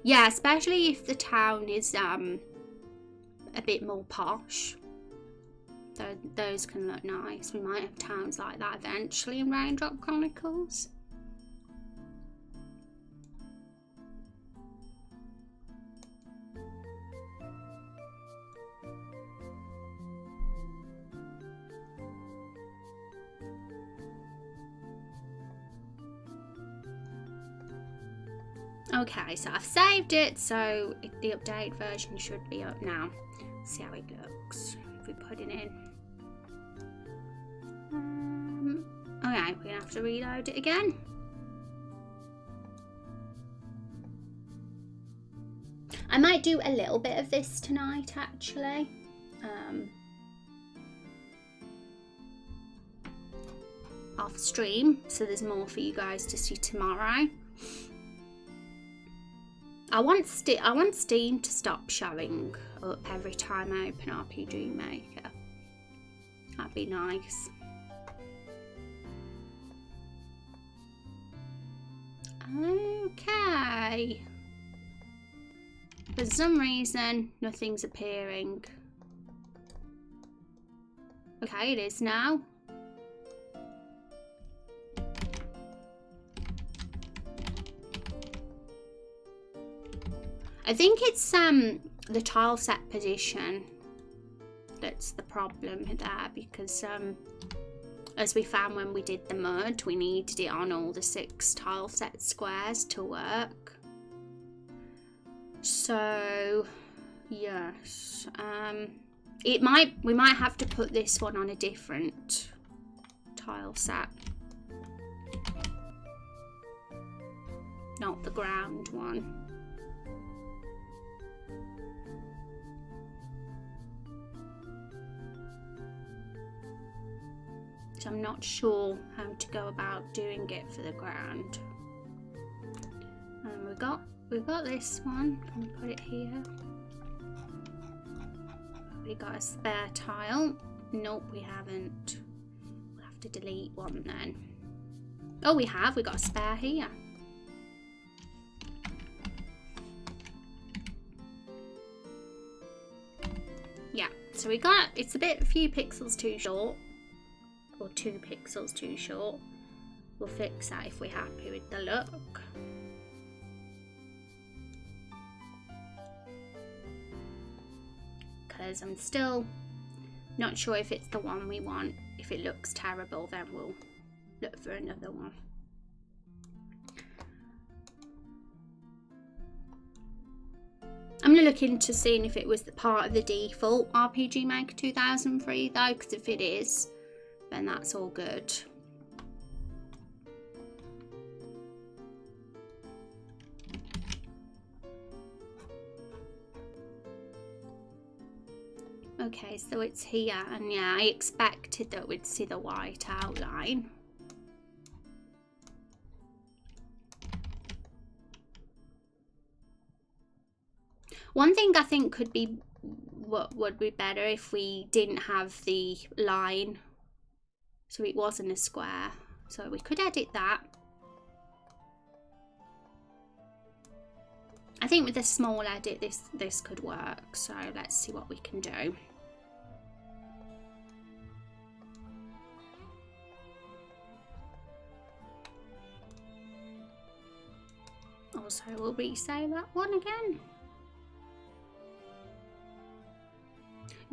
Speaker 1: Yeah, especially if the town is a bit more posh. Those can look nice. We might have towns like that eventually in Raindrop Chronicles. Okay, so I've saved it, so the updated version should be up now. See how it looks if we put it in. Okay, we're gonna have to reload it again. I might do a little bit of this tonight, actually. Off stream, so there's more for you guys to see tomorrow. I want Steam to stop showing up every time I open RPG Maker. That'd be nice. Okay. For some reason, nothing's appearing. Okay, it is now. I think it's the tile set position that's the problem there, because as we found when we did the mud, we needed it on all the 6 tile set squares to work. So yes, we might have to put this one on a different tile set, not the ground one. So I'm not sure how to go about doing it for the ground. And we've got this one. Can we put it here? We got a spare tile. Nope, we haven't. We'll have to delete one then. Oh, we have. We got a spare here. Yeah. So we got. It's a few pixels too short. Or 2 pixels too short. We'll fix that if we're happy with the look. Because I'm still not sure if it's the one we want. If it looks terrible, then we'll look for another one. I'm going to look into seeing if it was the part of the default RPG Maker 2003 though, because if it is, then that's all good. Okay, so it's here, and yeah, I expected that we'd see the white outline. One thing I think could be, what would be better if we didn't have the line, so it wasn't a square. So we could edit that. I think with a small edit, this could work. So let's see what we can do. Also, we'll resave that one again.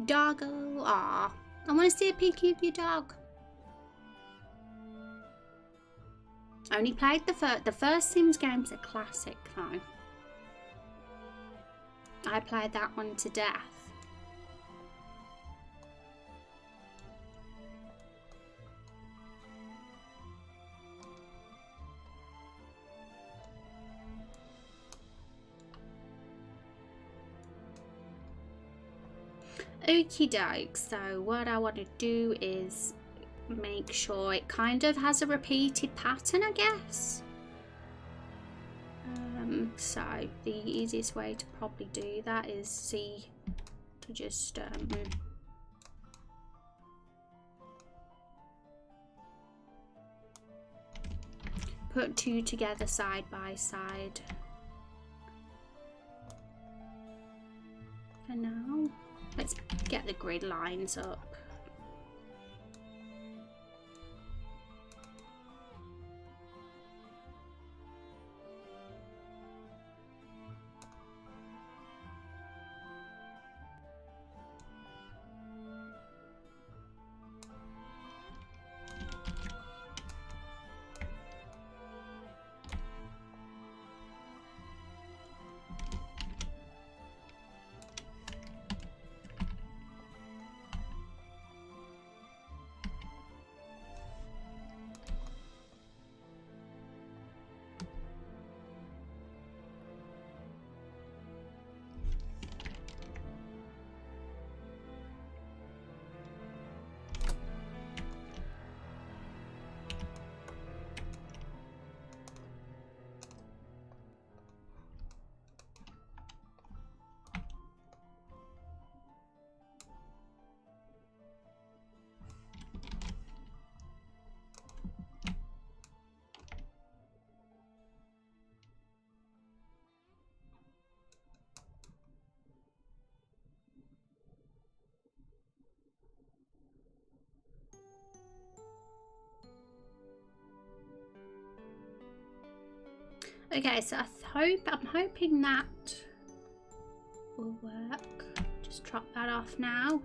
Speaker 1: Doggo, ah, I want to see a peek of your dog. I only played the first Sims game's a classic though. I played that one to death. Okie doke, so what I want to do is make sure it kind of has a repeated pattern, I guess. So the easiest way to probably do that is to just put two together side by side for now. Let's get the grid lines up. Okay, so I'm hoping that will work. Just drop that off now.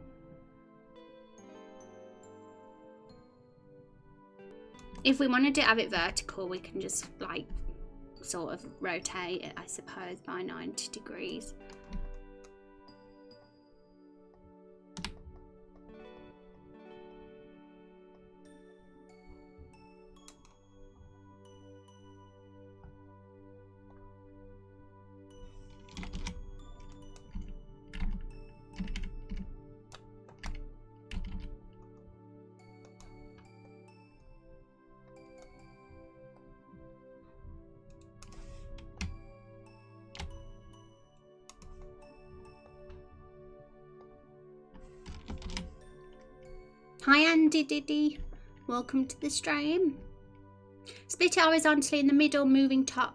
Speaker 1: If we wanted to have it vertical, we can just like sort of rotate it, I suppose, by 90 degrees. Hi Andy Diddy, welcome to the stream. Split it horizontally in the middle, moving top,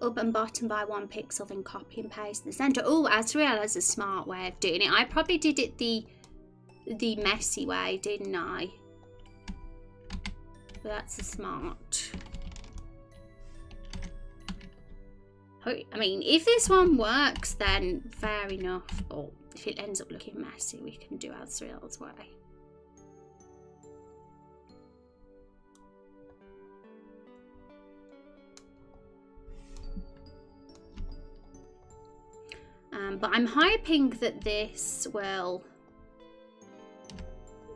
Speaker 1: up and bottom by 1 pixel, then copy and paste in the center. Oh, Azrael has a smart way of doing it. I probably did it the messy way, didn't I? But that's a smart. I mean, if this one works, then fair enough. But if it ends up looking messy, we can do Azrael's way. But I'm hoping that this will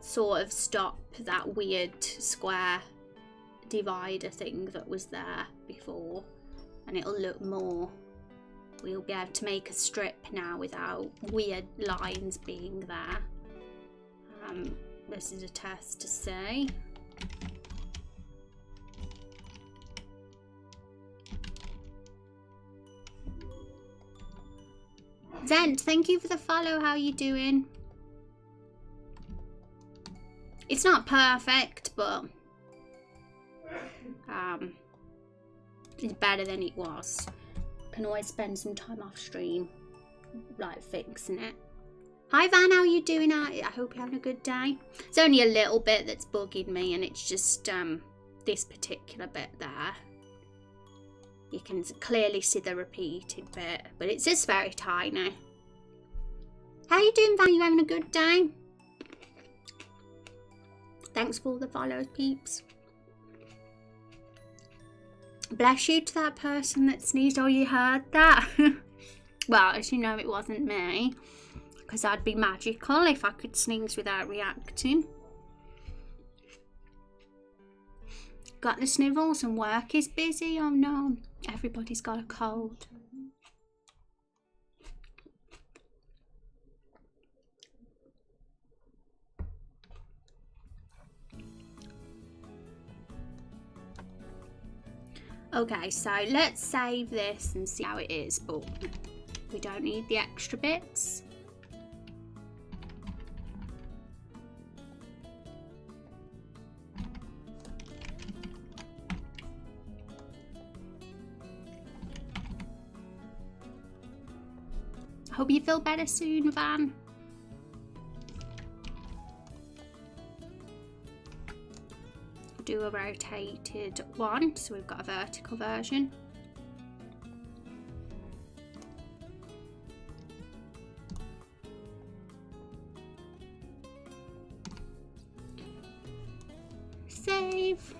Speaker 1: sort of stop that weird square divider thing that was there before, and it'll look more, we'll be able to make a strip now without weird lines being there. This is a test to see. Zent, thank you for the follow. How you doing? It's not perfect, but it's better than it was. Can always spend some time off stream, like fixing it. Hi Van, how you doing? I hope you're having a good day. It's only a little bit that's bugging me, and it's just this particular bit there. You can clearly see the repeated bit, but it's just very tiny. How you doing, Van? You having a good day? Thanks for all the follows, peeps. Bless you to that person that sneezed. Oh, you heard that? Well, as you know, it wasn't me, because I'd be magical if I could sneeze without reacting. Got the snivels and work is busy. Oh no, everybody's got a cold. Okay, so let's save this and see how it is, but we don't need the extra bits. Hope you feel better soon, Van. Do a rotated one, so we've got a vertical version. Save.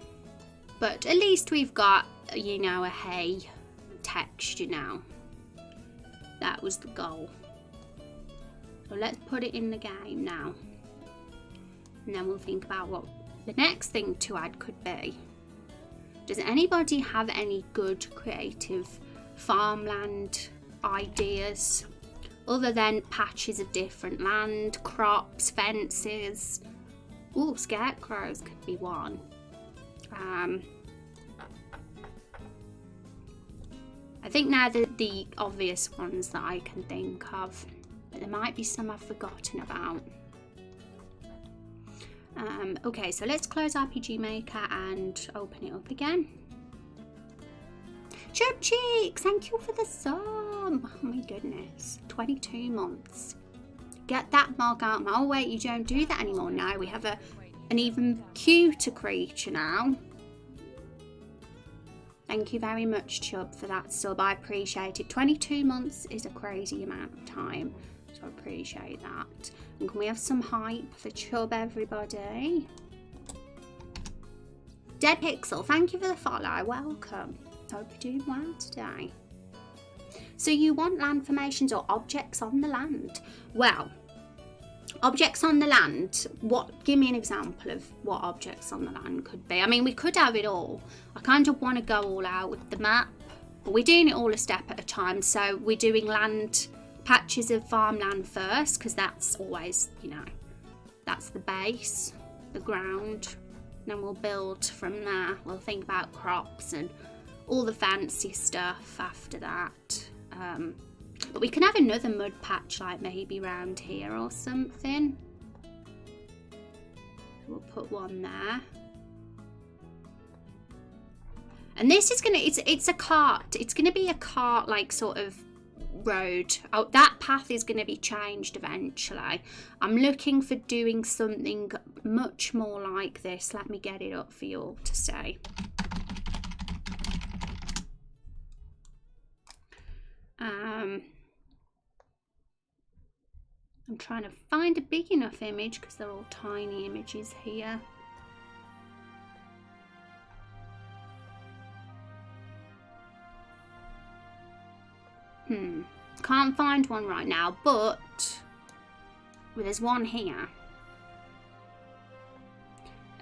Speaker 1: But at least we've got, you know, a hay texture now. That was the goal. So let's put it in the game now. And then we'll think about what the next thing to add could be. Does anybody have any good creative farmland ideas? Other than patches of different land, crops, fences. Ooh, scarecrows could be one. I think now the obvious ones that I can think of, but there might be some I've forgotten about. Okay, so let's close RPG Maker and open it up again. Chub Cheeks, thank you for the sub. Oh my goodness, 22 months. Get that mug out. Oh wait, you don't do that anymore now. We have an even cuter creature now. Thank you very much, Chub, for that sub. I appreciate it. 22 months is a crazy amount of time, so I appreciate that. And can we have some hype for Chub, everybody? Dead Pixel, thank you for the follow. Welcome. Hope you're doing well today. So you want land formations or objects on the land? Well, objects on the land, give me an example of what objects on the land could be. I mean, we could have it all. I kind of want to go all out with the map, but we're doing it all a step at a time. So we're doing land, patches of farmland first, because that's always, you know, that's the base, the ground. And then we'll build from there. We'll think about crops and all the fancy stuff after that. But we can have another mud patch, like maybe round here or something. We'll put one there. And this is gonna, it's a cart. It's gonna be a cart, like sort of road. Oh, that path is gonna be changed eventually. I'm looking for doing something much more like this. Let me get it up for you all to see. I'm trying to find a big enough image because they're all tiny images here. Can't find one right now, but well, there's one here.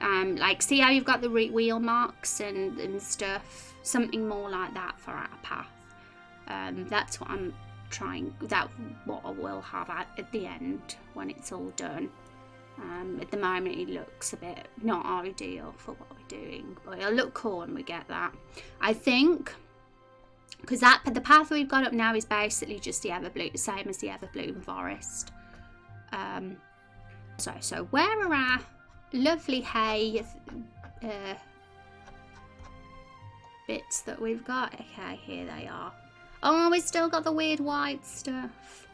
Speaker 1: Like, see how you've got the wheel marks and stuff? Something more like that for our path. That's what I'm trying, that's what I will have at the end when it's all done. At the moment it looks a bit not ideal for what we're doing, but it'll look cool when we get that. I think, because the path we've got up now is basically just the same as the Everbloom Forest. So where are our lovely hay bits that we've got? Okay, here they are. Oh, we've still got the weird white stuff.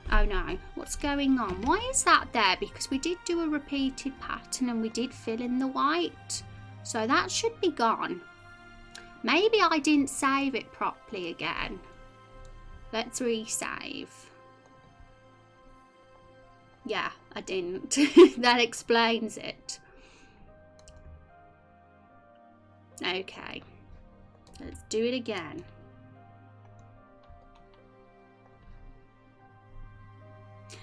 Speaker 1: Oh no, what's going on? Why is that there? Because we did do a repeated pattern and we did fill in the white. So that should be gone. Maybe I didn't save it properly again. Let's resave. Yeah, I didn't. That explains it. Okay, let's do it again.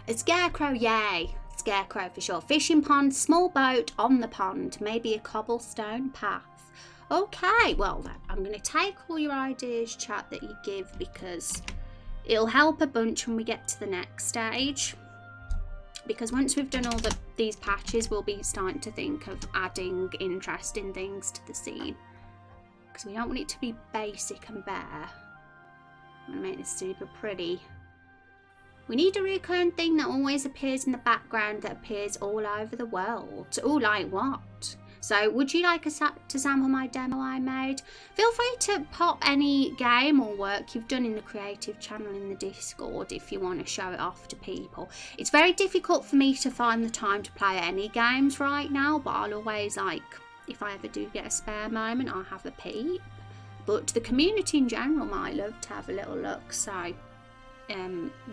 Speaker 1: A scarecrow, yay! Scarecrow for sure. Fishing pond, small boat on the pond, maybe a cobblestone path. Okay, well, I'm going to take all your ideas, chat, that you give, because it'll help a bunch when we get to the next stage. Because once we've done all these patches, we'll be starting to think of adding interesting things to the scene. Because we don't want it to be basic and bare. I'm going to make this super pretty. We need a recurring thing that always appears in the background, that appears all over the world. Oh, like what? So would you like to sample my demo I made? Feel free to pop any game or work you've done in the creative channel in the Discord if you want to show it off to people. It's very difficult for me to find the time to play any games right now, but I'll always, like, if I ever do get a spare moment, I'll have a peep. But the community in general might love to have a little look, so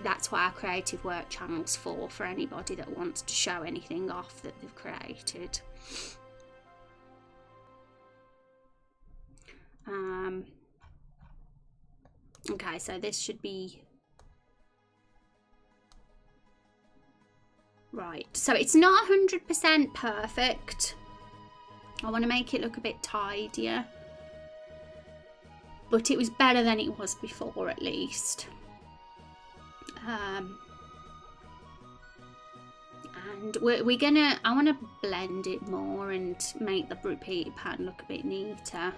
Speaker 1: that's what our creative work channel's for anybody that wants to show anything off that they've created. Okay, so this should be right. So it's not 100% perfect. I want to make it look a bit tidier, but it was better than it was before, at least. And I want to blend it more and make the repeated pattern look a bit neater,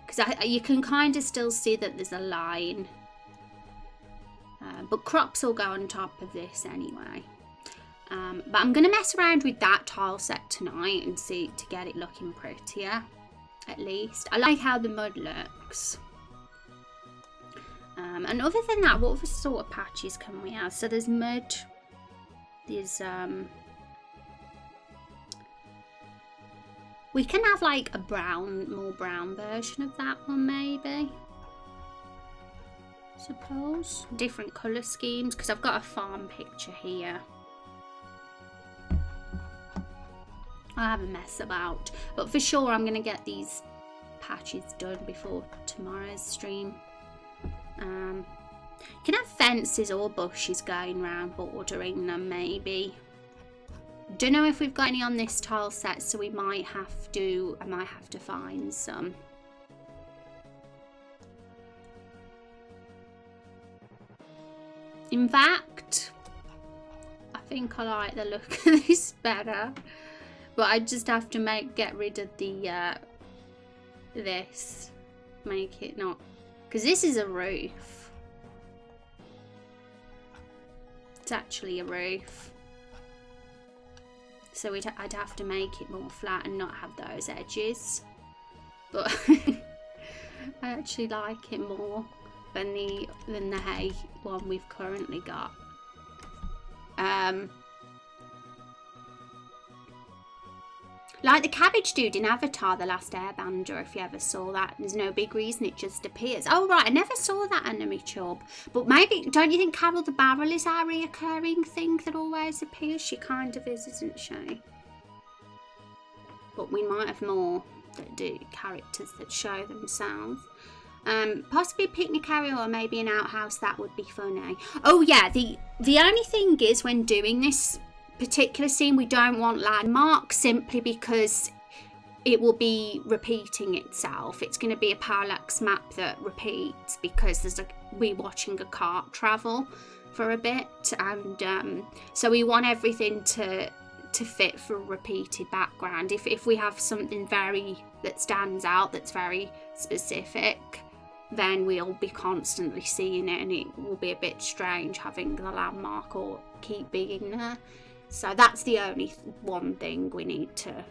Speaker 1: because you can kind of still see that there's a line, but crops will go on top of this anyway. But I'm going to mess around with that tile set tonight and see to get it looking prettier, at least. I like how the mud looks. And other than that, what other sort of patches can we have? So there's mud, there's we can have like a more brown version of that one, maybe. Suppose different colour schemes, because I've got a farm picture here. I'll have a mess about, but for sure I'm going to get these patches done before tomorrow's stream. You can have fences or bushes going around bordering them, maybe. Don't know if we've got any on this tile set, so I might have to find some. In fact, I think I like the look of this better, but I just have to get rid of the this, make it not, because this is a roof. It's actually a roof, so I'd have to make it more flat and not have those edges, but I actually like it more than the hay one we've currently got. Like the cabbage dude in Avatar: The Last Airbender, if you ever saw that. There's no big reason, it just appears. Oh right, I never saw that enemy chub. But maybe, don't you think Carol the Barrel is our reoccurring thing that always appears? She kind of is, isn't she? But we might have more that do characters that show themselves. Possibly a picnic area or maybe an outhouse, that would be funny. Oh yeah, the only thing is, when doing this particular scene, we don't want landmarks, simply because it will be repeating itself. It's going to be a parallax map that repeats, because we're watching a cart travel for a bit, and so we want everything to to fit for a repeated background. If we have something that stands out, that's very specific, then we'll be constantly seeing it, and it will be a bit strange having the landmark or keep being there. So that's the only one thing we need to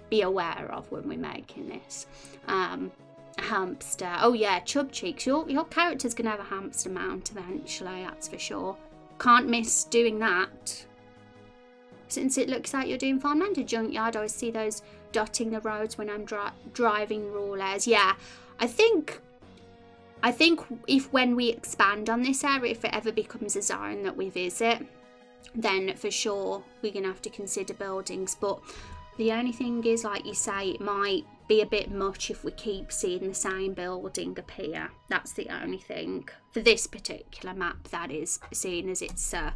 Speaker 1: be aware of when we're making this. Hamster. Oh yeah, chub cheeks. Your character's gonna have a hamster mount eventually, that's for sure. Can't miss doing that. Since it looks like you're doing farmland or junkyard, I always see those dotting the roads when I'm driving rollers. Yeah, I think if when we expand on this area, if it ever becomes a zone that we visit, then for sure we're gonna have to consider buildings. But the only thing is, like you say, it might be a bit much if we keep seeing the same building appear. That's the only thing for this particular map, that is, seeing as it's a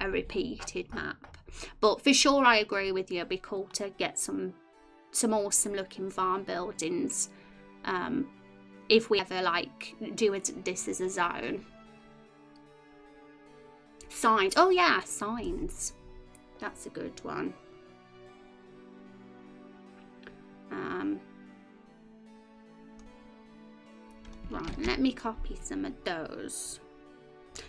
Speaker 1: repeated map. But for sure I agree with you, it'd be cool to get some awesome looking farm buildings if we ever like do this as a zone. Signs. Oh yeah, signs. That's a good one. Right, let me copy some of those.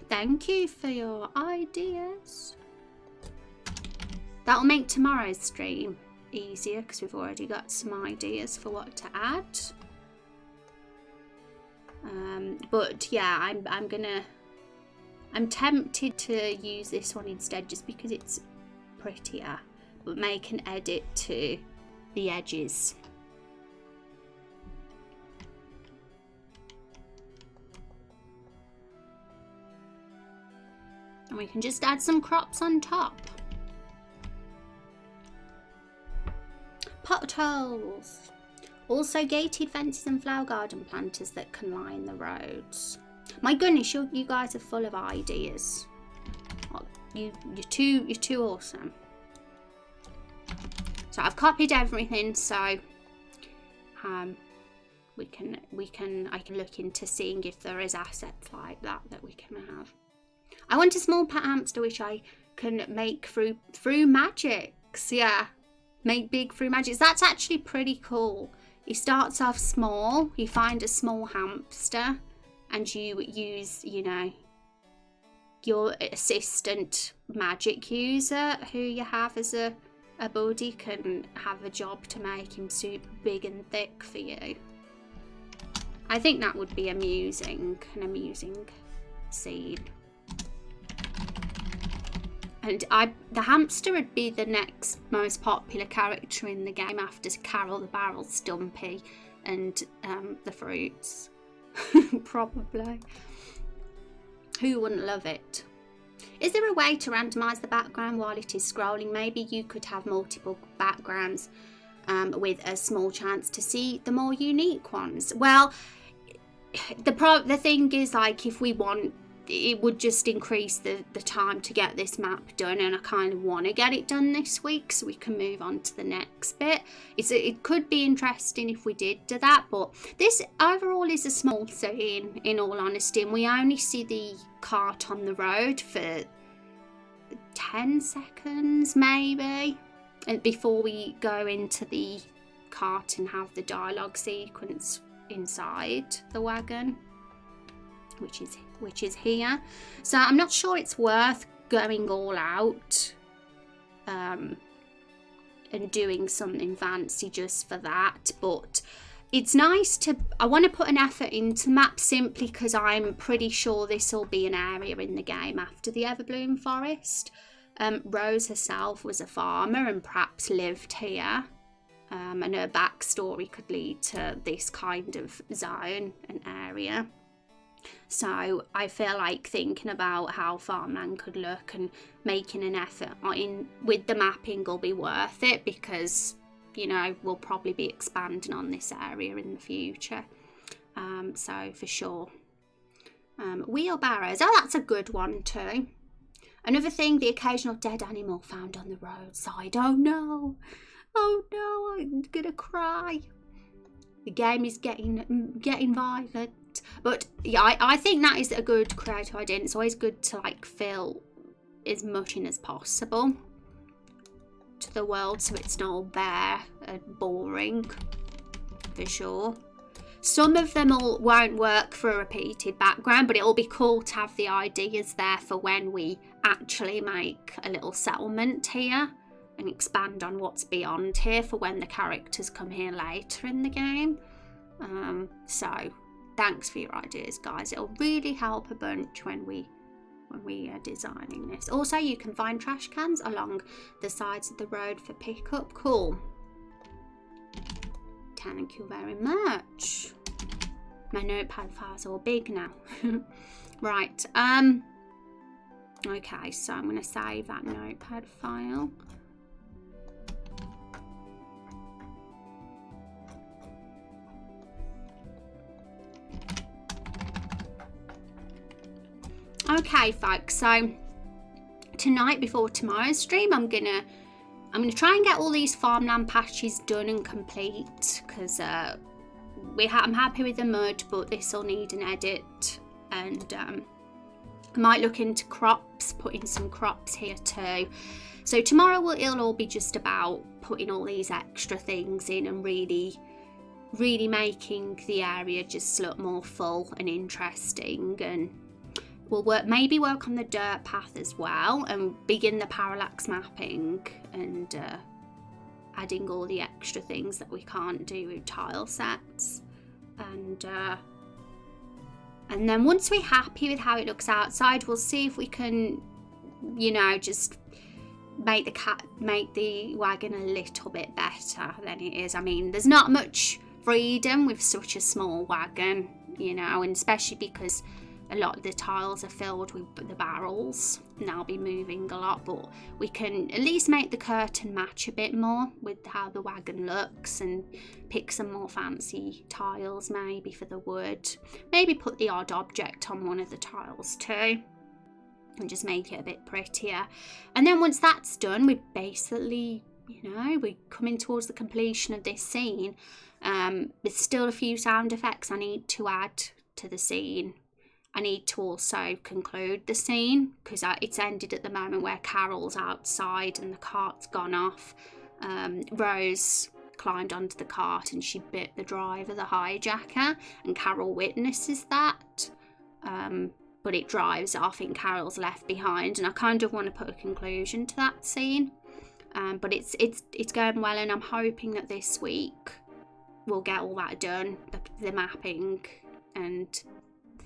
Speaker 1: Thank you for your ideas. That'll make tomorrow's stream easier because we've already got some ideas for what to add. But yeah, I'm tempted to use this one instead just because it's prettier, but make an edit to the edges. And we can just add some crops on top. Potholes. Also gated fences and flower garden planters that can line the roads. My goodness, you guys are full of ideas. You're too awesome. So I've copied everything, so I can look into seeing if there is assets like that we can have. I want a small pet hamster which I can make through magics. Yeah, make big through magics. That's actually pretty cool. He starts off small, you find a small hamster and you use, you know, your assistant magic user who you have as a buddy can have a job to make him super big and thick for you. I think that would be an amusing scene. And the hamster would be the next most popular character in the game after Carol the Barrel, Stumpy, and the fruits. Probably. Who wouldn't love it? Is there a way to randomise the background while it is scrolling? Maybe you could have multiple backgrounds with a small chance to see the more unique ones. Well, the thing is, like, if we want, it would just increase the time to get this map done, and I kind of want to get it done this week so we can move on to the next bit. It could be interesting if we did do that, but this overall is a small scene, in all honesty, and we only see the cart on the road for 10 seconds maybe, and before we go into the cart and have the dialogue sequence inside the wagon, which is here. So I'm not sure it's worth going all out and doing something fancy just for that, but it's nice to, I want to put an effort into the map simply because I'm pretty sure this will be an area in the game after the Everbloom Forest. Rose herself was a farmer and perhaps lived here, and her backstory could lead to this kind of zone and area. So I feel like thinking about how farmland could look and making an effort with the mapping will be worth it, because, you know, we'll probably be expanding on this area in the future. So for sure. Wheelbarrows. Oh, that's a good one too. Another thing, the occasional dead animal found on the roadside. Oh no, I'm gonna cry. The game is getting violent. But yeah, I think that is a good creative idea. It's always good to like fill as much in as possible. to the world so it's not all bare and boring, for sure. Some of them all won't work for a repeated background, but it'll be cool to have the ideas there for when we actually make a little settlement here and expand on what's beyond here for when the characters come here later in the game. So thanks for your ideas, guys. It'll really help a bunch when we are designing this. Also, you can find trash cans along the sides of the road for pickup. Cool. Thank you very much. My notepad file's all big now. Right. Okay, so I'm going to save that notepad file. Okay, folks, so tonight before tomorrow's stream, I'm gonna try and get all these farmland patches done and complete, because I'm happy with the mud, but this will need an edit, and I might look into crops, putting some crops here too. So tomorrow it'll all be just about putting all these extra things in and really making the area just look more full and interesting. And we'll maybe work on the dirt path as well and begin the parallax mapping and adding all the extra things that we can't do with tile sets. And then once we're happy with how it looks outside, we'll see if we can, you know, just make the wagon a little bit better than it is. I mean, there's not much freedom with such a small wagon, you know, and especially because a lot of the tiles are filled with the barrels and I'll be moving a lot, but we can at least make the curtain match a bit more with how the wagon looks and pick some more fancy tiles maybe for the wood. Maybe put the odd object on one of the tiles too and just make it a bit prettier. And then once that's done, we basically, you know, we're coming towards the completion of this scene. There's still a few sound effects I need to add to the scene. I need to also conclude the scene because it's ended at the moment where Carol's outside and the cart's gone off. Rose climbed onto the cart and she bit the driver, the hijacker, and Carol witnesses that. But it drives off and Carol's left behind, and I kind of want to put a conclusion to that scene. But it's going well, and I'm hoping that this week we'll get all that done, the mapping and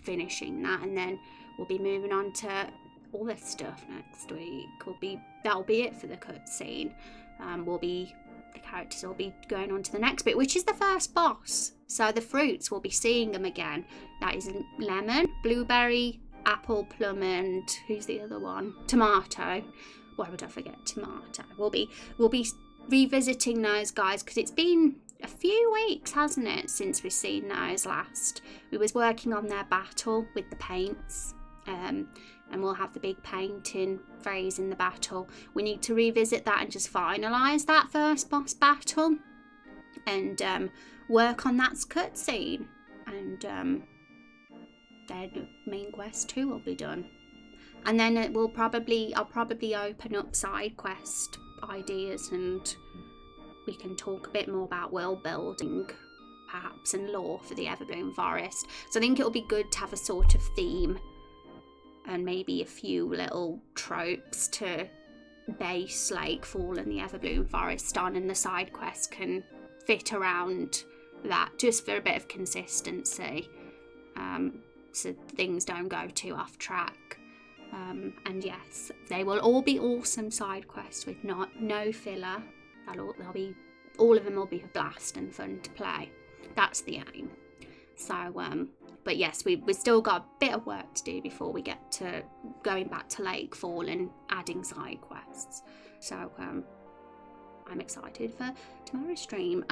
Speaker 1: finishing that, and then we'll be moving on to all this stuff next week. That'll be it for the cutscene. The characters will be going on to the next bit, which is the first boss. So the fruits, we'll be seeing them again. That is lemon, blueberry, apple, plum, and who's the other one? Tomato. Why would I forget tomato? We'll be revisiting those guys because it's been a few weeks, hasn't it, since we've seen those last. We was working on their battle with the paints, and we'll have the big painting phase in the battle. We need to revisit that and just finalise that first boss battle and work on that cutscene, and then main quest 2 will be done. And then I'll probably open up side quest ideas, and we can talk a bit more about world building perhaps and lore for the Everbloom Forest. So I think it'll be good to have a sort of theme and maybe a few little tropes to base Lakefall and the Everbloom Forest on, and the side quests can fit around that just for a bit of consistency, so things don't go too off track. And yes, they will all be awesome side quests with no filler. All of them will be a blast and fun to play. That's the aim. So, but yes, we've still got a bit of work to do before we get to going back to Lakefall and adding side quests. So, I'm excited for tomorrow's stream.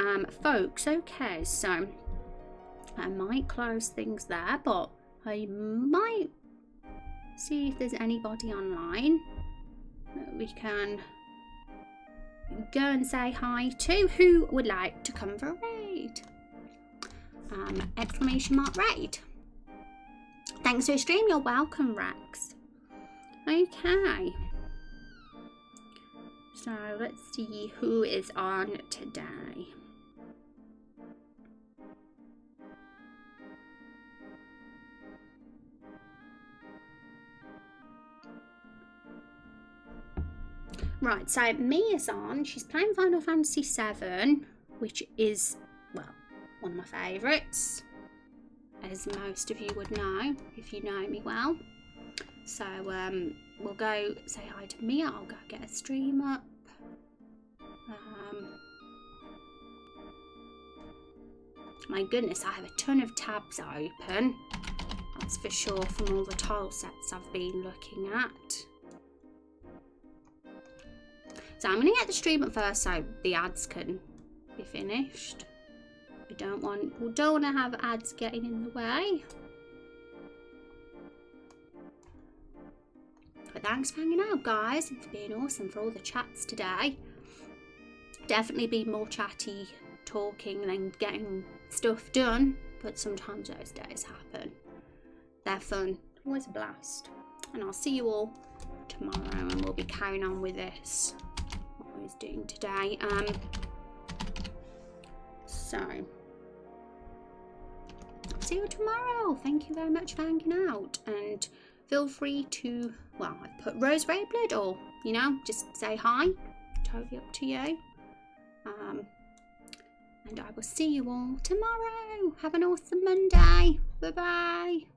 Speaker 1: Folks, okay, so I might close things there, but I might see if there's anybody online that we can go and say hi to who would like to come for a raid. !raid. Thanks for your stream. You're welcome, Rex. Okay. So let's see who is on today. Right, so Mia's on. She's playing Final Fantasy VII, which is, well, one of my favourites, as most of you would know, if you know me well. So, we'll go say hi to Mia. I'll go get a stream up. My goodness, I have a ton of tabs open. That's for sure from all the tile sets I've been looking at. So I'm going to get the stream up first so the ads can be finished. We don't want to have ads getting in the way. But thanks for hanging out, guys, and for being awesome for all the chats today. Definitely be more chatty, talking, than getting stuff done. But sometimes those days happen. They're fun. Always a blast. And I'll see you all tomorrow, and we'll be carrying on with this. What I was doing today. So I'll see you tomorrow. Thank you very much for hanging out, and feel free to, well, I've put Rose Red Blood, or, you know, just say hi. Totally up to you. And I will see you all tomorrow. Have an awesome Monday. Bye bye.